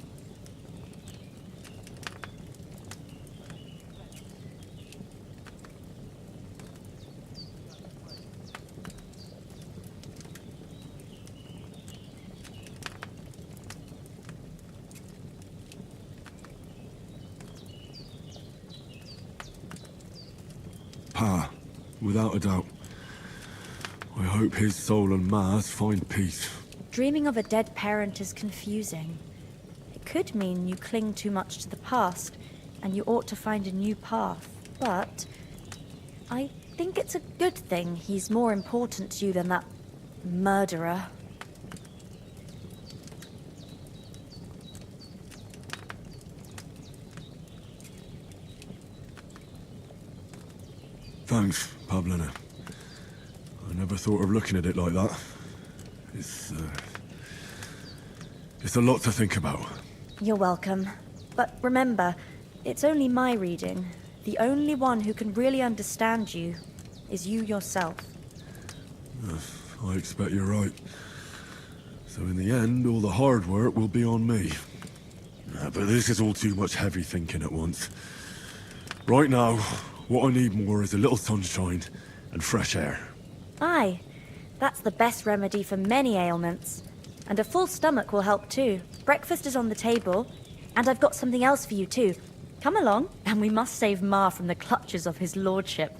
Pa, without a doubt. I hope his soul and Ma's find peace.
Dreaming of a dead parent is confusing. It could mean you cling too much to the past, and you ought to find a new path. But I think it's a good thing he's more important to you than that murderer.
Thanks, Pavlena. I never thought of looking at it like that. It's a lot to think about.
You're welcome. But remember, it's only my reading. The only one who can really understand you is you yourself.
I expect you're right. So in the end, all the hard work will be on me. But this is all too much heavy thinking at once. Right now, what I need more is a little sunshine and fresh air.
Aye, that's the best remedy for many ailments. And a full stomach will help too. Breakfast is on the table, and I've got something else for you too. Come along, and we must save Ma from the clutches of his lordship.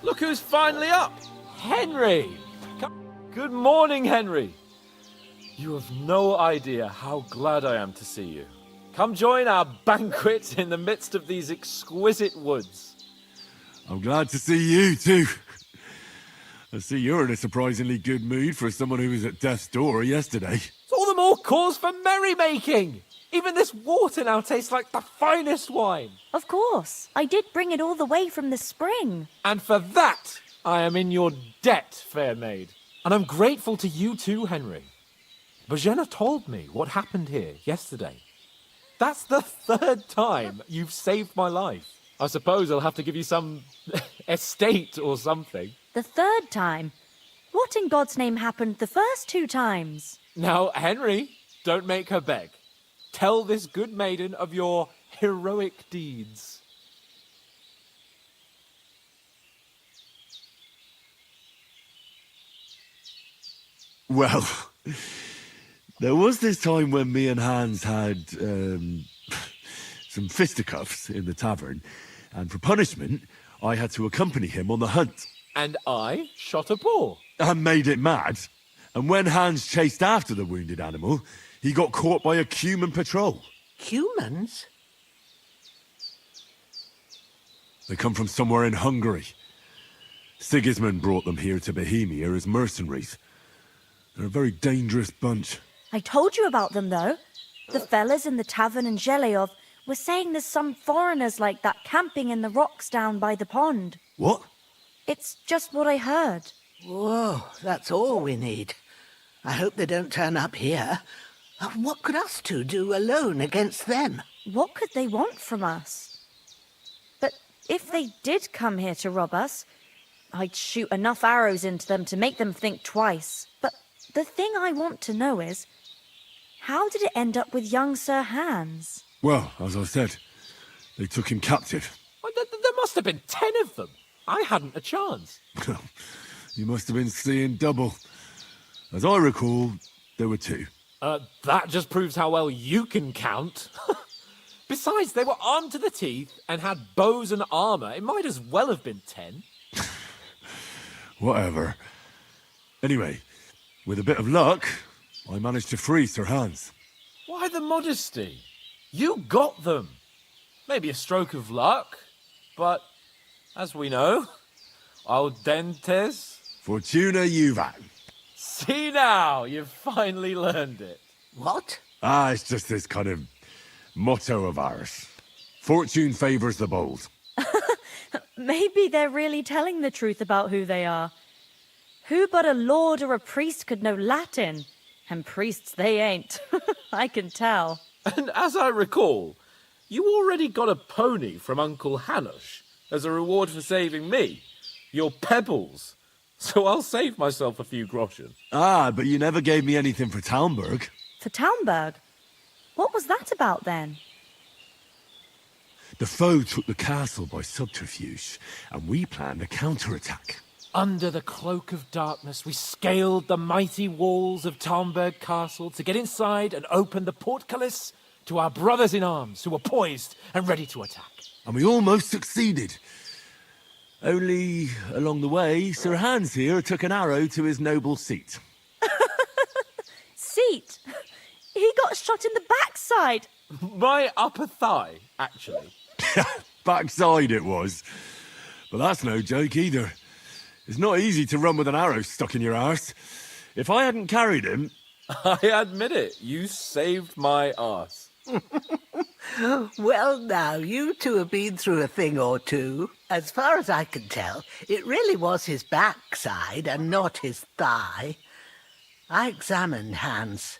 Look who's finally up! Henry! Good morning, Henry. You have no idea how glad I am to see you. Come join our banquet in the midst of these exquisite woods.
I'm glad to see you, too. I see you're in a surprisingly good mood for someone who was at death's door yesterday.
It's all the more cause for merrymaking! Even this water now tastes like the finest wine.
Of course. I did bring it all the way from the spring.
And for that, I am in your debt, fair maid. And I'm grateful to you too, Henry. Bojena told me what happened here yesterday. That's the 3rd time you've saved my life. I suppose I'll have to give you some estate or something.
The 3rd time? What in God's name happened the first 2 times?
Now, Henry, don't make her beg. Tell this good maiden of your heroic deeds.
Well, there was this time when me and Hans had some fisticuffs in the tavern, and for punishment, I had to accompany him on the hunt.
And I shot a boar.
And made it mad. And when Hans chased after the wounded animal, he got caught by a Cuman patrol.
Humans?
They come from somewhere in Hungary. Sigismund brought them here to Bohemia as mercenaries. They're a very dangerous bunch.
I told you about them, though. The fellas in the tavern in Zheleyov were saying there's some foreigners like that camping in the rocks down by the pond.
What?
It's just what I heard.
Whoa, that's all we need. I hope they don't turn up here. What could us two do alone against them?
What could they want from us? But if they did come here to rob us, I'd shoot enough arrows into them to make them think twice. But the thing I want to know is, how did it end up with young Sir Hans?
Well, as I said, they took him captive.
Well, there must have been 10 of them. I hadn't a chance.
You must have been seeing double. As I recall, there were 2.
That just proves how well you can count. Besides, they were armed to the teeth and had bows and armor. It might as well have been 10.
Whatever. Anyway, with a bit of luck, I managed to free Sir Hans.
Why the modesty? You got them. Maybe a stroke of luck, but as we know, audentes.
Fortuna juvat.
See now, you've finally learned it.
What?
It's just this kind of motto of ours. Fortune favours the bold.
Maybe they're really telling the truth about who they are. Who but a lord or a priest could know Latin? And priests they ain't. I can tell.
And as I recall, you already got a pony from Uncle Hanush as a reward for saving me. Your pebbles. So I'll save myself a few groschen.
But you never gave me anything for Talmberg.
For Talmberg? What was that about then?
The foe took the castle by subterfuge, and we planned a counterattack.
Under the cloak of darkness, we scaled the mighty walls of Talmberg Castle to get inside and open the portcullis to our brothers in arms who were poised and ready to attack.
And we almost succeeded. Only, along the way, Sir Hans here took an arrow to his noble seat.
Seat? He got shot in the backside.
My upper thigh, actually.
Backside it was. But that's no joke either. It's not easy to run with an arrow stuck in your arse. If I hadn't carried him...
I admit it, you saved my arse.
Well, now, you two have been through a thing or two. As far as I can tell, it really was his backside and not his thigh. I examined Hans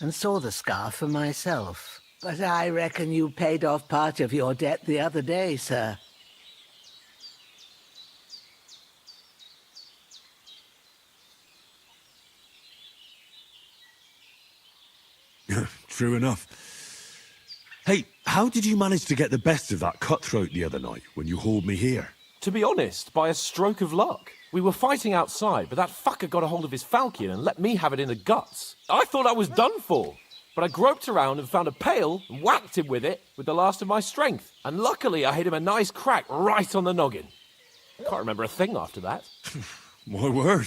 and saw the scar for myself. But I reckon you paid off part of your debt the other day, sir.
True enough. Hey, how did you manage to get the best of that cutthroat the other night when you hauled me here?
To be honest, by a stroke of luck. We were fighting outside, but that fucker got a hold of his falchion and let me have it in the guts. I thought I was done for. But I groped around and found a pail and whacked him with it with the last of my strength. And luckily I hit him a nice crack right on the noggin. Can't remember a thing after that.
My word.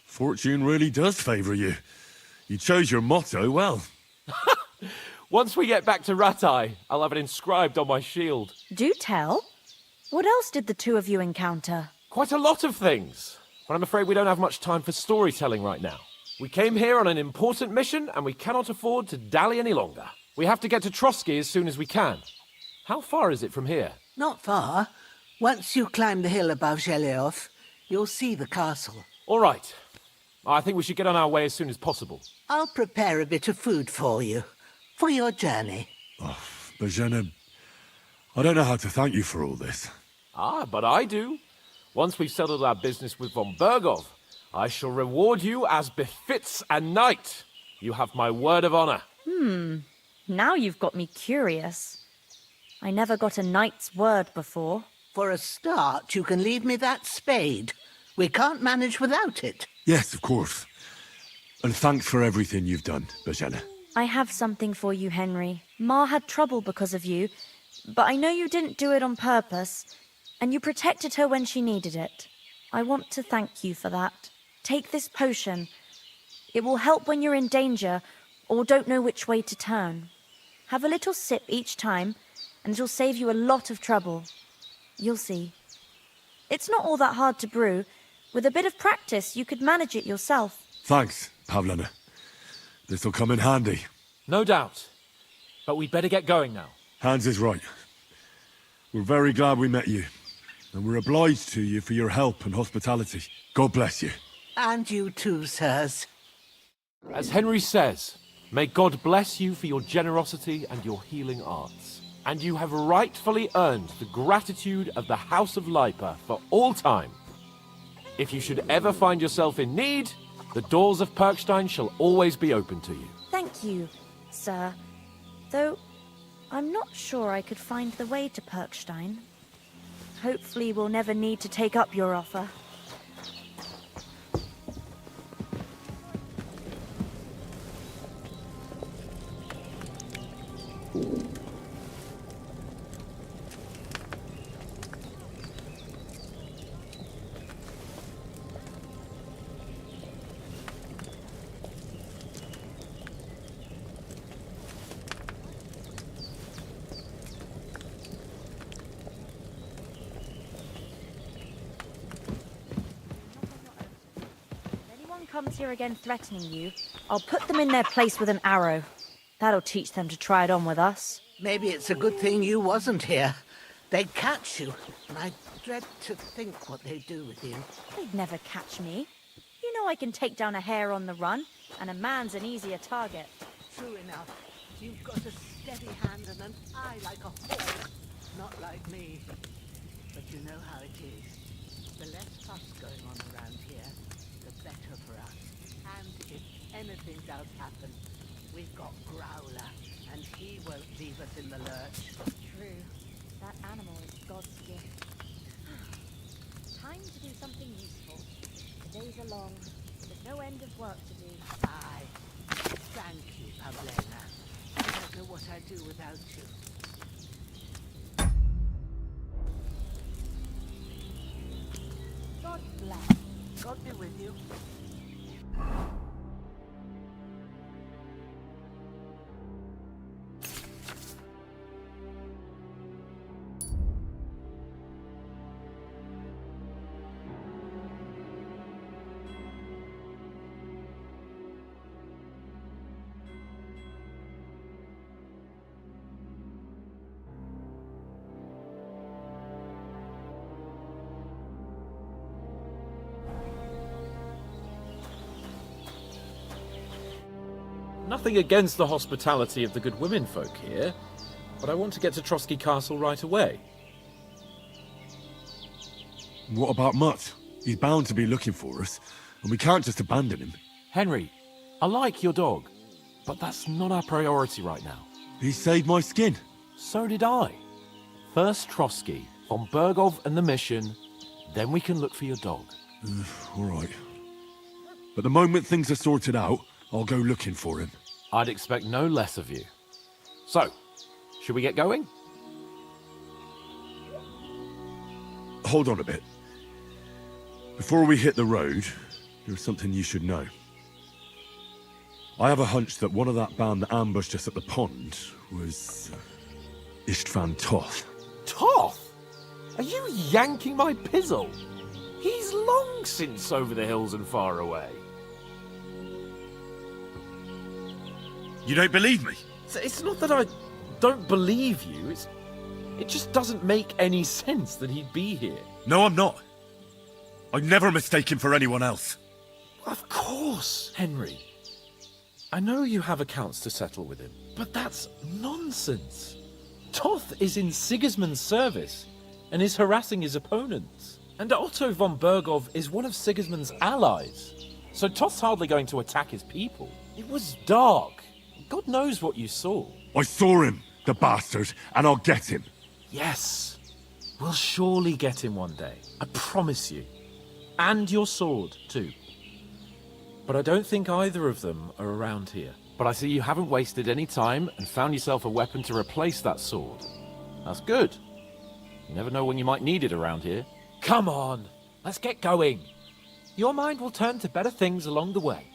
Fortune really does favour you. You chose your motto well.
Once we get back to Ratai, I'll have it inscribed on my shield.
Do tell. What else did the two of you encounter?
Quite a lot of things. But I'm afraid we don't have much time for storytelling right now. We came here on an important mission, and we cannot afford to dally any longer. We have to get to Trotsky as soon as we can. How far is it from here?
Not far. Once you climb the hill above Chillout, you'll see the castle.
All right. I think we should get on our way as soon as possible.
I'll prepare a bit of food for you, for your journey.
Bozhena, I don't know how to thank you for all this.
Ah, but I do. Once we've settled our business with von Bergov, I shall reward you as befits a knight. You have my word of honor.
Now you've got me curious. I never got a knight's word before.
For a start, you can leave me that spade. We can't manage without it.
Yes, of course. And thanks for everything you've done, Bozhena.
I have something for you, Henry. Ma had trouble because of you, but I know you didn't do it on purpose, and you protected her when she needed it. I want to thank you for that. Take this potion. It will help when you're in danger or don't know which way to turn. Have a little sip each time, and it'll save you a lot of trouble. You'll see. It's not all that hard to brew. With a bit of practice, you could manage it yourself.
Thanks, Pavlena. This'll come in handy.
No doubt. But we'd better get going now.
Hans is right. We're very glad we met you. And we're obliged to you for your help and hospitality. God bless you.
And you too, sirs.
As Henry says, may God bless you for your generosity and your healing arts. And you have rightfully earned the gratitude of the House of Lipa for all time. If you should ever find yourself in need, the doors of Perkstein shall always be open to you.
Thank you, sir. Though, I'm not sure I could find the way to Perkstein. Hopefully we'll never need to take up your offer. Comes here again threatening you, I'll put them in their place with an arrow. That'll teach them to try it on with us.
Maybe it's a good thing you wasn't here. They'd catch you, and I dread to think what they'd do with you.
They'd never catch me. You know I can take down a hare on the run, and a man's an easier target.
True enough. You've got a steady hand and an eye like a hawk. Not like me. But you know how it is. The less fuss going on around here, the better for us. And if anything does happen, we've got Growler, and he won't leave us in the lurch.
True. That animal is God's gift. Time to do something useful. The days are long. There's no end of work to do.
Aye. Thank you, Pavlena. I don't know what I'd do without you. God bless. God be with you.
Nothing against the hospitality of the good women folk here, but I want to get to Trotsky Castle right away.
What about Mutt? He's bound to be looking for us, and we can't just abandon him.
Henry, I like your dog, but that's not our priority right now.
He saved my skin.
So did I. First Trotsky, von Bergov and the mission, then we can look for your dog.
All right. But the moment things are sorted out, I'll go looking for him.
I'd expect no less of you. So, should we get going?
Hold on a bit. Before we hit the road, there's something you should know. I have a hunch that one of that band that ambushed us at the pond was Istvan Toth.
Toth? Are you yanking my pizzle? He's long since over the hills and far away.
You don't believe me?
It's not that I don't believe you, it just doesn't make any sense that he'd be here.
No, I'm not. I'd never mistake him for anyone else.
Of course, Henry. I know you have accounts to settle with him, but that's nonsense. Toth is in Sigismund's service and is harassing his opponents. And Otto von Bergov is one of Sigismund's allies. So Toth's hardly going to attack his people. It was dark. God knows what you saw.
I saw him, the bastard, and I'll get him.
Yes. We'll surely get him one day. I promise you. And your sword, too. But I don't think either of them are around here. But I see you haven't wasted any time and found yourself a weapon to replace that sword. That's good. You never know when you might need it around here. Come on, let's get going. Your mind will turn to better things along the way.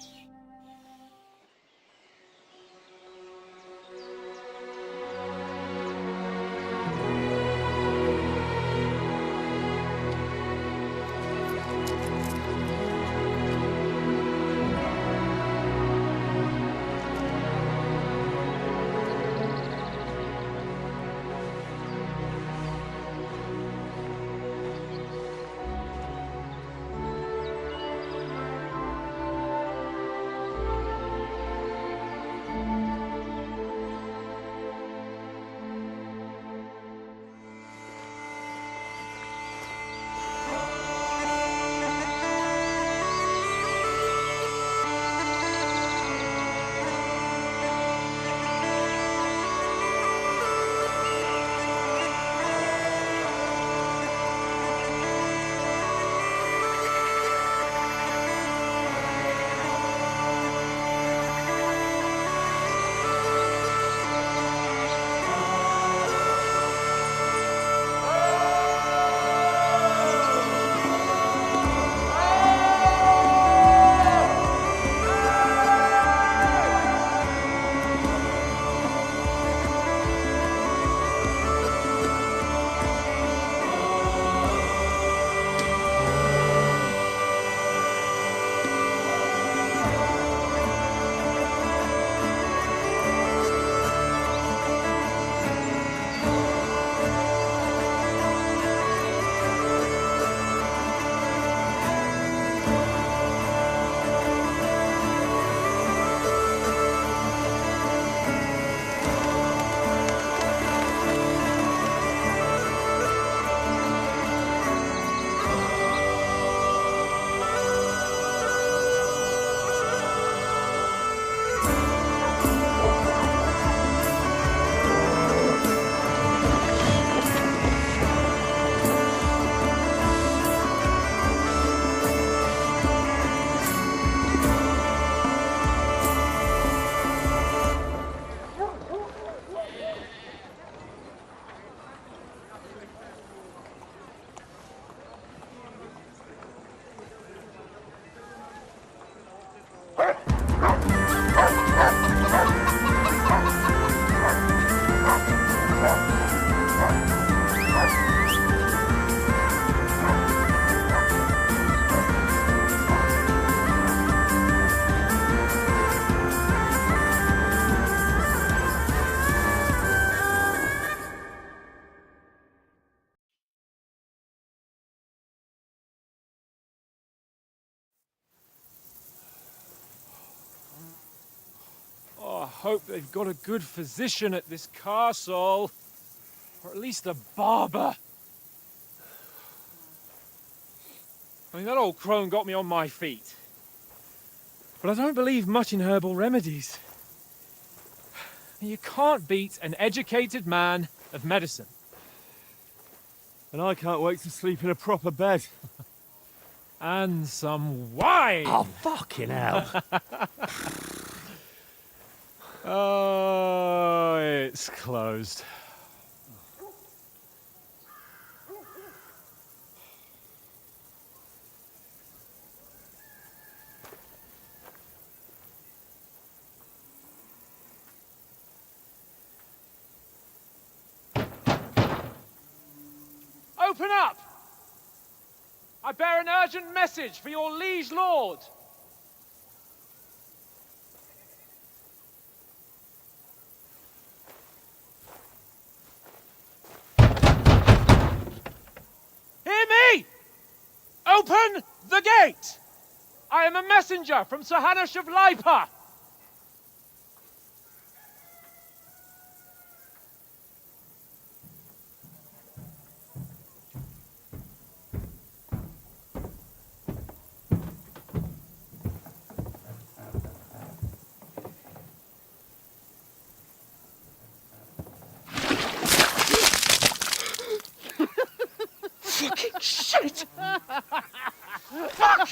Oh, I hope they've got a good physician at this castle. Or at least a barber. I mean, that old crone got me on my feet. But I don't believe much in herbal remedies. You can't beat an educated man of medicine.
And I can't wait to sleep in a proper bed.
And some wine!
Oh, fucking hell.
Oh, it's closed.
Open up! I bear an urgent message for your liege lord. Hear me! Open the gate! I am a messenger from Sir Hanush of Lipa.
Fucking shit! Fuck!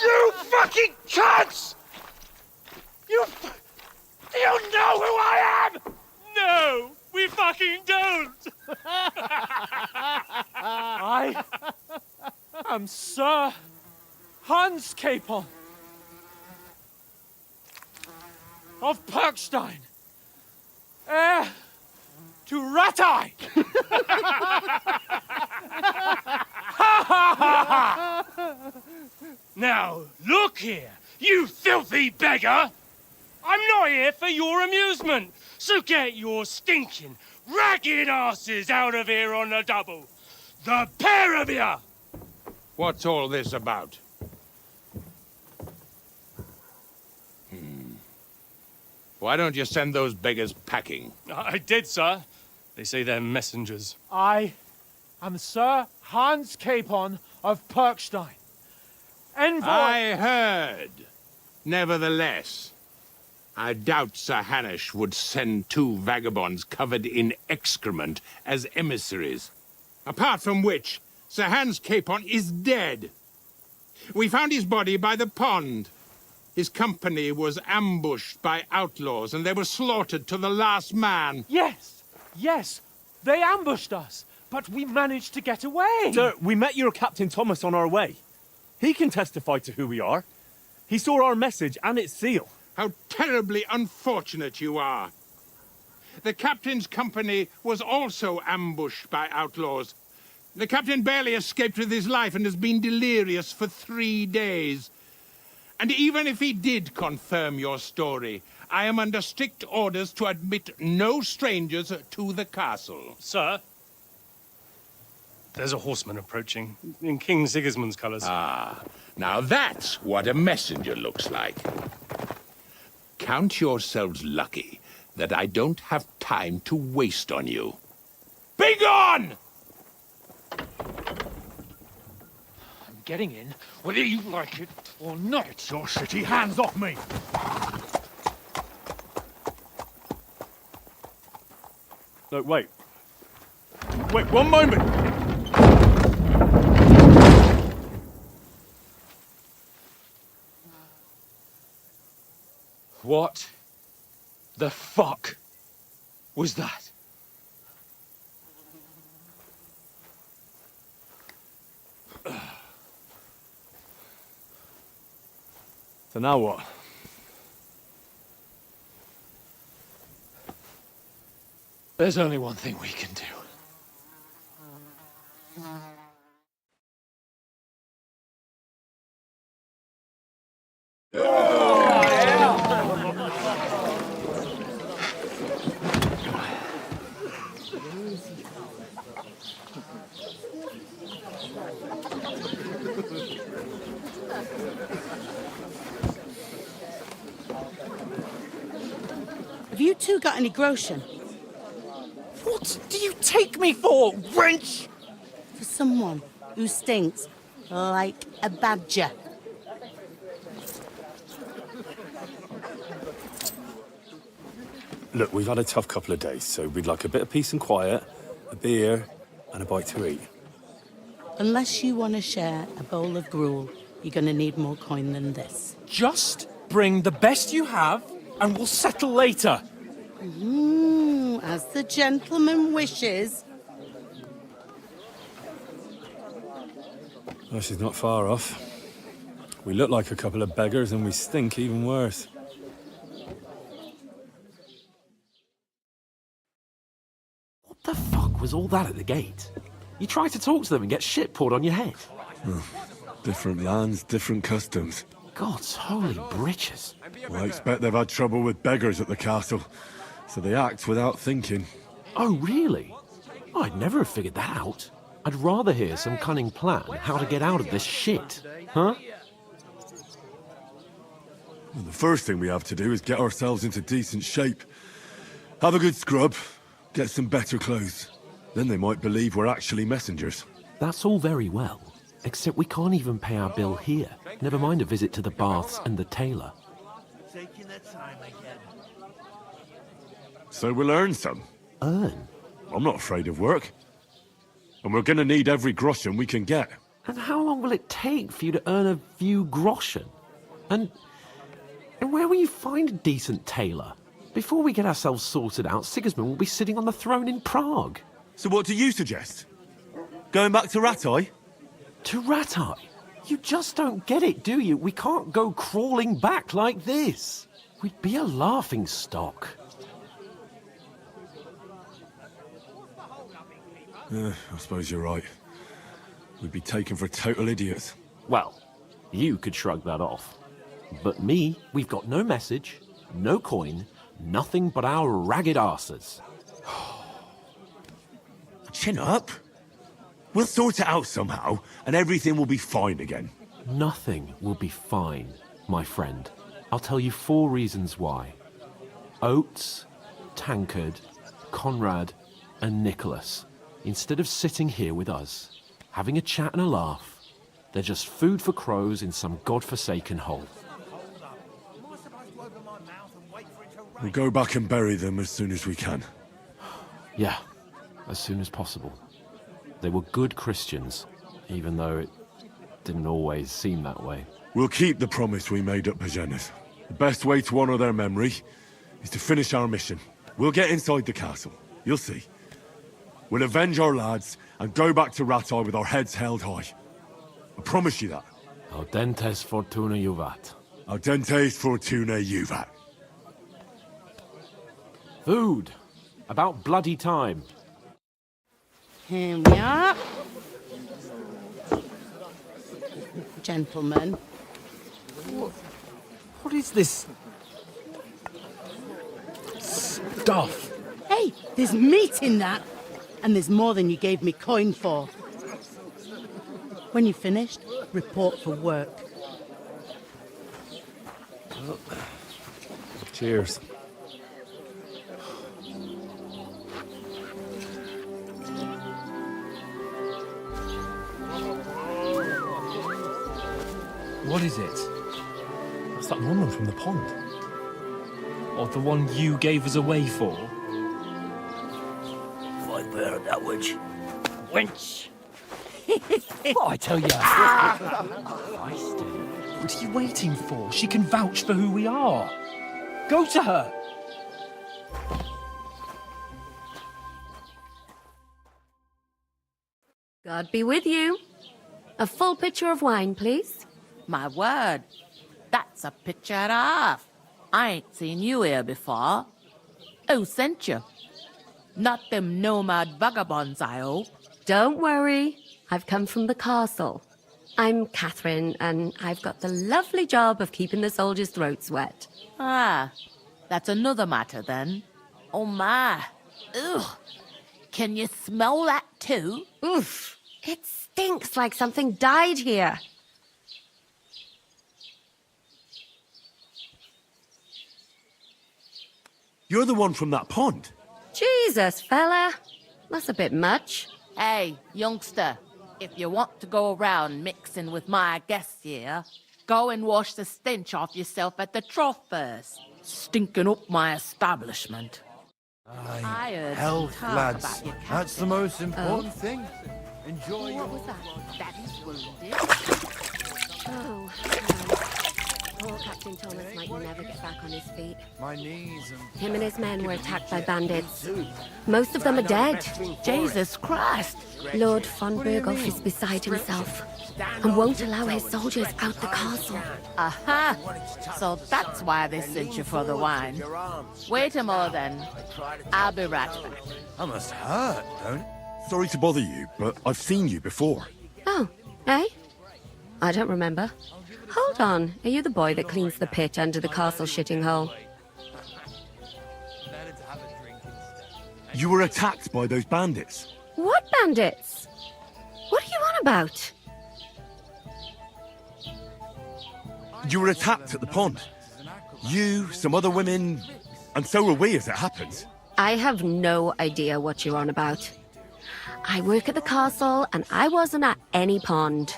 You fucking cunts! Do you know who I am?
No, we fucking don't! I am Sir Hans Capon of Perkstein, heir to Ratai!
Now, look here, you filthy beggar! I'm not here for your amusement, so get your stinking, ragged asses out of here on the double. The pair of you!
What's all this about? Why don't you send those beggars packing?
I did, sir. They say they're messengers.
I am Sir Hans Capon of Perkstein, envoy...
I heard. Nevertheless, I doubt Sir Hanush would send two vagabonds covered in excrement as emissaries. Apart from which, Sir Hans Capon is dead. We found his body by the pond. His company was ambushed by outlaws, and they were slaughtered to the last man.
Yes, yes, they ambushed us, but we managed to get away.
Sir, we met your Captain Thomas on our way. He can testify to who we are. He saw our message and its seal.
How terribly unfortunate you are. The captain's company was also ambushed by outlaws. The captain barely escaped with his life and has been delirious for 3 days. And even if he did confirm your story, I am under strict orders to admit no strangers to the castle.
Sir, there's a horseman approaching, in King Sigismund's colours.
Ah, now that's what a messenger looks like. Count yourselves lucky that I don't have time to waste on you. Be gone!
I'm getting in, whether you like it or not.
Get your shitty hands off me!
No, wait. Wait, one moment!
What the fuck was that?
So now what?
There's only one thing we can do.
Have you two got any groschen?
What do you take me for, wench?
For someone who stinks like a badger.
Look, we've had a tough couple of days, so we'd like a bit of peace and quiet, a beer, and a bite to eat.
Unless you want to share a bowl of gruel, you're going to need more coin than this.
Just bring the best you have, and we'll settle later.
As the gentleman wishes.
Well, she's not far off. We look like a couple of beggars, and we stink even worse.
What the fuck was all that at the gate?
You try to talk to them and get shit poured on your head.
Different lands, different customs.
God's holy britches.
Well, I expect they've had trouble with beggars at the castle, so they act without thinking.
Oh, really? I'd never have figured that out. I'd rather hear some cunning plan how to get out of this shit. Huh?
Well, the first thing we have to do is get ourselves into decent shape. Have a good scrub, get some better clothes. Then they might believe we're actually messengers.
That's all very well, except we can't even pay our bill here. Never mind a visit to the baths and the tailor.
So we'll earn some.
Earn?
I'm not afraid of work. And we're gonna need every groschen we can get.
And how long will it take for you to earn a few groschen? And where will you find a decent tailor? Before we get ourselves sorted out, Sigismund will be sitting on the throne in Prague.
So what do you suggest? Going back to Ratai?
To Ratai? You just don't get it, do you? We can't go crawling back like this. We'd be a laughing stock.
I suppose you're right. We'd be taken for total idiots.
Well, you could shrug that off. But me, we've got no message, no coin, nothing but our ragged arses.
Chin up. We'll sort it out somehow, and everything will be fine again.
Nothing will be fine, my friend. I'll tell you 4 reasons why. Oates, Tankard, Conrad, and Nicholas. Instead of sitting here with us, having a chat and a laugh, they're just food for crows in some godforsaken hole.
We'll go back and bury them as soon as we can.
Yeah, as soon as possible. They were good Christians, even though it didn't always seem that way.
We'll keep the promise we made at Pagenas. The best way to honor their memory is to finish our mission. We'll get inside the castle. You'll see. We'll avenge our lads and go back to Ratai with our heads held high. I promise you that.
Audentes fortuna juvat.
Audentes fortuna juvat.
Food. About bloody time.
Here we are. Gentlemen.
What is this stuff?
Hey, there's meat in that. And there's more than you gave me coin for. When you've finished, report for work.
Cheers.
What is it? That's that woman from the pond. Or the one you gave us away for?
I bear that witch. Wench!
What I tell you? What are you waiting for? She can vouch for who we are. Go to her.
God be with you. A full pitcher of wine, please.
My word, that's a picture and a half. I ain't seen you here before. Who sent you? Not them nomad vagabonds, I hope.
Don't worry. I've come from the castle. I'm Catherine, and I've got the lovely job of keeping the soldiers' throats wet.
Ah, that's another matter then. Oh my. Ugh. Can you smell that too?
Oof. It stinks like something died here.
You're the one from that pond.
Jesus, fella. That's a bit much.
Hey, youngster, if you want to go around mixing with my guests here, go and wash the stench off yourself at the trough first. Stinking up my establishment. I heard
Health,
talk
lads.
about your
That's the most important
Oh.
thing. Enjoy your...
What was that? Daddy's wounded.
Oh, poor Captain Thomas might never get back on his feet.
My knees and...
Him and his men were attacked by bandits. Most of them are dead.
Jesus Christ!
Lord von Berghoff is beside himself and won't allow his soldiers out the castle.
Aha! So that's why they sent you for the wine. Wait a moment then. I'll be right back.
That must hurt, don't it?
Sorry to bother you, but I've seen you before.
Oh, eh? I don't remember. Hold on, are you the boy that cleans the pit under the castle shitting hole?
You were attacked by those bandits.
What bandits? What are you on about?
You were attacked at the pond. You, some other women, and so were we as it happens.
I have no idea what you're on about. I work at the castle, and I wasn't at any pond.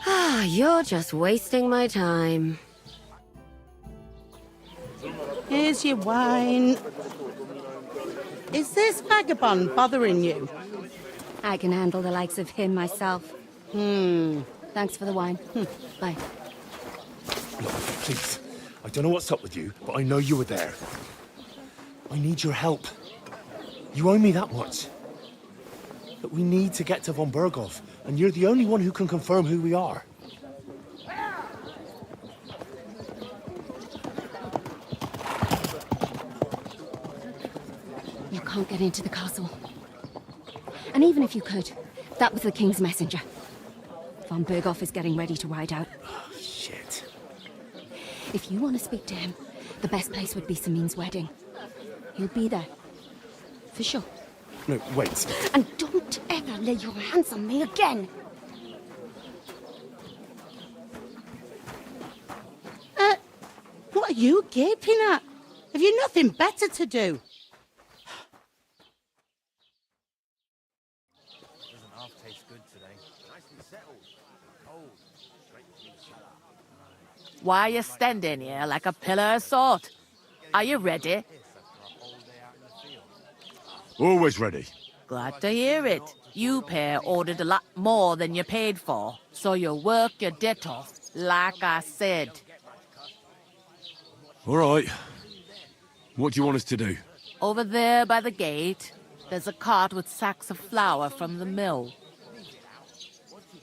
Ah, you're just wasting my time.
Here's your wine. Is this vagabond bothering you?
I can handle the likes of him myself. Thanks for the wine. Bye.
Look, please. I don't know what's up with you, but I know you were there. I need your help. You owe me that much. But we need to get to von Berghoff, and you're the only one who can confirm who we are.
You can't get into the castle. And even if you could, that was the King's messenger. Von Berghoff is getting ready to ride out.
Oh, shit.
If you want to speak to him, the best place would be Samin's wedding. He'll be there. For sure.
No, wait.
And don't ever lay your hands on me again!
What are you gaping at? Have you nothing better to do?
Why are you standing here like a pillar of salt? Are you ready?
Always ready.
Glad to hear it. You pair ordered a lot more than you paid for, so you work your debt off, like I said.
All right. What do you want us to do?
Over there by the gate, there's a cart with sacks of flour from the mill.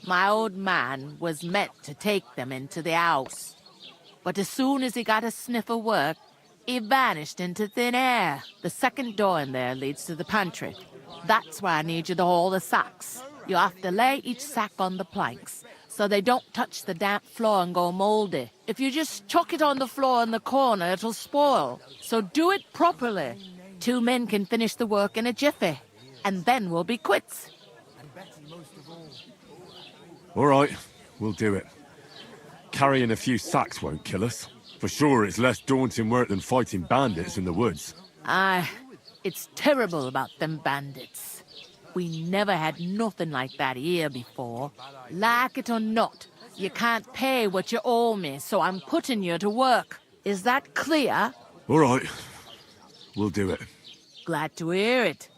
My old man was meant to take them into the house. But as soon as he got a sniff of work, he vanished into thin air. The second door in there leads to the pantry. That's where I need you to haul the sacks. You have to lay each sack on the planks, so they don't touch the damp floor and go moldy. If you just chuck it on the floor in the corner, it'll spoil. So do it properly. 2 men can finish the work in a jiffy, and then we'll be quits.
All right, we'll do it. Carrying a few sacks won't kill us. For sure, it's less daunting work than fighting bandits in the woods.
Aye, it's terrible about them bandits. We never had nothing like that here before. Like it or not, you can't pay what you owe me, so I'm putting you to work. Is that clear?
All right, we'll do it.
Glad to hear it.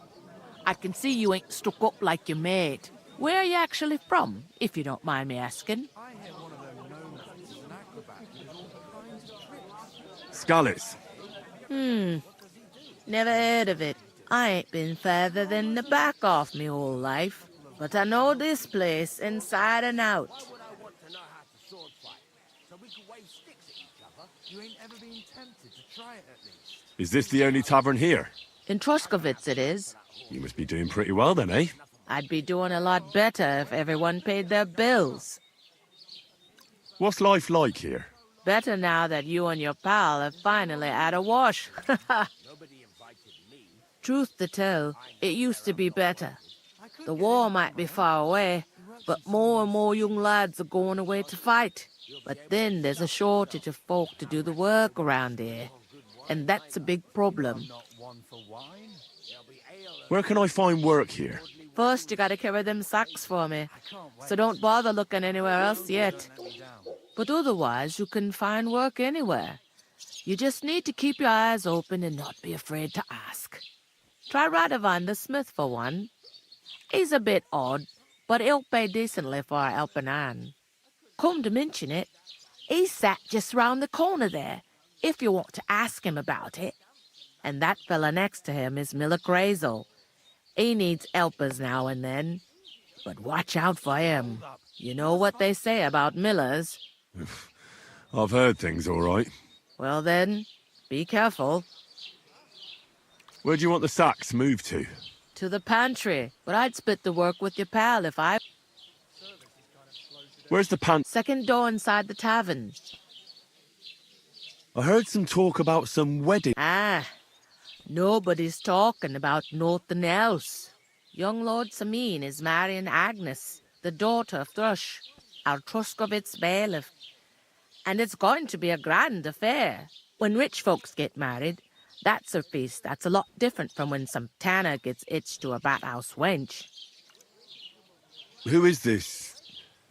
I can see you ain't stuck up like your mate. Where are you actually from, if you don't mind me asking?
Skalitz.
Never heard of it. I ain't been further than the back off me whole life. But I know this place inside and out.
Is this the only tavern here?
In Troskovitz it is.
You must be doing pretty well then, eh?
I'd be doing a lot better if everyone paid their bills.
What's life like here?
Better now that you and your pal have finally had a wash. Truth to tell, it used to be better. The war might be far away, but more and more young lads are going away to fight. But then there's a shortage of folk to do the work around here. And that's a big problem.
Where can I find work here?
First, you gotta carry them sacks for me. So don't bother looking anywhere else yet. But otherwise, you can find work anywhere. You just need to keep your eyes open and not be afraid to ask. Try Radovan the smith for one. He's a bit odd, but he'll pay decently for a helping hand. Come to mention it, he's sat just round the corner there, if you want to ask him about it. And that fella next to him is Miller Crazel. He needs helpers now and then. But watch out for him. You know what they say about Millers.
I've heard things all right.
Well then, be careful.
Where do you want the sacks moved to?
To the pantry, but I'd split the work with your pal if I...
Where's the pan...
Second door inside the tavern.
I heard some talk about some wedding...
Ah, nobody's talking about nothing else. Young Lord Sameen is marrying Agnes, the daughter of Thrush, our Truskovitz bailiff. And it's going to be a grand affair. When rich folks get married, that's a feast that's a lot different from when some tanner gets itched to a bathhouse wench.
Who is this...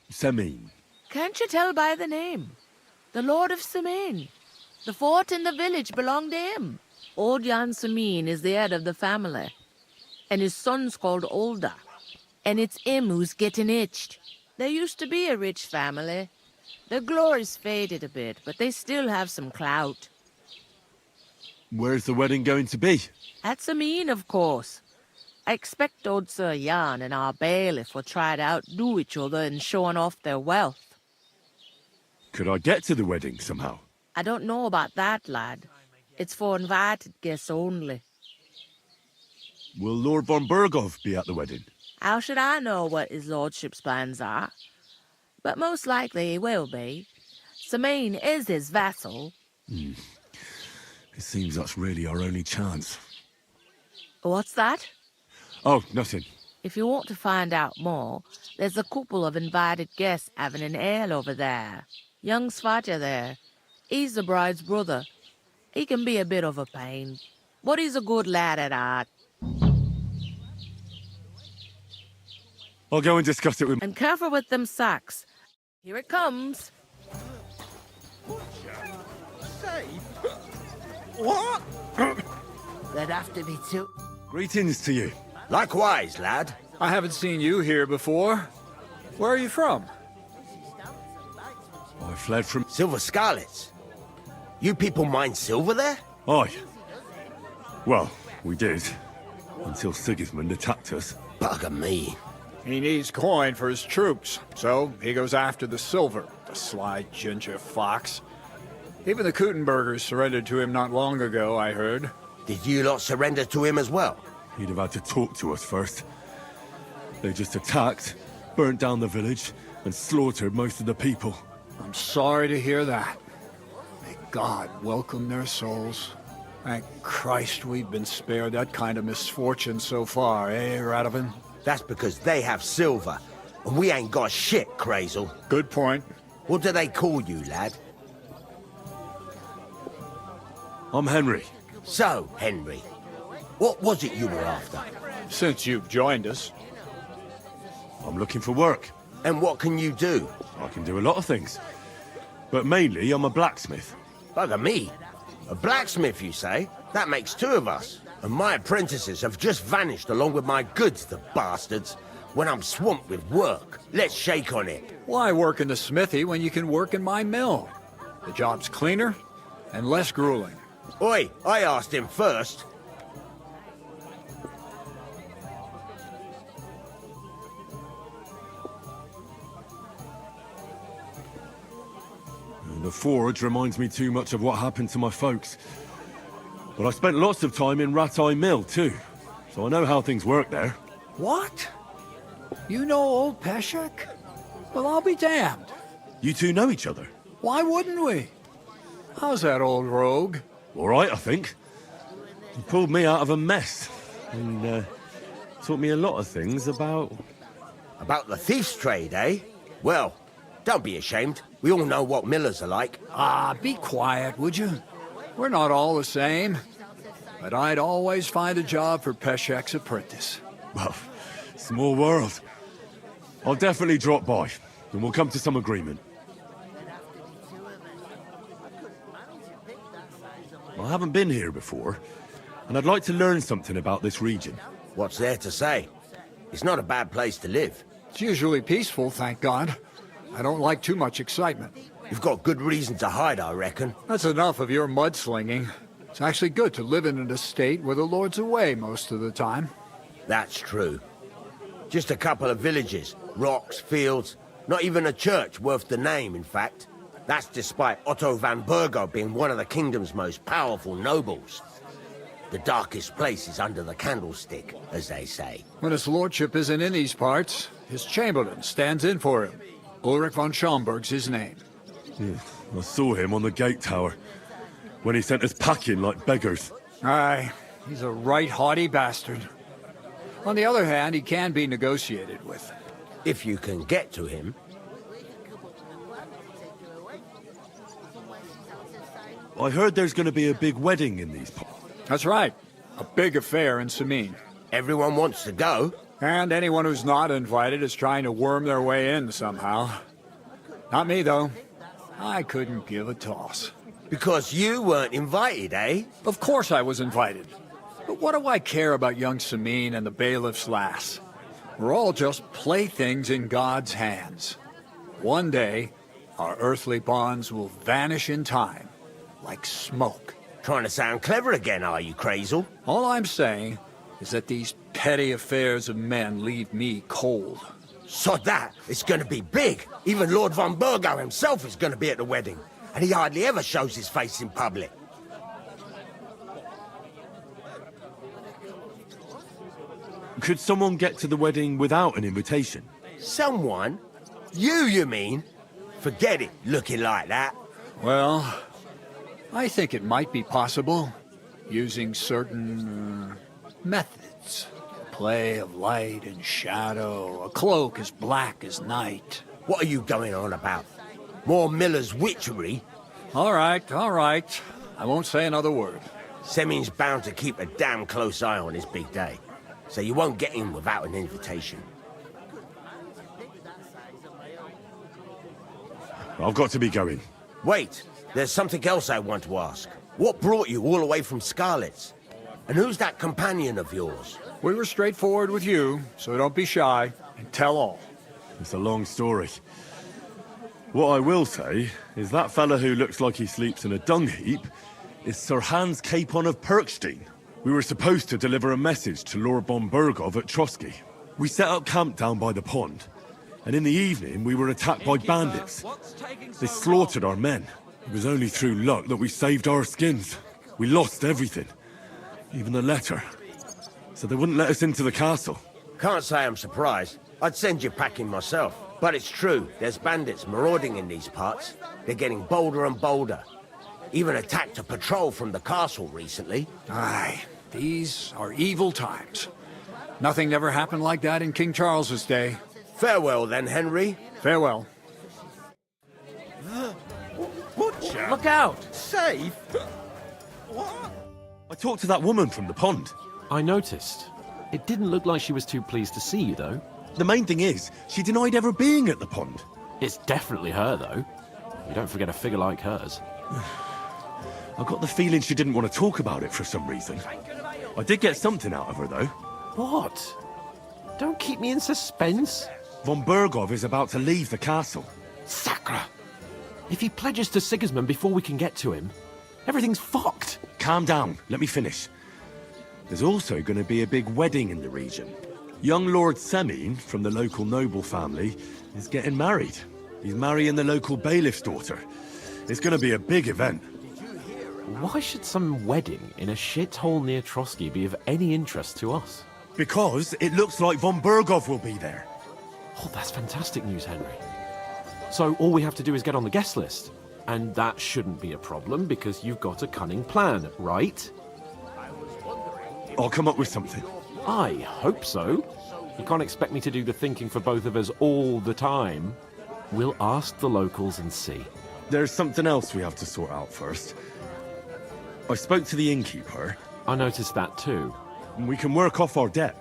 Sameen?
Can't you tell by the name? The Lord of Sameen. The fort in the village belonged to him. Old Jan Sameen is the head of the family. And his son's called Olda. And it's him who's getting itched. There used to be a rich family. Their glory's faded a bit, but they still have some clout.
Where's the wedding going to be?
At Sameen, of course. I expect old Sir Jan and our bailiff will try to outdo each other in showing off their wealth.
Could I get to the wedding somehow?
I don't know about that, lad. It's for invited guests only.
Will Lord von Berghoff be at the wedding?
How should I know what his lordship's plans are? But most likely he will be. Sameen is his vassal.
It seems that's really our only chance.
What's that?
Oh, nothing.
If you want to find out more, there's a couple of invited guests having an ale over there. Young Svatja there. He's the bride's brother. He can be a bit of a pain, but he's a good lad at heart.
I'll go and discuss it with...
And careful with them sacks. Here it comes.
What? There'd have to be two.
Greetings to you.
Likewise, lad.
I haven't seen you here before. Where are you from?
I fled from...
Silver Scarlets. You people mine silver there?
Aye. Well, we did. Until Sigismund attacked us.
Bugger me.
He needs coin for his troops, so he goes after the silver, the sly ginger fox. Even the Kuttenbergers surrendered to him not long ago, I heard.
Did you lot surrender to him as well?
He'd have had to talk to us first. They just attacked, burnt down the village, and slaughtered most of the people.
I'm sorry to hear that. May God welcome their souls. Thank Christ we've been spared that kind of misfortune so far, eh, Radovan?
That's because they have silver, and we ain't got shit, Crazel.
Good point.
What do they call you, lad?
I'm Henry.
So, Henry, what was it you were after?
Since you've joined us.
I'm looking for work.
And what can you do?
I can do a lot of things. But mainly, I'm a blacksmith.
Bugger me. A blacksmith, you say? That makes two of us. And my apprentices have just vanished along with my goods, the bastards. When I'm swamped with work, let's shake on it.
Why work in the smithy when you can work in my mill? The job's cleaner and less grueling.
Oi, I asked him first.
The forge reminds me too much of what happened to my folks. But I spent lots of time in Ratai Mill, too. So I know how things work there.
What? You know old Peshek? Well, I'll be damned.
You two know each other?
Why wouldn't we? How's that old rogue?
All right, I think. He pulled me out of a mess. And, taught me a lot of things about...
About the thief's trade, eh? Well, don't be ashamed. We all know what millers are like.
Ah, be quiet, would you? We're not all the same. But I'd always find a job for Peshek's apprentice.
Well, small world. I'll definitely drop by, and we'll come to some agreement. I haven't been here before, and I'd like to learn something about this region.
What's there to say? It's not a bad place to live.
It's usually peaceful, thank God. I don't like too much excitement.
You've got good reason to hide, I reckon.
That's enough of your mudslinging. It's actually good to live in an estate where the Lord's away most of the time.
That's true. Just a couple of villages, rocks, fields, not even a church worth the name, in fact. That's despite Otto van Burgo being one of the kingdom's most powerful nobles. The darkest place is under the candlestick, as they say.
When his lordship isn't in these parts, his chamberlain stands in for him. Ulrich von Schomberg's his name.
I saw him on the gate tower, when he sent us packing like beggars.
Aye, he's a right haughty bastard. On the other hand, he can be negotiated with.
If you can get to him.
I heard there's going to be a big wedding in these parts.
That's right. A big affair in Sameen.
Everyone wants to go.
And anyone who's not invited is trying to worm their way in somehow. Not me, though. I couldn't give a toss.
Because you weren't invited, eh?
Of course I was invited. But what do I care about young Sameen and the bailiff's lass? We're all just playthings in God's hands. One day, our earthly bonds will vanish in time, like smoke.
Trying to sound clever again, are you, Crazel?
All I'm saying is that these petty affairs of men leave me cold.
Sod that! It's gonna be big! Even Lord von Burgo himself is gonna be at the wedding. And he hardly ever shows his face in public.
Could someone get to the wedding without an invitation?
Someone? You mean? Forget it, looking like that.
Well, I think it might be possible, using certain methods. Play of light and shadow, a cloak as black as night.
What are you going on about? More Miller's witchery?
All right. I won't say another word.
Semin's bound to keep a damn close eye on his big day, so you won't get in without an invitation.
I've got to be going.
Wait, there's something else I want to ask. What brought you all the way from Scarlet's? And who's that companion of yours?
We were straightforward with you, so don't be shy and tell all.
It's a long story. What I will say is that fella who looks like he sleeps in a dung heap is Sir Hans Capon of Perkstein. We were supposed to deliver a message to Lord von Burgov at Trotsky. We set up camp down by the pond, and in the evening we were attacked by bandits. They slaughtered our men. It was only through luck that we saved our skins. We lost everything, even the letter. So they wouldn't let us into the castle.
Can't say I'm surprised. I'd send you packing myself. But it's true, there's bandits marauding in these parts. They're getting bolder and bolder. Even attacked a patrol from the castle recently.
Aye, these are evil times. Nothing ever happened like that in King Charles's day.
Farewell then, Henry.
Farewell.
Look out!
Safe?
I talked to that woman from the pond.
I noticed. It didn't look like she was too pleased to see you, though.
The main thing is, she denied ever being at the pond.
It's definitely her, though. You don't forget a figure like hers.
I got the feeling she didn't want to talk about it for some reason. I did get something out of her, though.
What? Don't keep me in suspense.
Von Burgov is about to leave the castle.
Sacre! If he pledges to Sigismund before we can get to him, everything's fucked.
Calm down. Let me finish. There's also going to be a big wedding in the region. Young Lord Semin, from the local noble family, is getting married. He's marrying the local bailiff's daughter. It's going to be a big event.
Why should some wedding in a shithole near Trotsky be of any interest to us?
Because it looks like von Burgov will be there.
Oh, that's fantastic news, Henry. So all we have to do is get on the guest list. And that shouldn't be a problem because you've got a cunning plan, right?
I'll come up with something.
I hope so. You can't expect me to do the thinking for both of us all the time. We'll ask the locals and see.
There's something else we have to sort out first. I spoke to the innkeeper.
I noticed that too.
And we can work off our debt.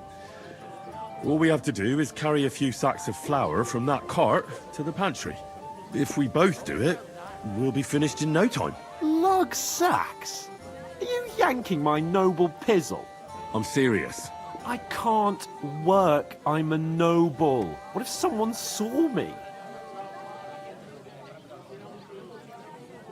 All we have to do is carry a few sacks of flour from that cart to the pantry. If we both do it, we'll be finished in no time.
Lug sacks? Are you yanking my noble pizzle?
I'm serious.
I can't work. I'm a noble. What if someone saw me?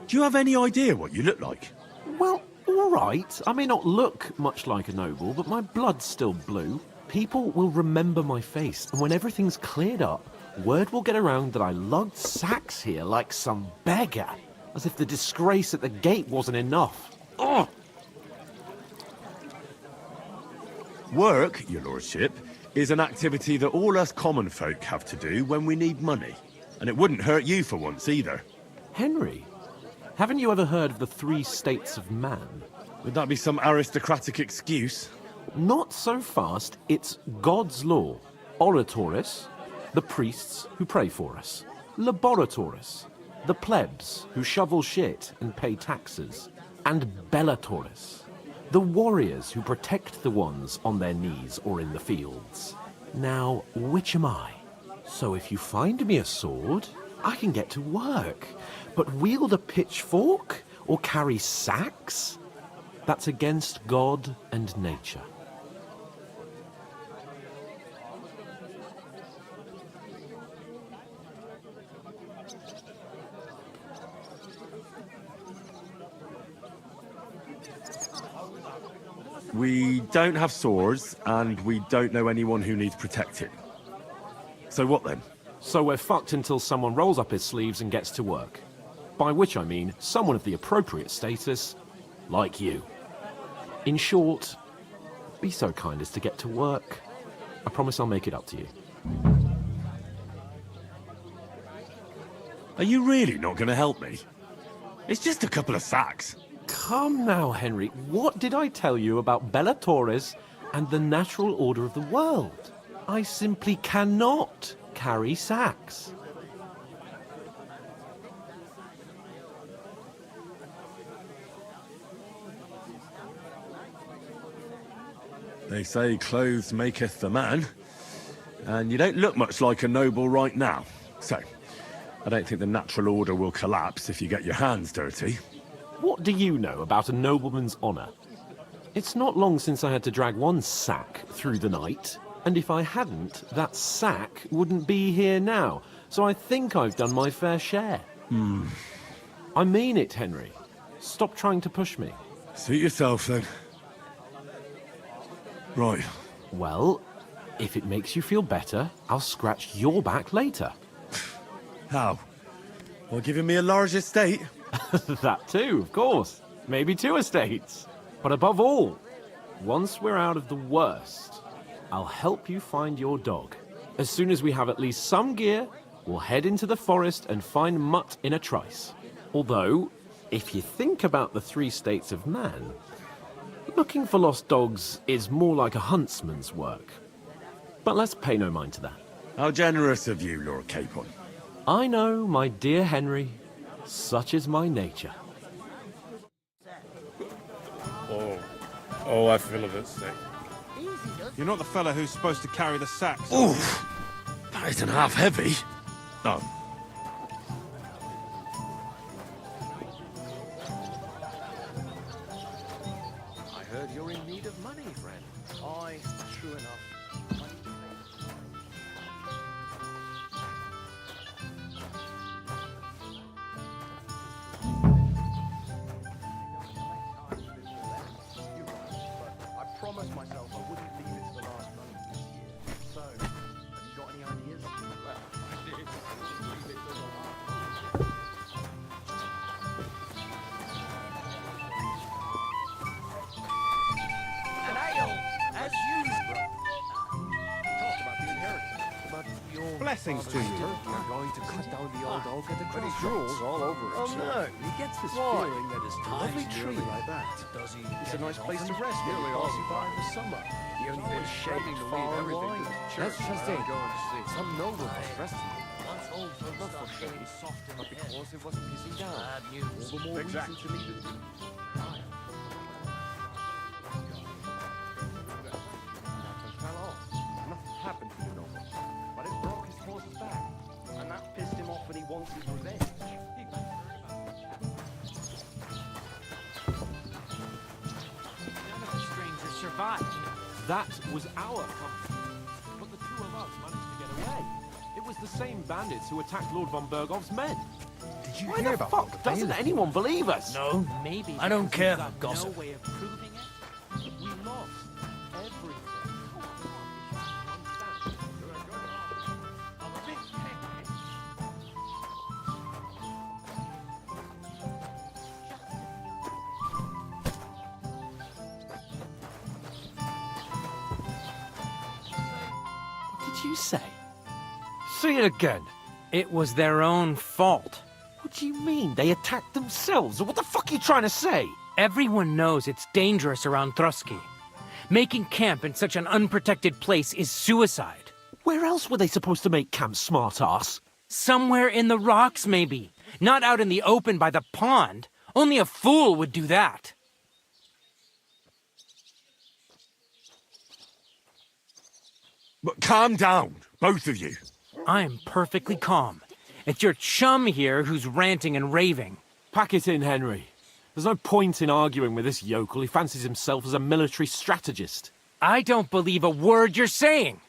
Do you have any idea what you look like?
Well, all right. I may not look much like a noble, but my blood's still blue. People will remember my face, and when everything's cleared up, word will get around that I lugged sacks here like some beggar, as if the disgrace at the gate wasn't enough. Ugh!
Work, your lordship, is an activity that all us common folk have to do when we need money. And it wouldn't hurt you for once either.
Henry, haven't you ever heard of the 3 states of man?
Would that be some aristocratic excuse?
Not so fast. It's God's law. Oratoris, the priests who pray for us. Laboratoris, the plebs who shovel shit and pay taxes. And Bellatoris, the warriors who protect the ones on their knees or in the fields. Now, which am I? So if you find me a sword, I can get to work. But wield a pitchfork or carry sacks? That's against God and nature.
We don't have swords, and we don't know anyone who needs protecting. So what then?
So we're fucked until someone rolls up his sleeves and gets to work. By which I mean someone of the appropriate status, like you. In short, be so kind as to get to work. I promise I'll make it up to you.
Are you really not going to help me? It's just a couple of sacks.
Come now, Henry. What did I tell you about Bellatoris and the natural order of the world? I simply cannot carry sacks.
They say clothes maketh the man, and you don't look much like a noble right now. So, I don't think the natural order will collapse if you get your hands dirty.
What do you know about a nobleman's honour? It's not long since I had to drag one sack through the night, and if I hadn't, that sack wouldn't be here now, so I think I've done my fair share. I mean it, Henry. Stop trying to push me.
Suit yourself, then. Right.
Well, if it makes you feel better, I'll scratch your back later.
How? Well, giving me a large estate?
That too, of course. Maybe 2 estates. But above all, once we're out of the worst, I'll help you find your dog. As soon as we have at least some gear, we'll head into the forest and find Mutt in a trice. Although, if you think about the 3 states of man, looking for lost dogs is more like a huntsman's work. But let's pay no mind to that.
How generous of you, Lord Capon.
I know, my dear Henry. Such is my nature.
Oh, I feel a bit sick. You're not the fella who's supposed to carry the sacks.
Oof! That isn't half heavy. Oh.
I heard you're in need of money, friend. Aye, true enough. I promised myself I wouldn't leave it to the last moment this year. So, have you got any ideas? Well, I did. Leave it to the last. An ale, as usual. Talk about the inheritance. But your
Blessings to you.
You're going to cut down the old oak at the
But his
crossroads.
jewels all over
Oh
himself.
no, he gets this
Why?
feeling that a lovely tree like that.
Does he
It's a
get
nice
it
place to
often?
rest when
Nearly
you're
all
passing
the
by in
time.
the summer. The only bit of shade
Struggling to
far
leave everything
away.
to the church.
Let's just think.
Going to see.
Some noble was resting. Once old for love for shade, but because it wasn't pissing down. Bad news. All the more reason to leave it. Fell off. Nothing happened to the noble, but it broke his horse's back, and that pissed him off, and he wants his revenge.
None of the strangers survived. That was our company. But the 2 of us managed to get away. It was the same bandits who attacked Lord von Bergov's men.
Did you
Why
hear
the
about
fuck doesn't anyone believe us?
No.
Maybe
I don't
because
care
we've
for
got
gossip.
No way of proving it. We lost everything.
I'm a bit
you say? Say it again.
It was their own fault.
What do you mean? They attacked themselves? What the fuck are you trying to say?
Everyone knows it's dangerous around Trotsky. Making camp in such an unprotected place is suicide.
Where else were they supposed to make camp, smart-ass?
Somewhere in the rocks, maybe. Not out in the open by the pond. Only a fool would do that.
But calm down, both of you.
I'm perfectly calm. It's your chum here who's ranting and raving.
Pack it in, Henry. There's no point in arguing with this yokel. He fancies himself as a military strategist.
I don't believe a word you're saying.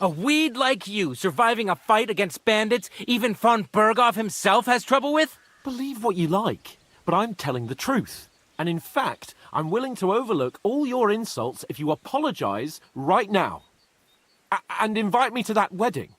A weed like you surviving a fight against bandits even von Berghoff himself has trouble with?
Believe what you like, but I'm telling the truth. And in fact, I'm willing to overlook all your insults if you apologize right now. And invite me to that wedding.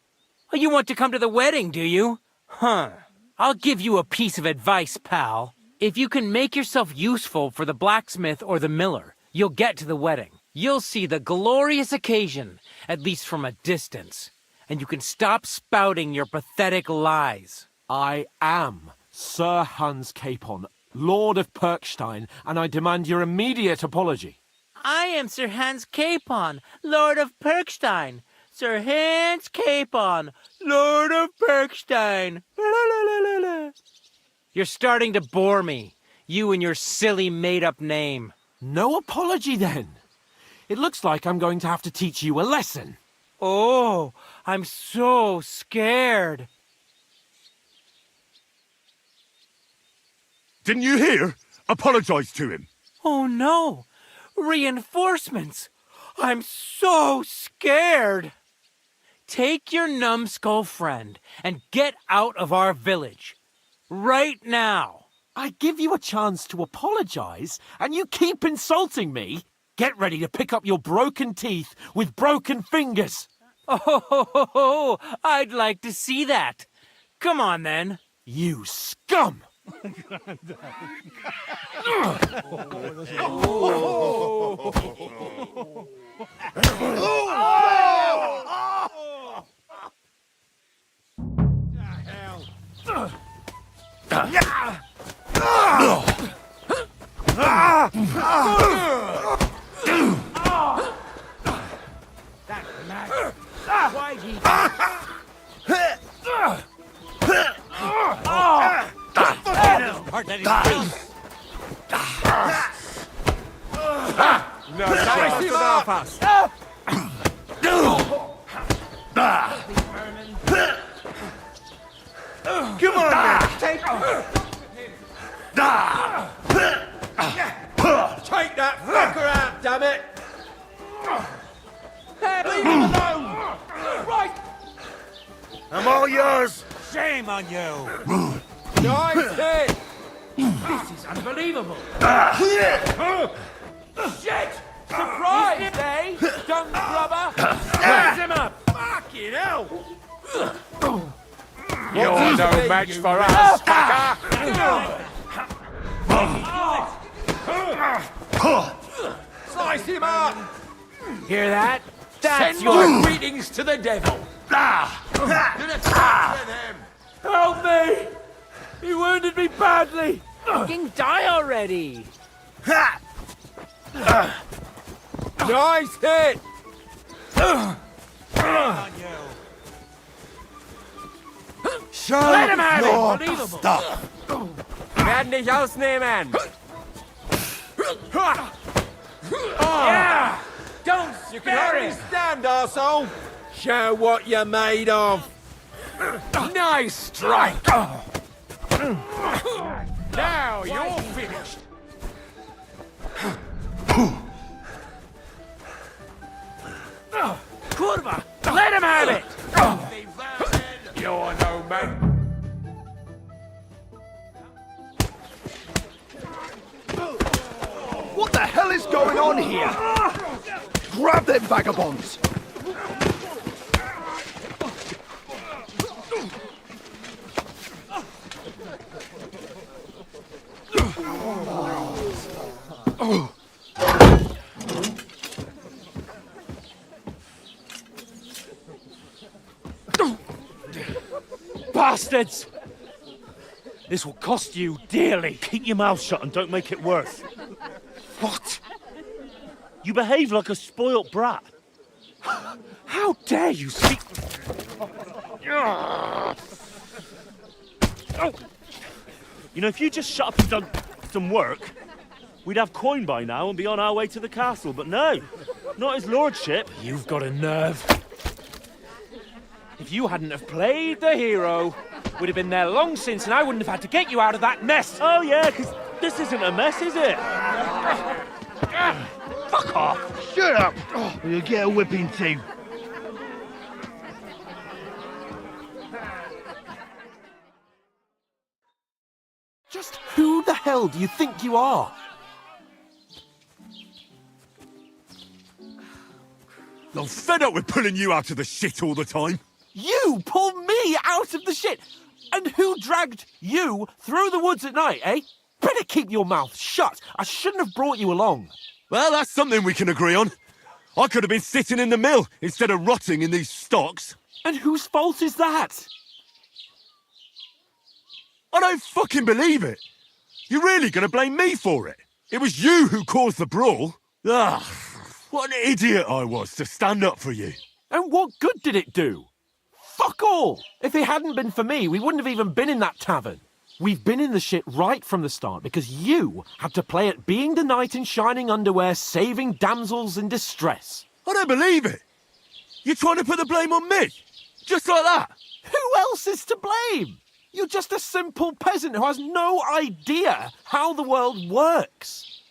Oh, you want to come to the wedding, do you? Huh. I'll give you a piece of advice, pal. If you can make yourself useful for the blacksmith or the miller, you'll get to the wedding. You'll see the glorious occasion, at least from a distance. And you can stop spouting your pathetic lies.
I am Sir Hans Capon, Lord of Perkstein, and I demand your immediate apology.
I am Sir Hans Capon, Lord of Perkstein. Sir Hans Capon, Lord of Perkstein. You're starting to bore me, you and your silly made-up name.
No apology, then. It looks like I'm going to have to teach you a lesson.
Oh, I'm so scared.
Didn't you hear? Apologize to him.
Oh, no. Reinforcements. I'm so scared. Take your numbskull friend and get out of our village. Right now.
I give you a chance to apologize, and you keep insulting me. Get ready to pick up your broken teeth with broken fingers.
Oh, I'd like to see that. Come on, then.
You scum!
Why'd he...
Come on, man. Take that fucker out, damn it!
Hey, leave him alone! Right!
I'm all yours.
Shame on you!
Nice hit!
This is unbelievable! Shit! Surprise, eh? Dung grubber! Raise him up! Fucking hell!
You're no match for us, fucker!
Slice him up!
Hear that?
Send your greetings to the devil!
Help me! He wounded me badly!
Fucking die already!
Nice hit!
Let him have it! Unbelievable!
Werden dich ausnehmen!
Yeah! Don't
You can hardly stand, arsehole! Show what you're made of!
Nice strike! Now you're finished!
Kurva! Let him have it!
You're no man.
What the hell is going on here? Grab them vagabonds!
bastards! This will cost you dearly.
Keep your mouth shut and don't make it worse.
What?
You behave like a spoilt brat.
How dare you speak...
Oh. You know, if you just shut up and done some work, we'd have coin by now and be on our way to the castle. But no, not his lordship.
You've got a nerve. If you hadn't have played the hero, we'd have been there long since and I wouldn't have had to get you out of that mess.
Oh yeah, because this isn't a mess, is it? Fuck off.
Shut up, or you'll get a whipping too.
Just who the hell do you think you are?
I'm fed up with pulling you out of the shit all the time.
You pull me out of the shit! And who dragged you through the woods at night, eh? Better keep your mouth shut. I shouldn't have brought you along.
Well, that's something we can agree on. I could have been sitting in the mill instead of rotting in these stocks.
And whose fault is that?
I don't fucking believe it. You're really going to blame me for it? It was you who caused the brawl. Ah, what an idiot I was to stand up for you.
And what good did it do? Fuck all! If it hadn't been for me, we wouldn't have even been in that tavern. We've been in the shit right from the start because you had to play at being the knight in shining underwear, saving damsels in distress.
I don't believe it. You're trying to put the blame on me? Just like that?
Who else is to blame? You're just a simple peasant who has no idea how the world works.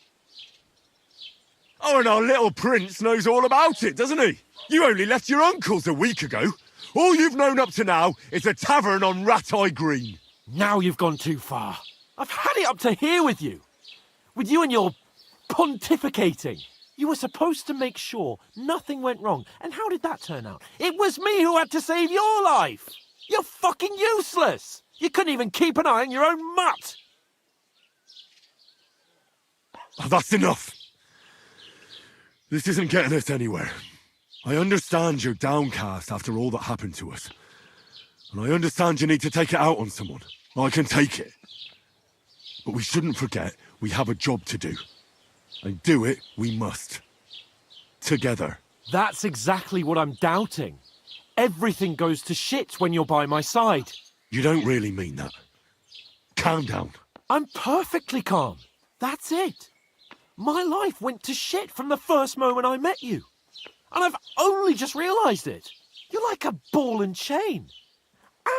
Oh, and our little prince knows all about it, doesn't he? You only left your uncle's a week ago. All you've known up to now is a tavern on Rat-Eye Green.
Now you've gone too far. I've had it up to here with you. With you and your pontificating. You were supposed to make sure nothing went wrong. And how did that turn out? It was me who had to save your life. You're fucking useless. You couldn't even keep an eye on your own mutt.
Oh, that's enough. This isn't getting us anywhere. I understand you're downcast after all that happened to us. And I understand you need to take it out on someone. I can take it. But we shouldn't forget we have a job to do. And do it we must. Together.
That's exactly what I'm doubting. Everything goes to shit when you're by my side.
You don't really mean that. Calm down.
I'm perfectly calm. That's it. My life went to shit from the first moment I met you. And I've only just realised it. You're like a ball and chain.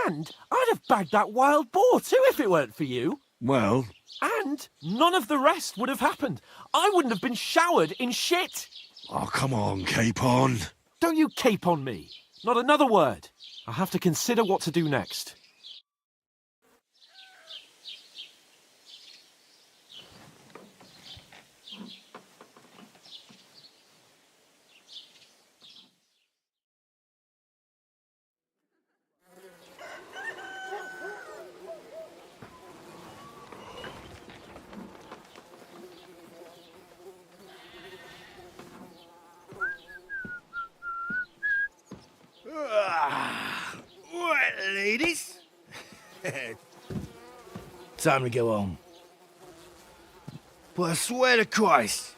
And I'd have bagged that wild boar too if it weren't for you.
Well...
And none of the rest would have happened. I wouldn't have been showered in shit.
Oh, come on, Capon.
Don't you cape on me. Not another word. I'll have to consider what to do next.
Right, ladies. Time to go home. But I swear to Christ,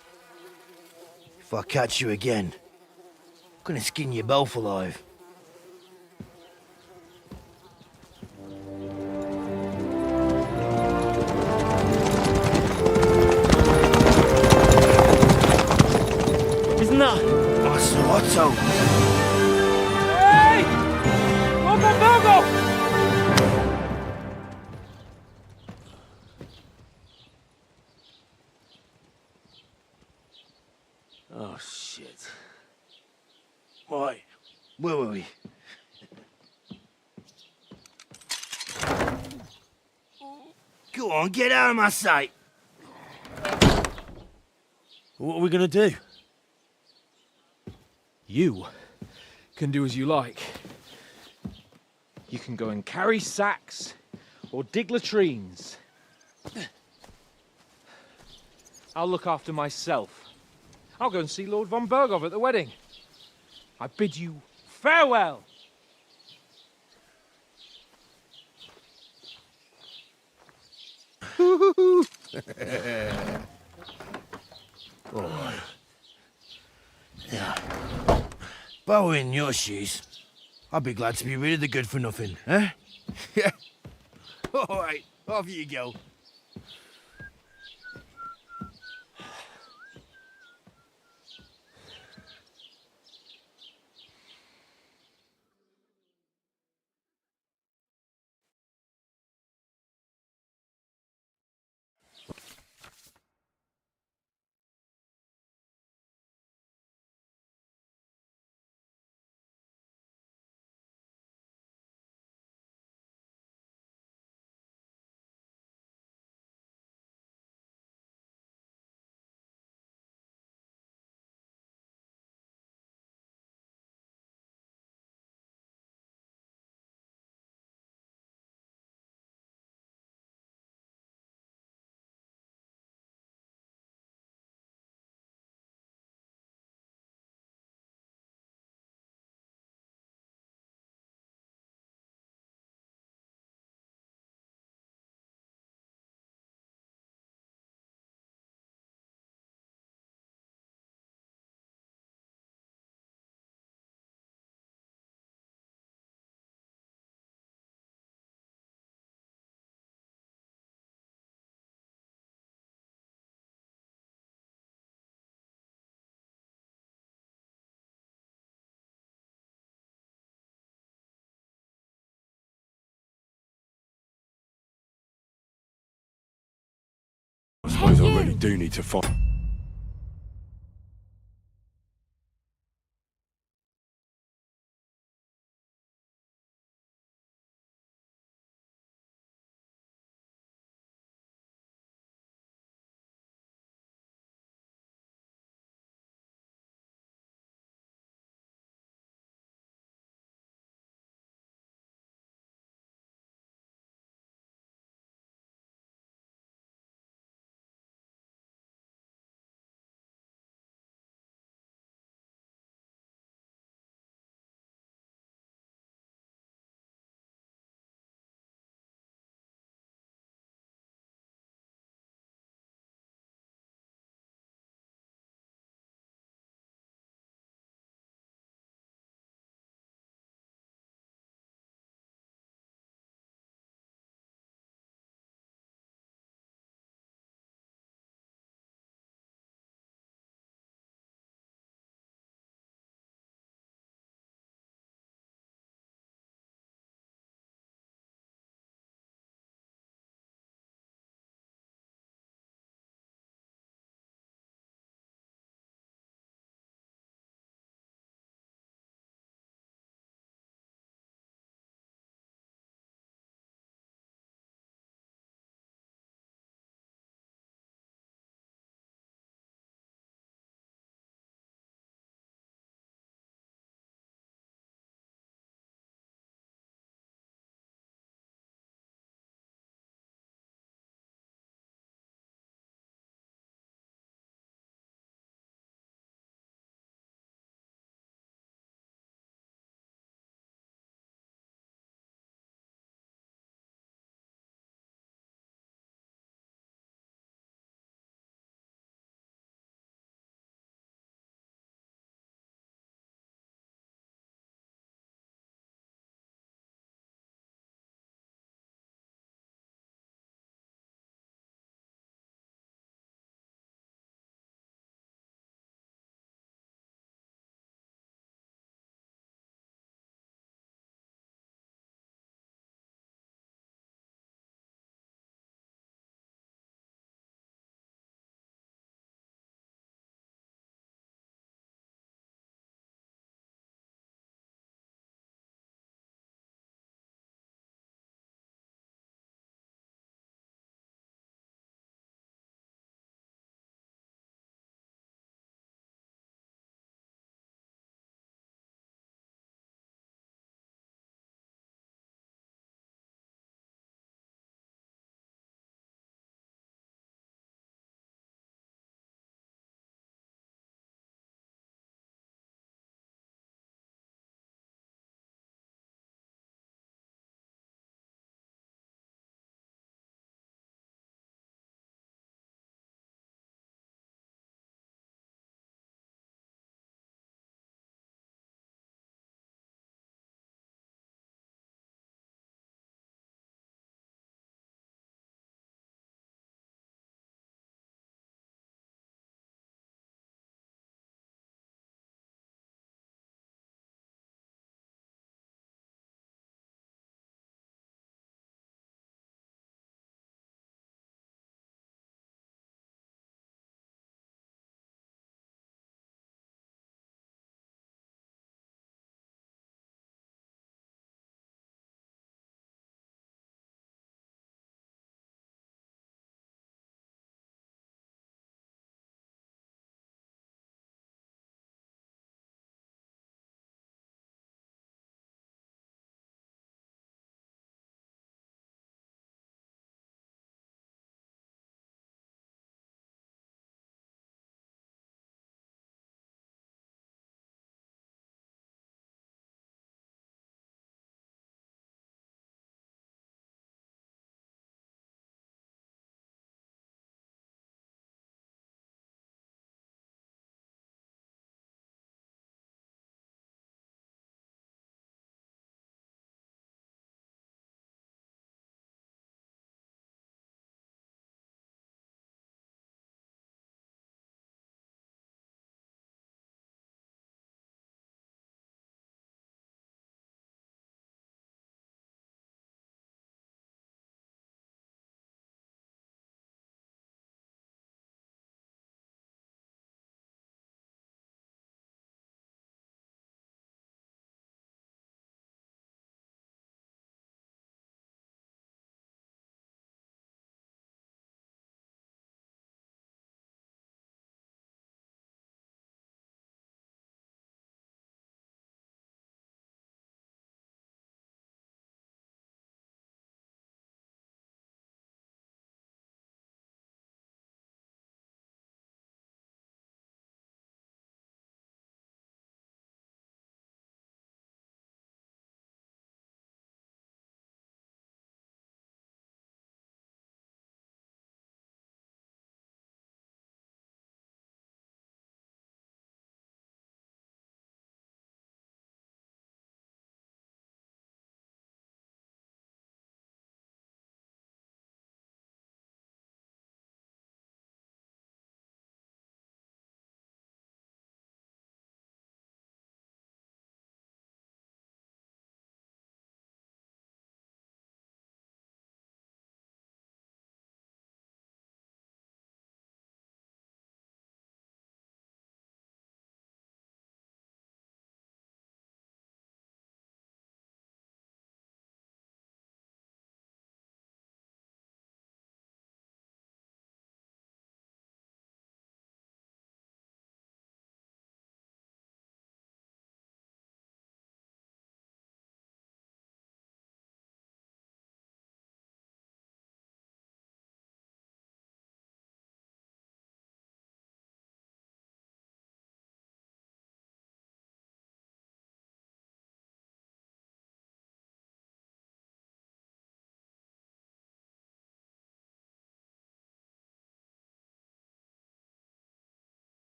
if I catch you again, I'm gonna skin you both alive.
Isn't that...
Master Otto?
Hey! Open Virgo!
Oh, shit. Right, where were we? Go on, get out of my sight. What are we gonna do?
You can do as you like. You can go and carry sacks or dig latrines. I'll look after myself. I'll go and see Lord von Berghoff at the wedding. I bid you farewell.
Oh. Yeah. If I were in your shoes, I'd be glad to be rid of the good for nothing, eh? Yeah. All right, off you go.
I suppose I really do need to find...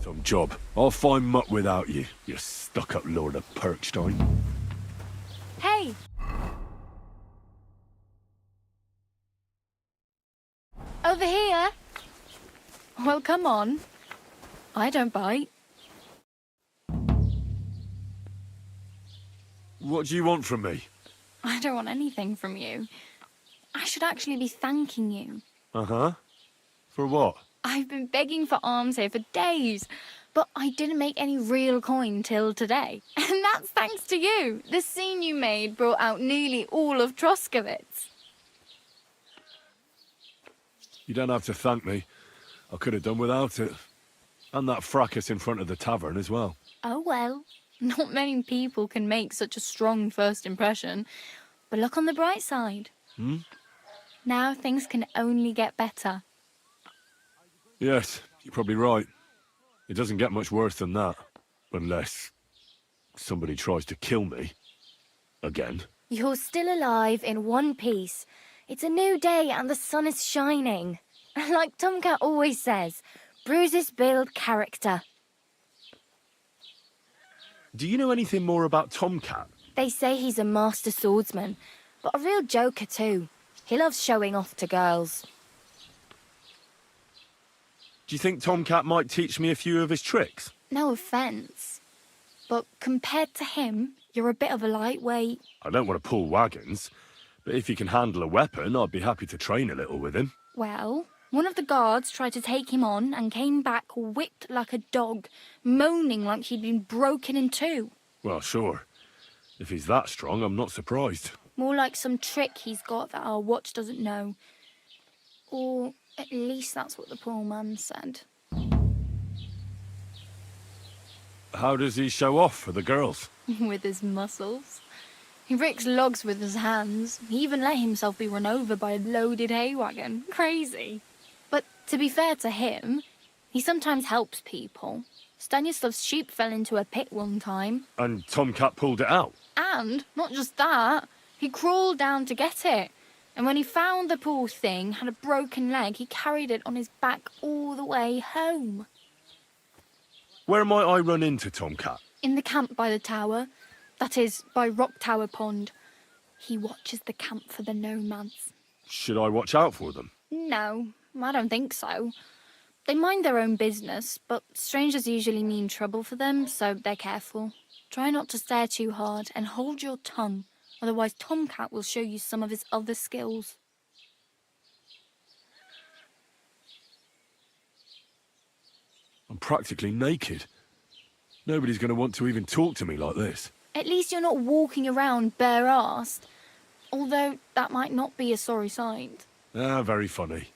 Some job. I'll find mutt without you, you stuck-up Lord of Perkstein.
Hey! Over here! Well, come on. I don't bite.
What do you want from me?
I don't want anything from you. I should actually be thanking you.
Uh-huh. For what?
I've been begging for alms here for days, but I didn't make any real coin till today. And that's thanks to you. The scene you made brought out nearly all of Troskowitz.
You don't have to thank me. I could have done without it. And that fracas in front of the tavern as well.
Oh well, not many people can make such a strong first impression. But look on the bright side.
Hmm?
Now things can only get better.
Yes, you're probably right. It doesn't get much worse than that. Unless somebody tries to kill me. Again.
You're still alive in one piece. It's a new day and the sun is shining. Like Tomcat always says, bruises build character.
Do you know anything more about Tomcat?
They say he's a master swordsman, but a real joker too. He loves showing off to girls.
Do you think Tomcat might teach me a few of his tricks?
No offence, but compared to him, you're a bit of a lightweight.
I don't want to pull wagons, but if he can handle a weapon, I'd be happy to train a little with him.
Well, one of the guards tried to take him on and came back whipped like a dog, moaning like he'd been broken in two.
Well, sure. If he's that strong, I'm not surprised.
More like some trick he's got that our watch doesn't know. Or at least that's what the poor man said.
How does he show off for the girls?
With his muscles. He ricks logs with his hands. He even let himself be run over by a loaded hay wagon. Crazy. But to be fair to him, he sometimes helps people. Stanislav's sheep fell into a pit one time.
And Tomcat pulled it out?
And, not just that, he crawled down to get it. And when he found the poor thing had a broken leg, he carried it on his back all the way home.
Where might I run into Tomcat?
In the camp by the tower. That is, by Rock Tower Pond. He watches the camp for the nomads.
Should I watch out for them?
No, I don't think so. They mind their own business, but strangers usually mean trouble for them, so they're careful. Try not to stare too hard and hold your tongue, otherwise Tomcat will show you some of his other skills.
I'm practically naked. Nobody's going to want to even talk to me like this.
At least you're not walking around bare-arsed, although that might not be a sorry sight.
Ah, very funny.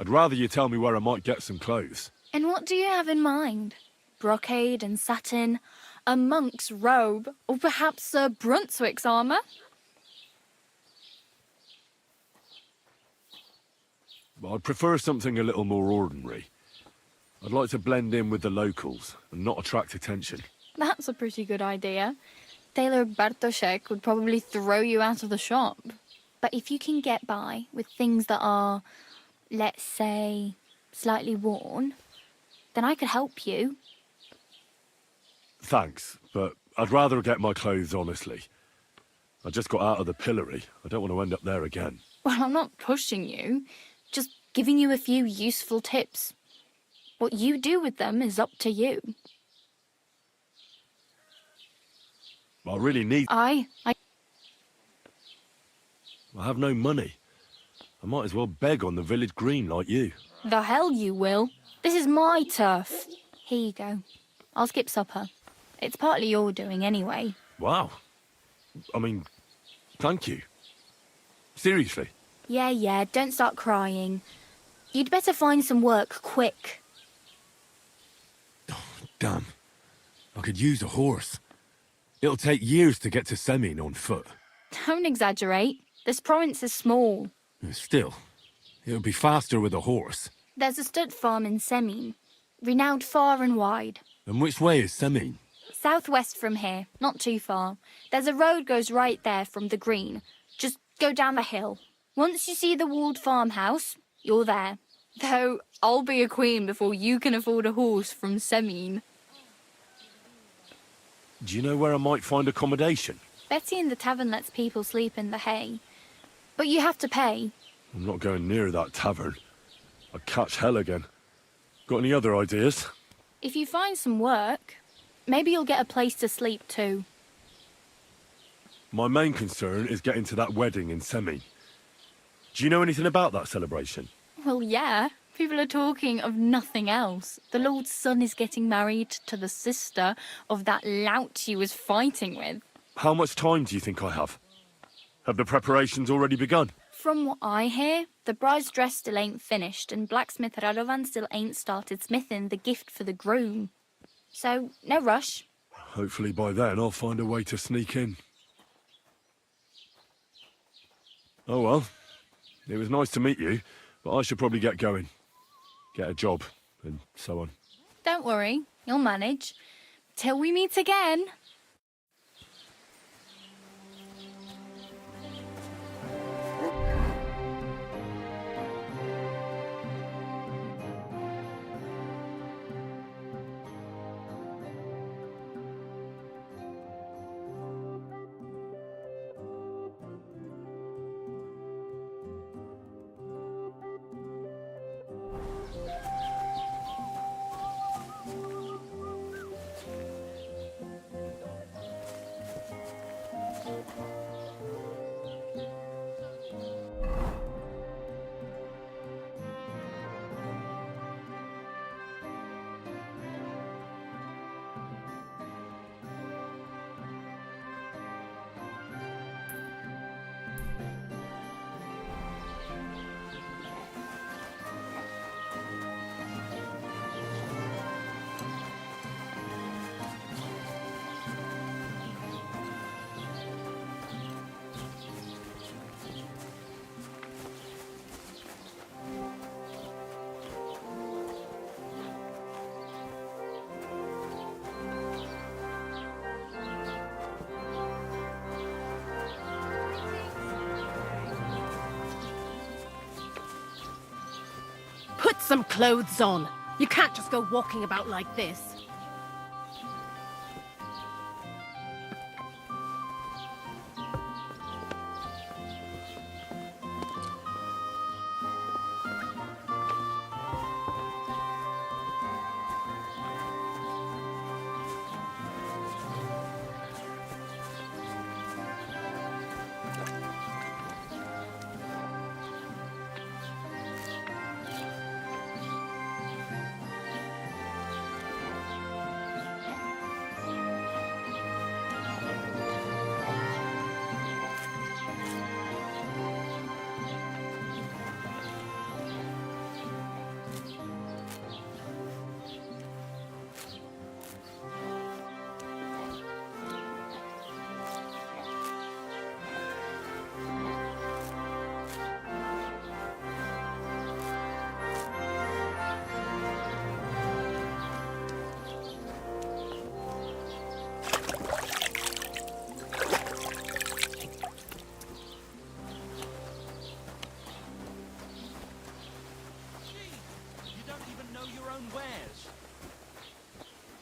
I'd rather you tell me where I might get some clothes.
And what do you have in mind? Brocade and satin, a monk's robe, or perhaps Sir Brunswick's armour?
I'd prefer something a little more ordinary. I'd like to blend in with the locals and not attract attention.
That's a pretty good idea. Tailor Bartoszek would probably throw you out of the shop. But if you can get by with things that are, let's say, slightly worn, then I could help you.
Thanks, but I'd rather get my clothes honestly. I just got out of the pillory. I don't want to end up there again.
Well, I'm not pushing you, just giving you a few useful tips. What you do with them is up to you.
I really need...
I
have no money. I might as well beg on the village green like you.
The hell you will. This is my turf. Here you go. I'll skip supper. It's partly your doing anyway.
Wow. I mean, thank you. Seriously.
Yeah, don't start crying. You'd better find some work quick.
Damn. I could use a horse. It'll take years to get to Semin on foot.
Don't exaggerate. This province is small.
Still, it'll be faster with a horse.
There's a stud farm in Semin, renowned far and wide.
And which way is Semin?
Southwest from here, not too far. There's a road goes right there from the green. Just go down the hill. Once you see the walled farmhouse, you're there. Though I'll be a queen before you can afford a horse from Semine.
Do you know where I might find accommodation?
Betty in the tavern lets people sleep in the hay. But you have to pay.
I'm not going near that tavern. I'd catch hell again. Got any other ideas?
If you find some work, maybe you'll get a place to sleep too.
My main concern is getting to that wedding in Semine. Do you know anything about that celebration?
Well, yeah. People are talking of nothing else. The Lord's son is getting married to the sister of that lout you was fighting with.
How much time do you think I have? Have the preparations already begun?
From what I hear, the bride's dress still ain't finished, and blacksmith Radovan still ain't started smithing the gift for the groom. So, no rush.
Hopefully by then I'll find a way to sneak in. Oh well, it was nice to meet you, but I should probably get going. Get a job, and so on.
Don't worry, you'll manage. Till we meet again.
Put some clothes on. You can't just go walking about like this.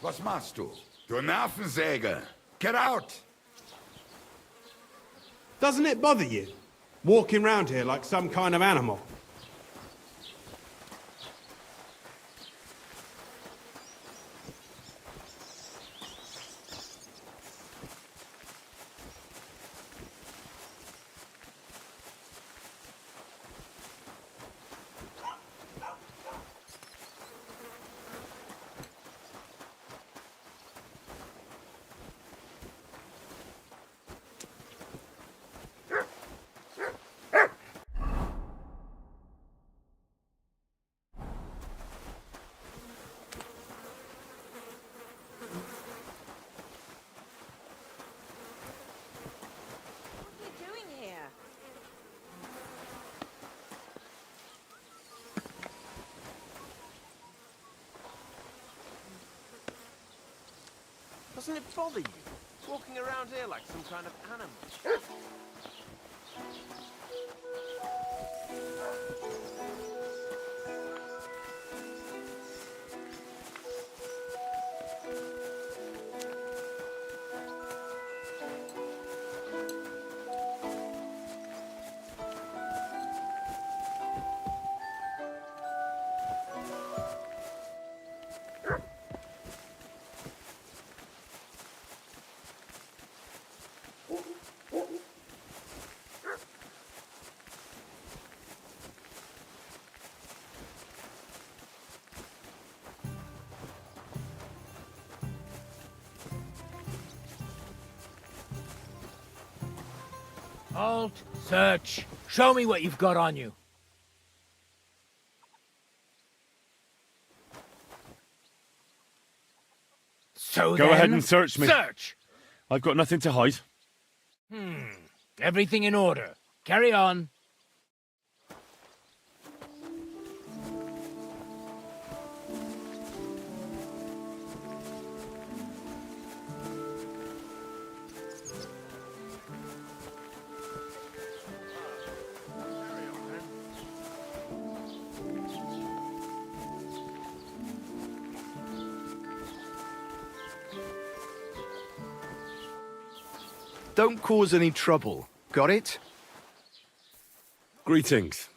Was machst du? Du Nervensäge! Get out!
Doesn't it bother you? Walking round here like some kind of animal?
Doesn't it bother you? Walking around here like some kind of animal?
Halt! Search! Show me what you've got on you. So
Go
then,
ahead and search me.
Search!
I've got nothing to hide.
Everything in order. Carry on.
Don't cause any trouble. Got it?
Greetings.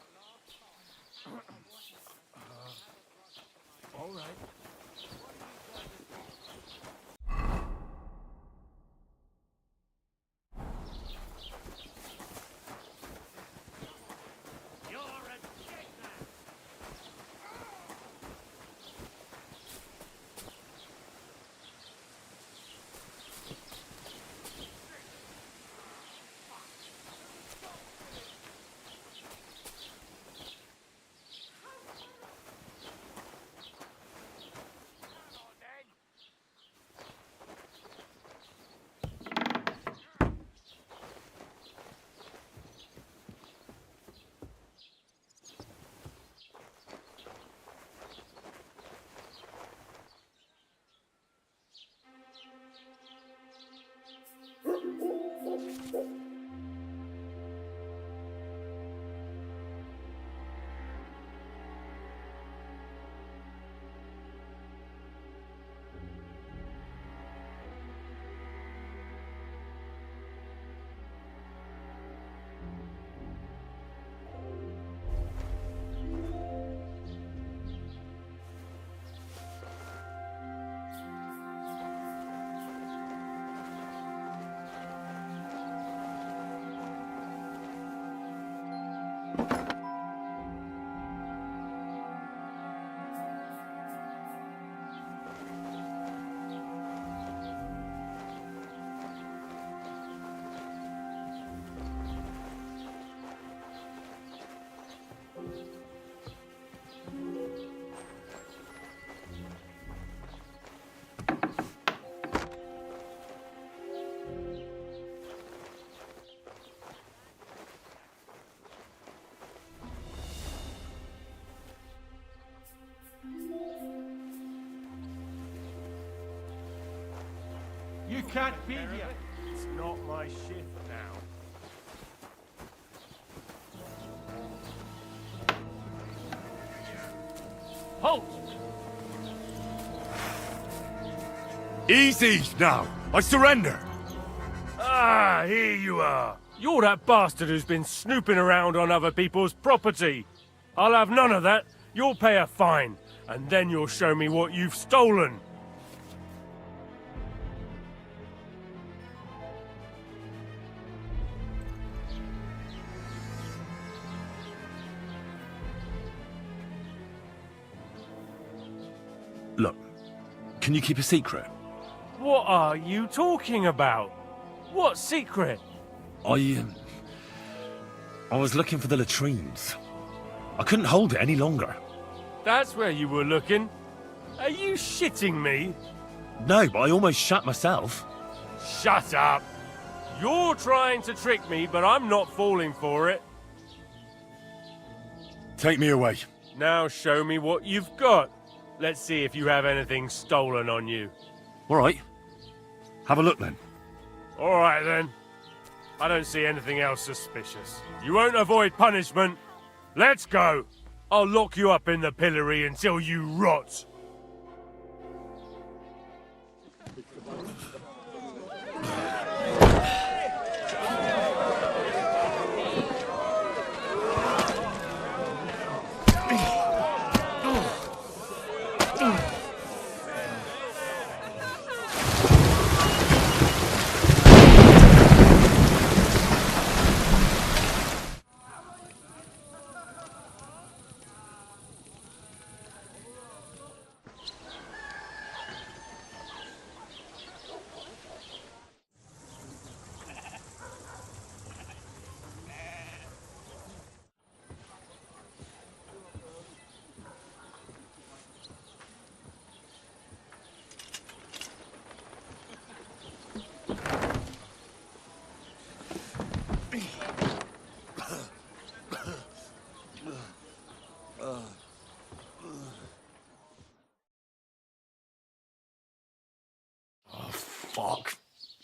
You can't be here.
It's not my shift now.
Halt!
Easy now. I surrender.
Ah, here you are. You're that bastard who's been snooping around on other people's property. I'll have none of that. You'll pay a fine, and then you'll show me what you've stolen.
Look, can you keep a secret?
What are you talking about? What secret?
I was looking for the latrines. I couldn't hold it any longer.
That's where you were looking. Are you shitting me?
No, but I almost shat myself.
Shut up! You're trying to trick me, but I'm not falling for it.
Take me away.
Now show me what you've got. Let's see if you have anything stolen on you.
All right. Have a look then.
All right then. I don't see anything else suspicious. You won't avoid punishment. Let's go. I'll lock you up in the pillory until you rot.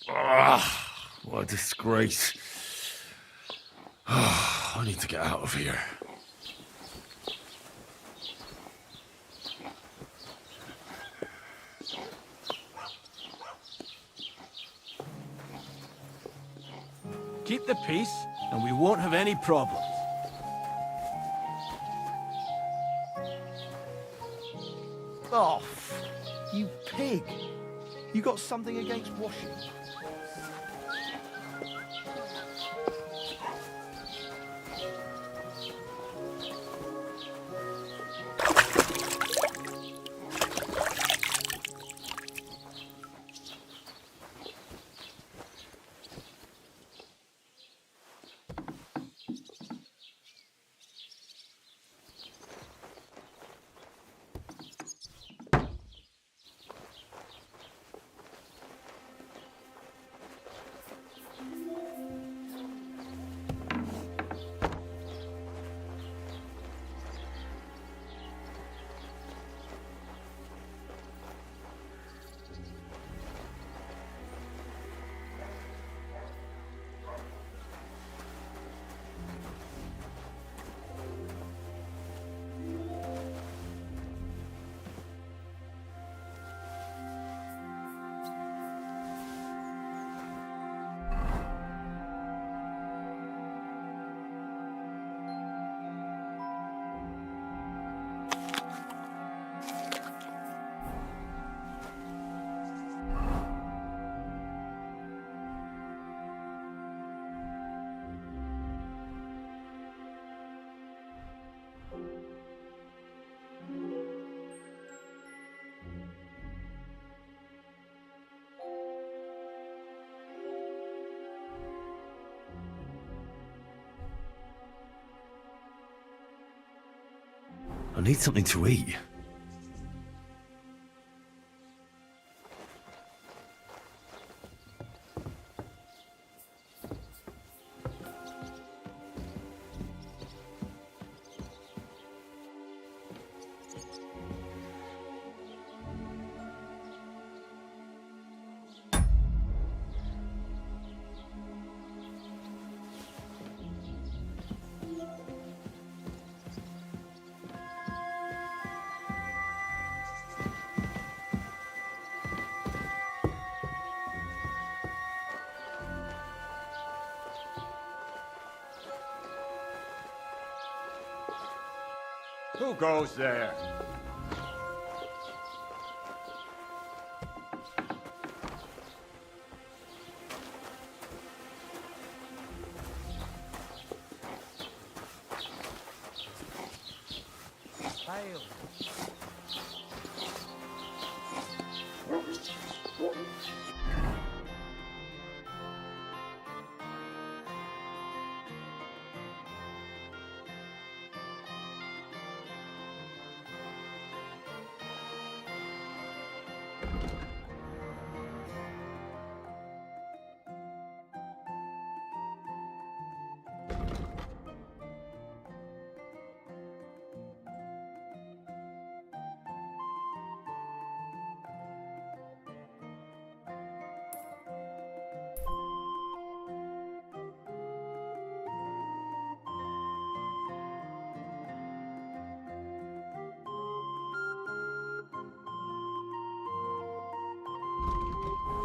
Ah, what a disgrace. I need to get out of here.
Keep the peace, and we won't have any problems.
Oh, you pig. You got something against washing?
I need something to eat.
Who goes there?
Hail.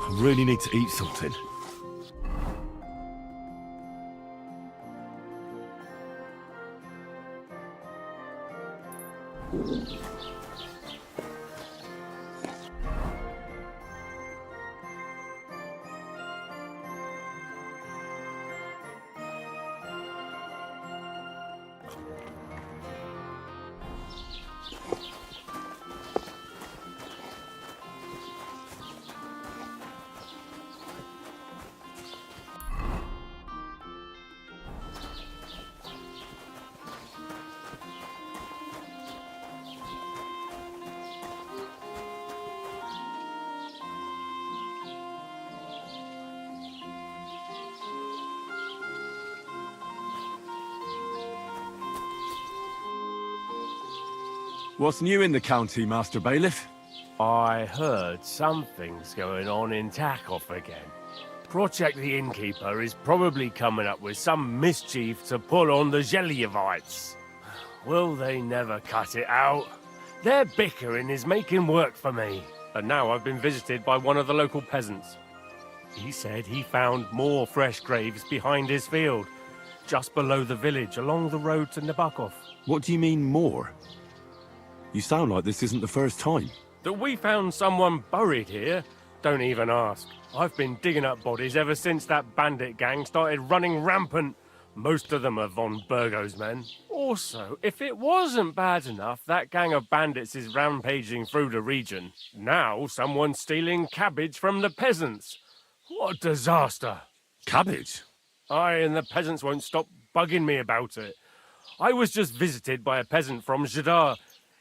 I really need to eat something. What's new in the county, Master Bailiff?
I heard something's going on in Takoff again. Project the Innkeeper is probably coming up with some mischief to pull on the Zhelyevites. Will they never cut it out? Their bickering is making work for me. And now I've been visited by one of the local peasants. He said he found more fresh graves behind his field, just below the village along the road to Nabokov.
What do you mean, more? You sound like this isn't the first time.
That we found someone buried here? Don't even ask. I've been digging up bodies ever since that bandit gang started running rampant. Most of them are von Burgo's men. Also, if it wasn't bad enough that gang of bandits is rampaging through the region, now someone's stealing cabbage from the peasants. What a disaster.
Cabbage?
Aye, and the peasants won't stop bugging me about it. I was just visited by a peasant from Jadar.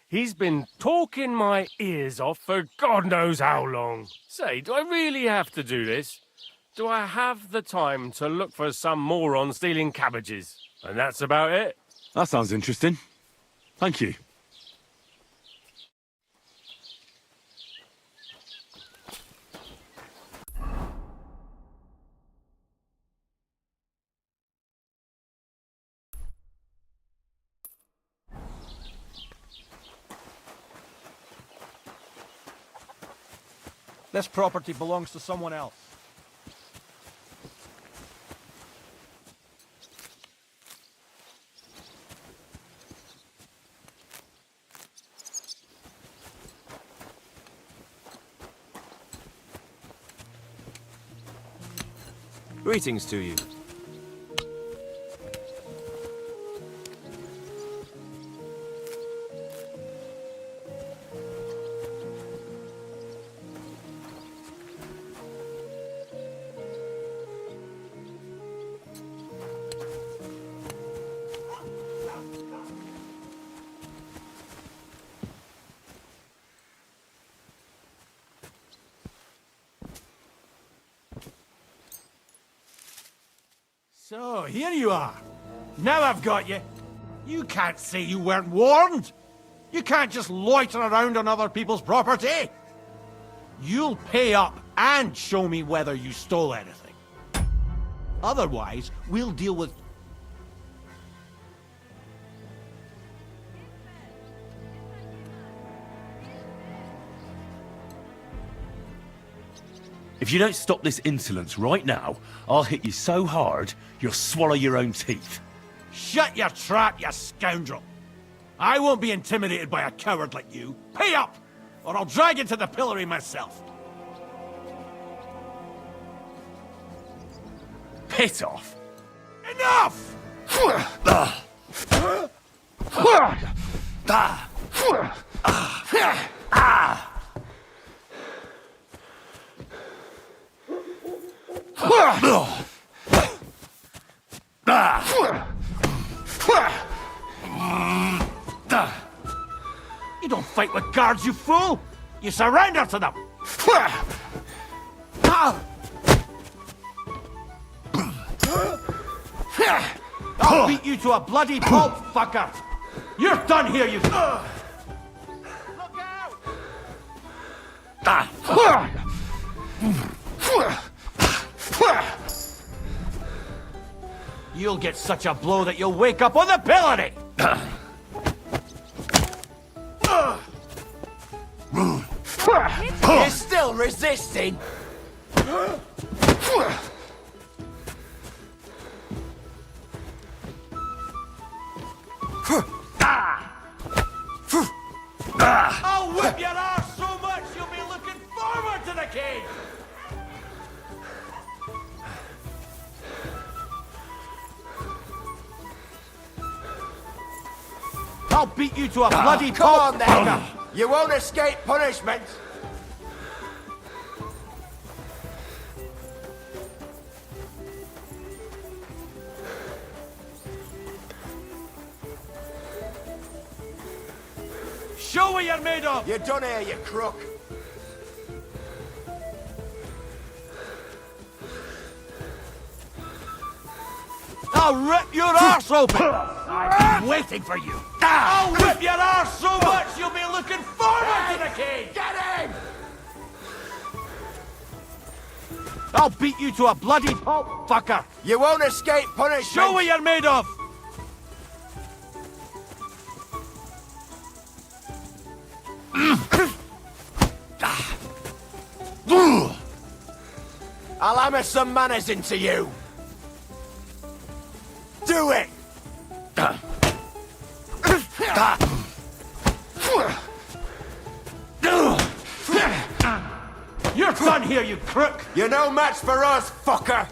He's been talking my ears off for God knows how long. Say, do I really have to do this? Do I have the time to look for some moron stealing cabbages? And that's about it.
That sounds interesting. Thank you.
This property belongs to someone else.
Greetings to you.
So, here you are. Now I've got you. You can't say you weren't warned. You can't just loiter around on other people's property. You'll pay up and show me whether you stole anything. Otherwise, we'll deal with...
If you don't stop this insolence right now, I'll hit you so hard, you'll swallow your own teeth.
Shut your trap, you scoundrel! I won't be intimidated by a coward like you. Pay up, or I'll drag you to the pillory myself.
Piss off!
Enough! You don't fight with guards, you fool! You surrender to them! I'll beat you to a bloody pulp, fucker! You're done here, you... You'll get such a blow that you'll wake up on the pillory!
You're still resisting?
I'll whip your arse so much you'll be looking forward to the cave! I'll beat you to a bloody
Come
pulp!
on then! You won't escape punishment!
Show what you're made of!
You're done here, you crook!
I'll rip your arse open! I've been waiting for you! I'll whip your arse so much you'll be looking forward to the cage!
Get him!
I'll beat you to a bloody pulp, fucker!
You won't escape punishment!
Show what you're made of!
I'll hammer some manners into you! Do it!
You're done here, you crook!
You're no match for us, fucker!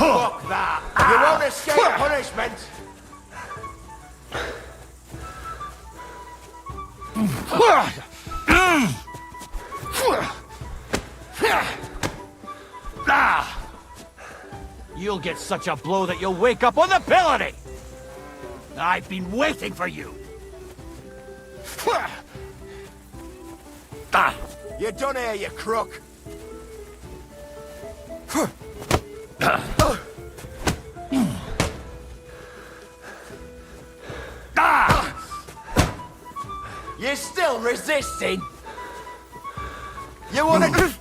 Fuck that! You won't escape punishment!
You'll get such a blow that you'll wake up on the pillory! I've been waiting for you!
You're done here, you crook! You're still resisting? You wanna...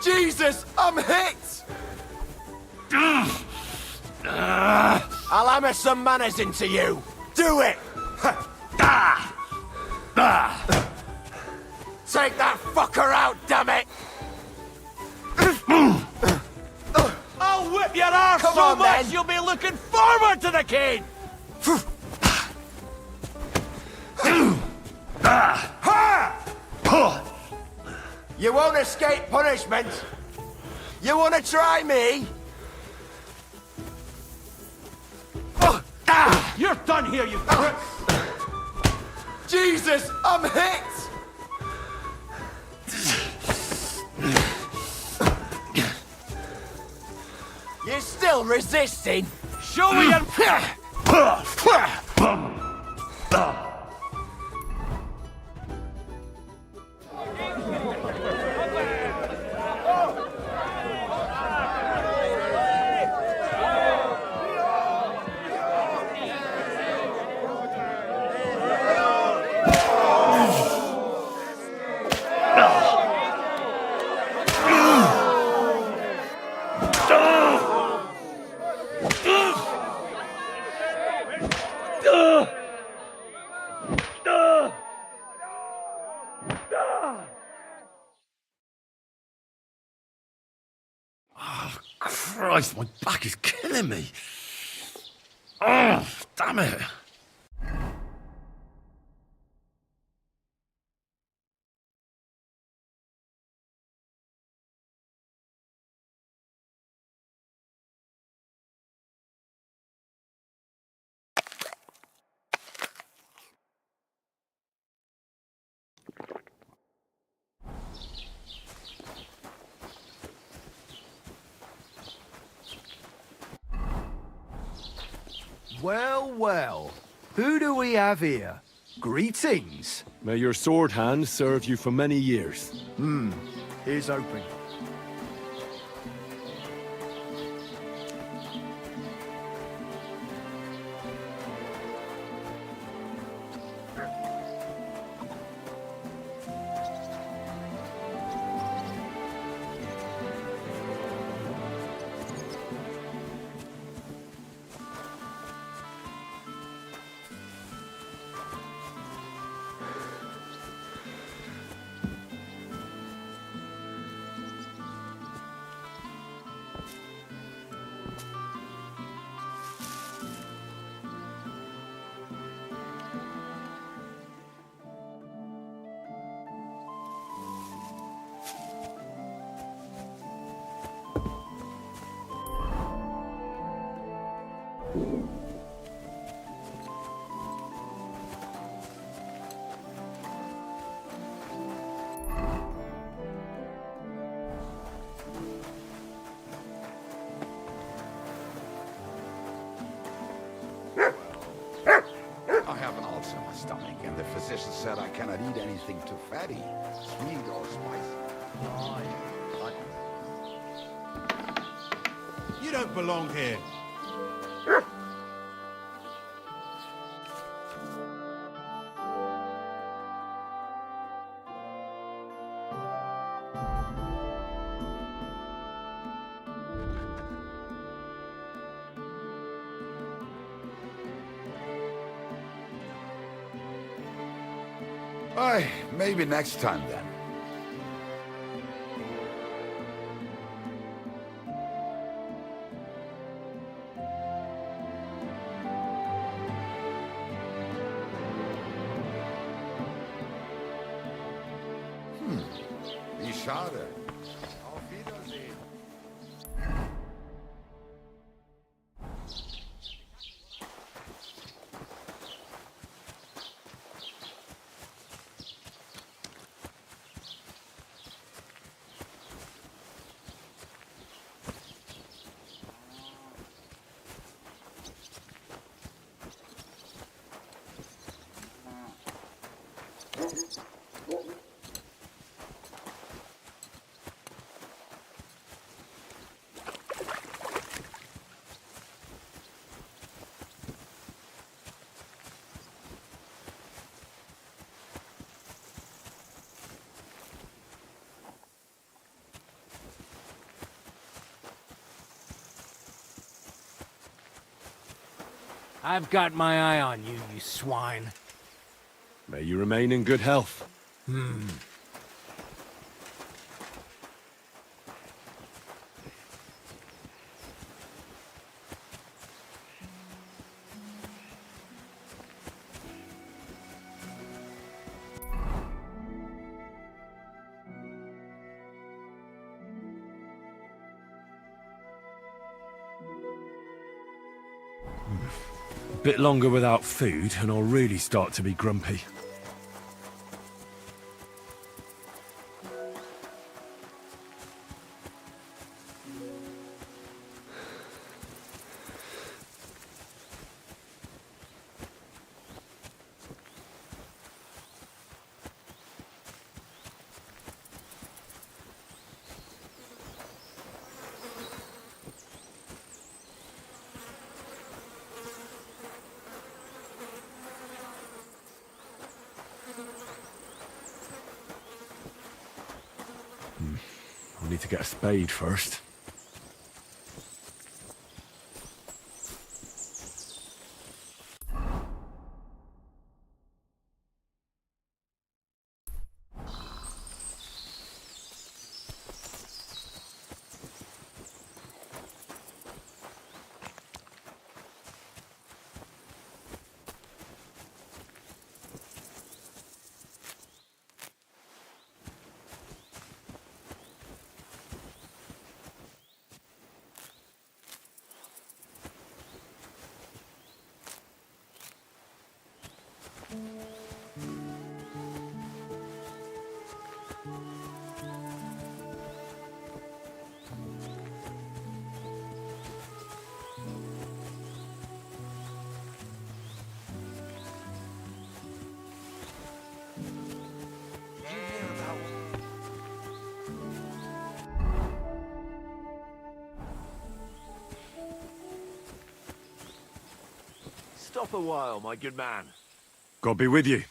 Jesus, I'm hit! I'll hammer some manners into you. Do it! Take that fucker out, damn it!
I'll whip your arse
Come
so
on,
much
then.
you'll be looking forward to the cage!
You won't escape punishment. You wanna try me?
You're done here, you crook!
Jesus, I'm hit! You're still resisting?
Show me your...
Christ, my back is killing me. Oh, damn it.
Well, well. Who do we have here? Greetings.
May your sword hand serve you for many years.
Here's hoping.
I have an ulcer in my stomach, and the physician said I cannot eat anything too fatty, sweet or spicy.
don't belong here.
Aye, maybe next time then. Wie schade. Auf Wiedersehen.
I've got my eye on you, you swine.
May you remain in good health. A bit longer without food, and I'll really start to be grumpy. I need to get a spade first.
Stop a while, my good man.
God be with you.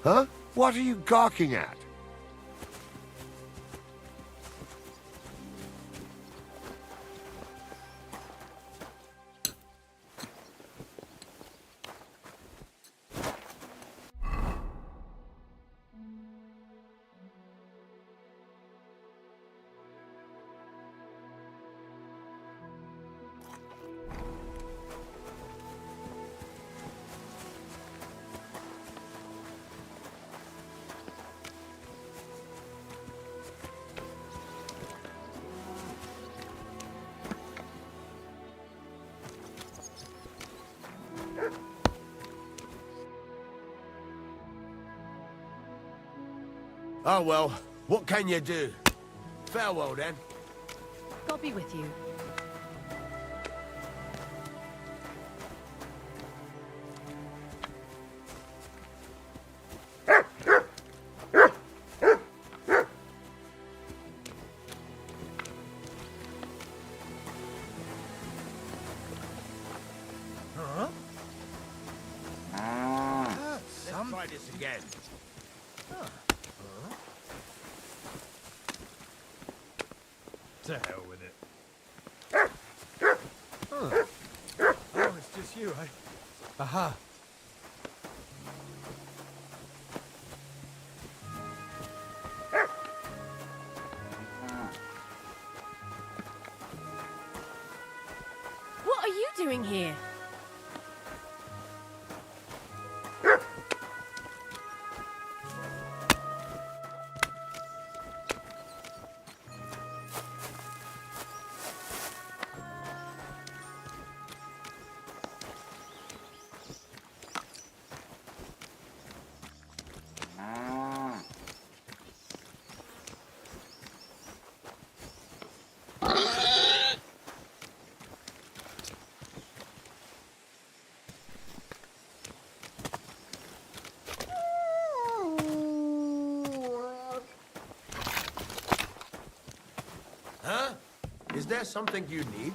Huh? What are you gawking at? Oh well, what can you do? Farewell then.
God be with you.
Huh? Let's try this again.
To hell with it.
Oh, it's just you, eh? Aha.
What are you doing here?
Huh? Is there something you need?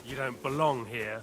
You don't belong here.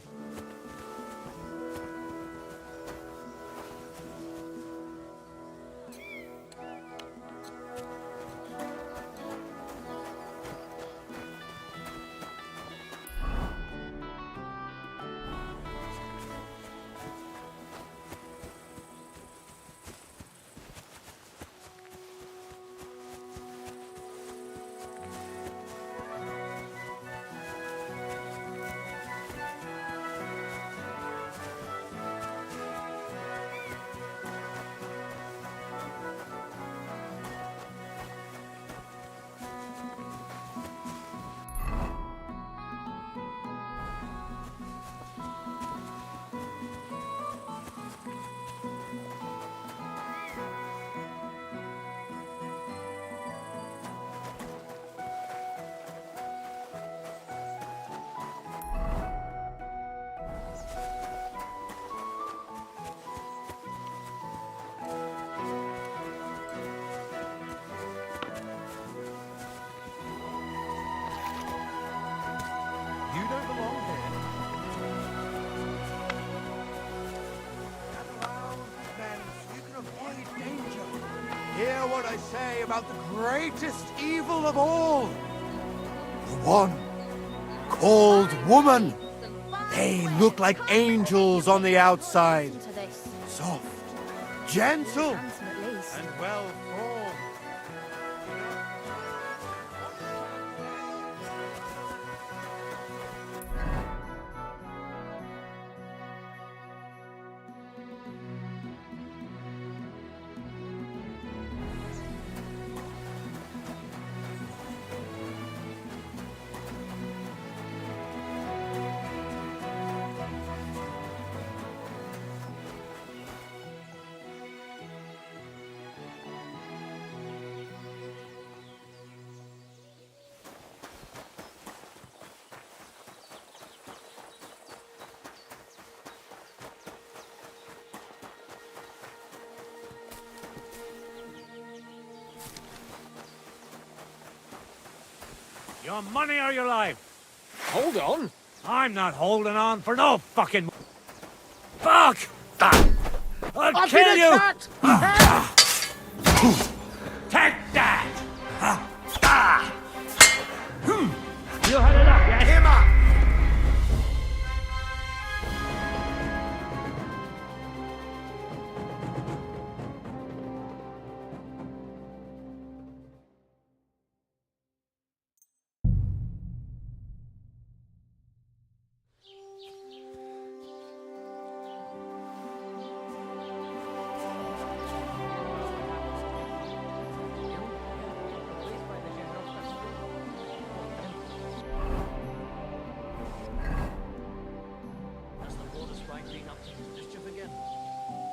You don't belong here. You can avoid danger. Hear what I say about the greatest evil of all. The one called woman. They look like angels on the outside. Soft, gentle, and well formed.
Your money or your life? Hold on. I'm not holding on for no fucking... Fuck! I'll kill you! Take that! You had enough, yes? Him up!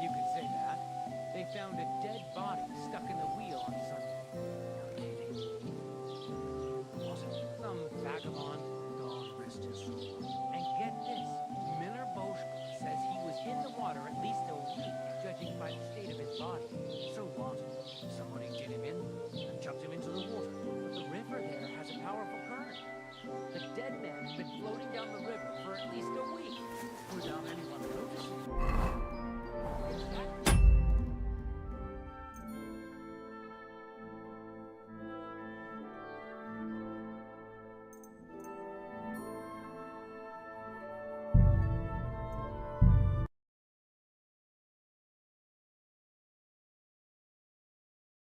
You could say that. They found a dead body stuck in the wheel on Sunday. Some vagabond, God rest his soul. And get this, Miller Bosch says he was in the water at least a week, judging by the state of his body.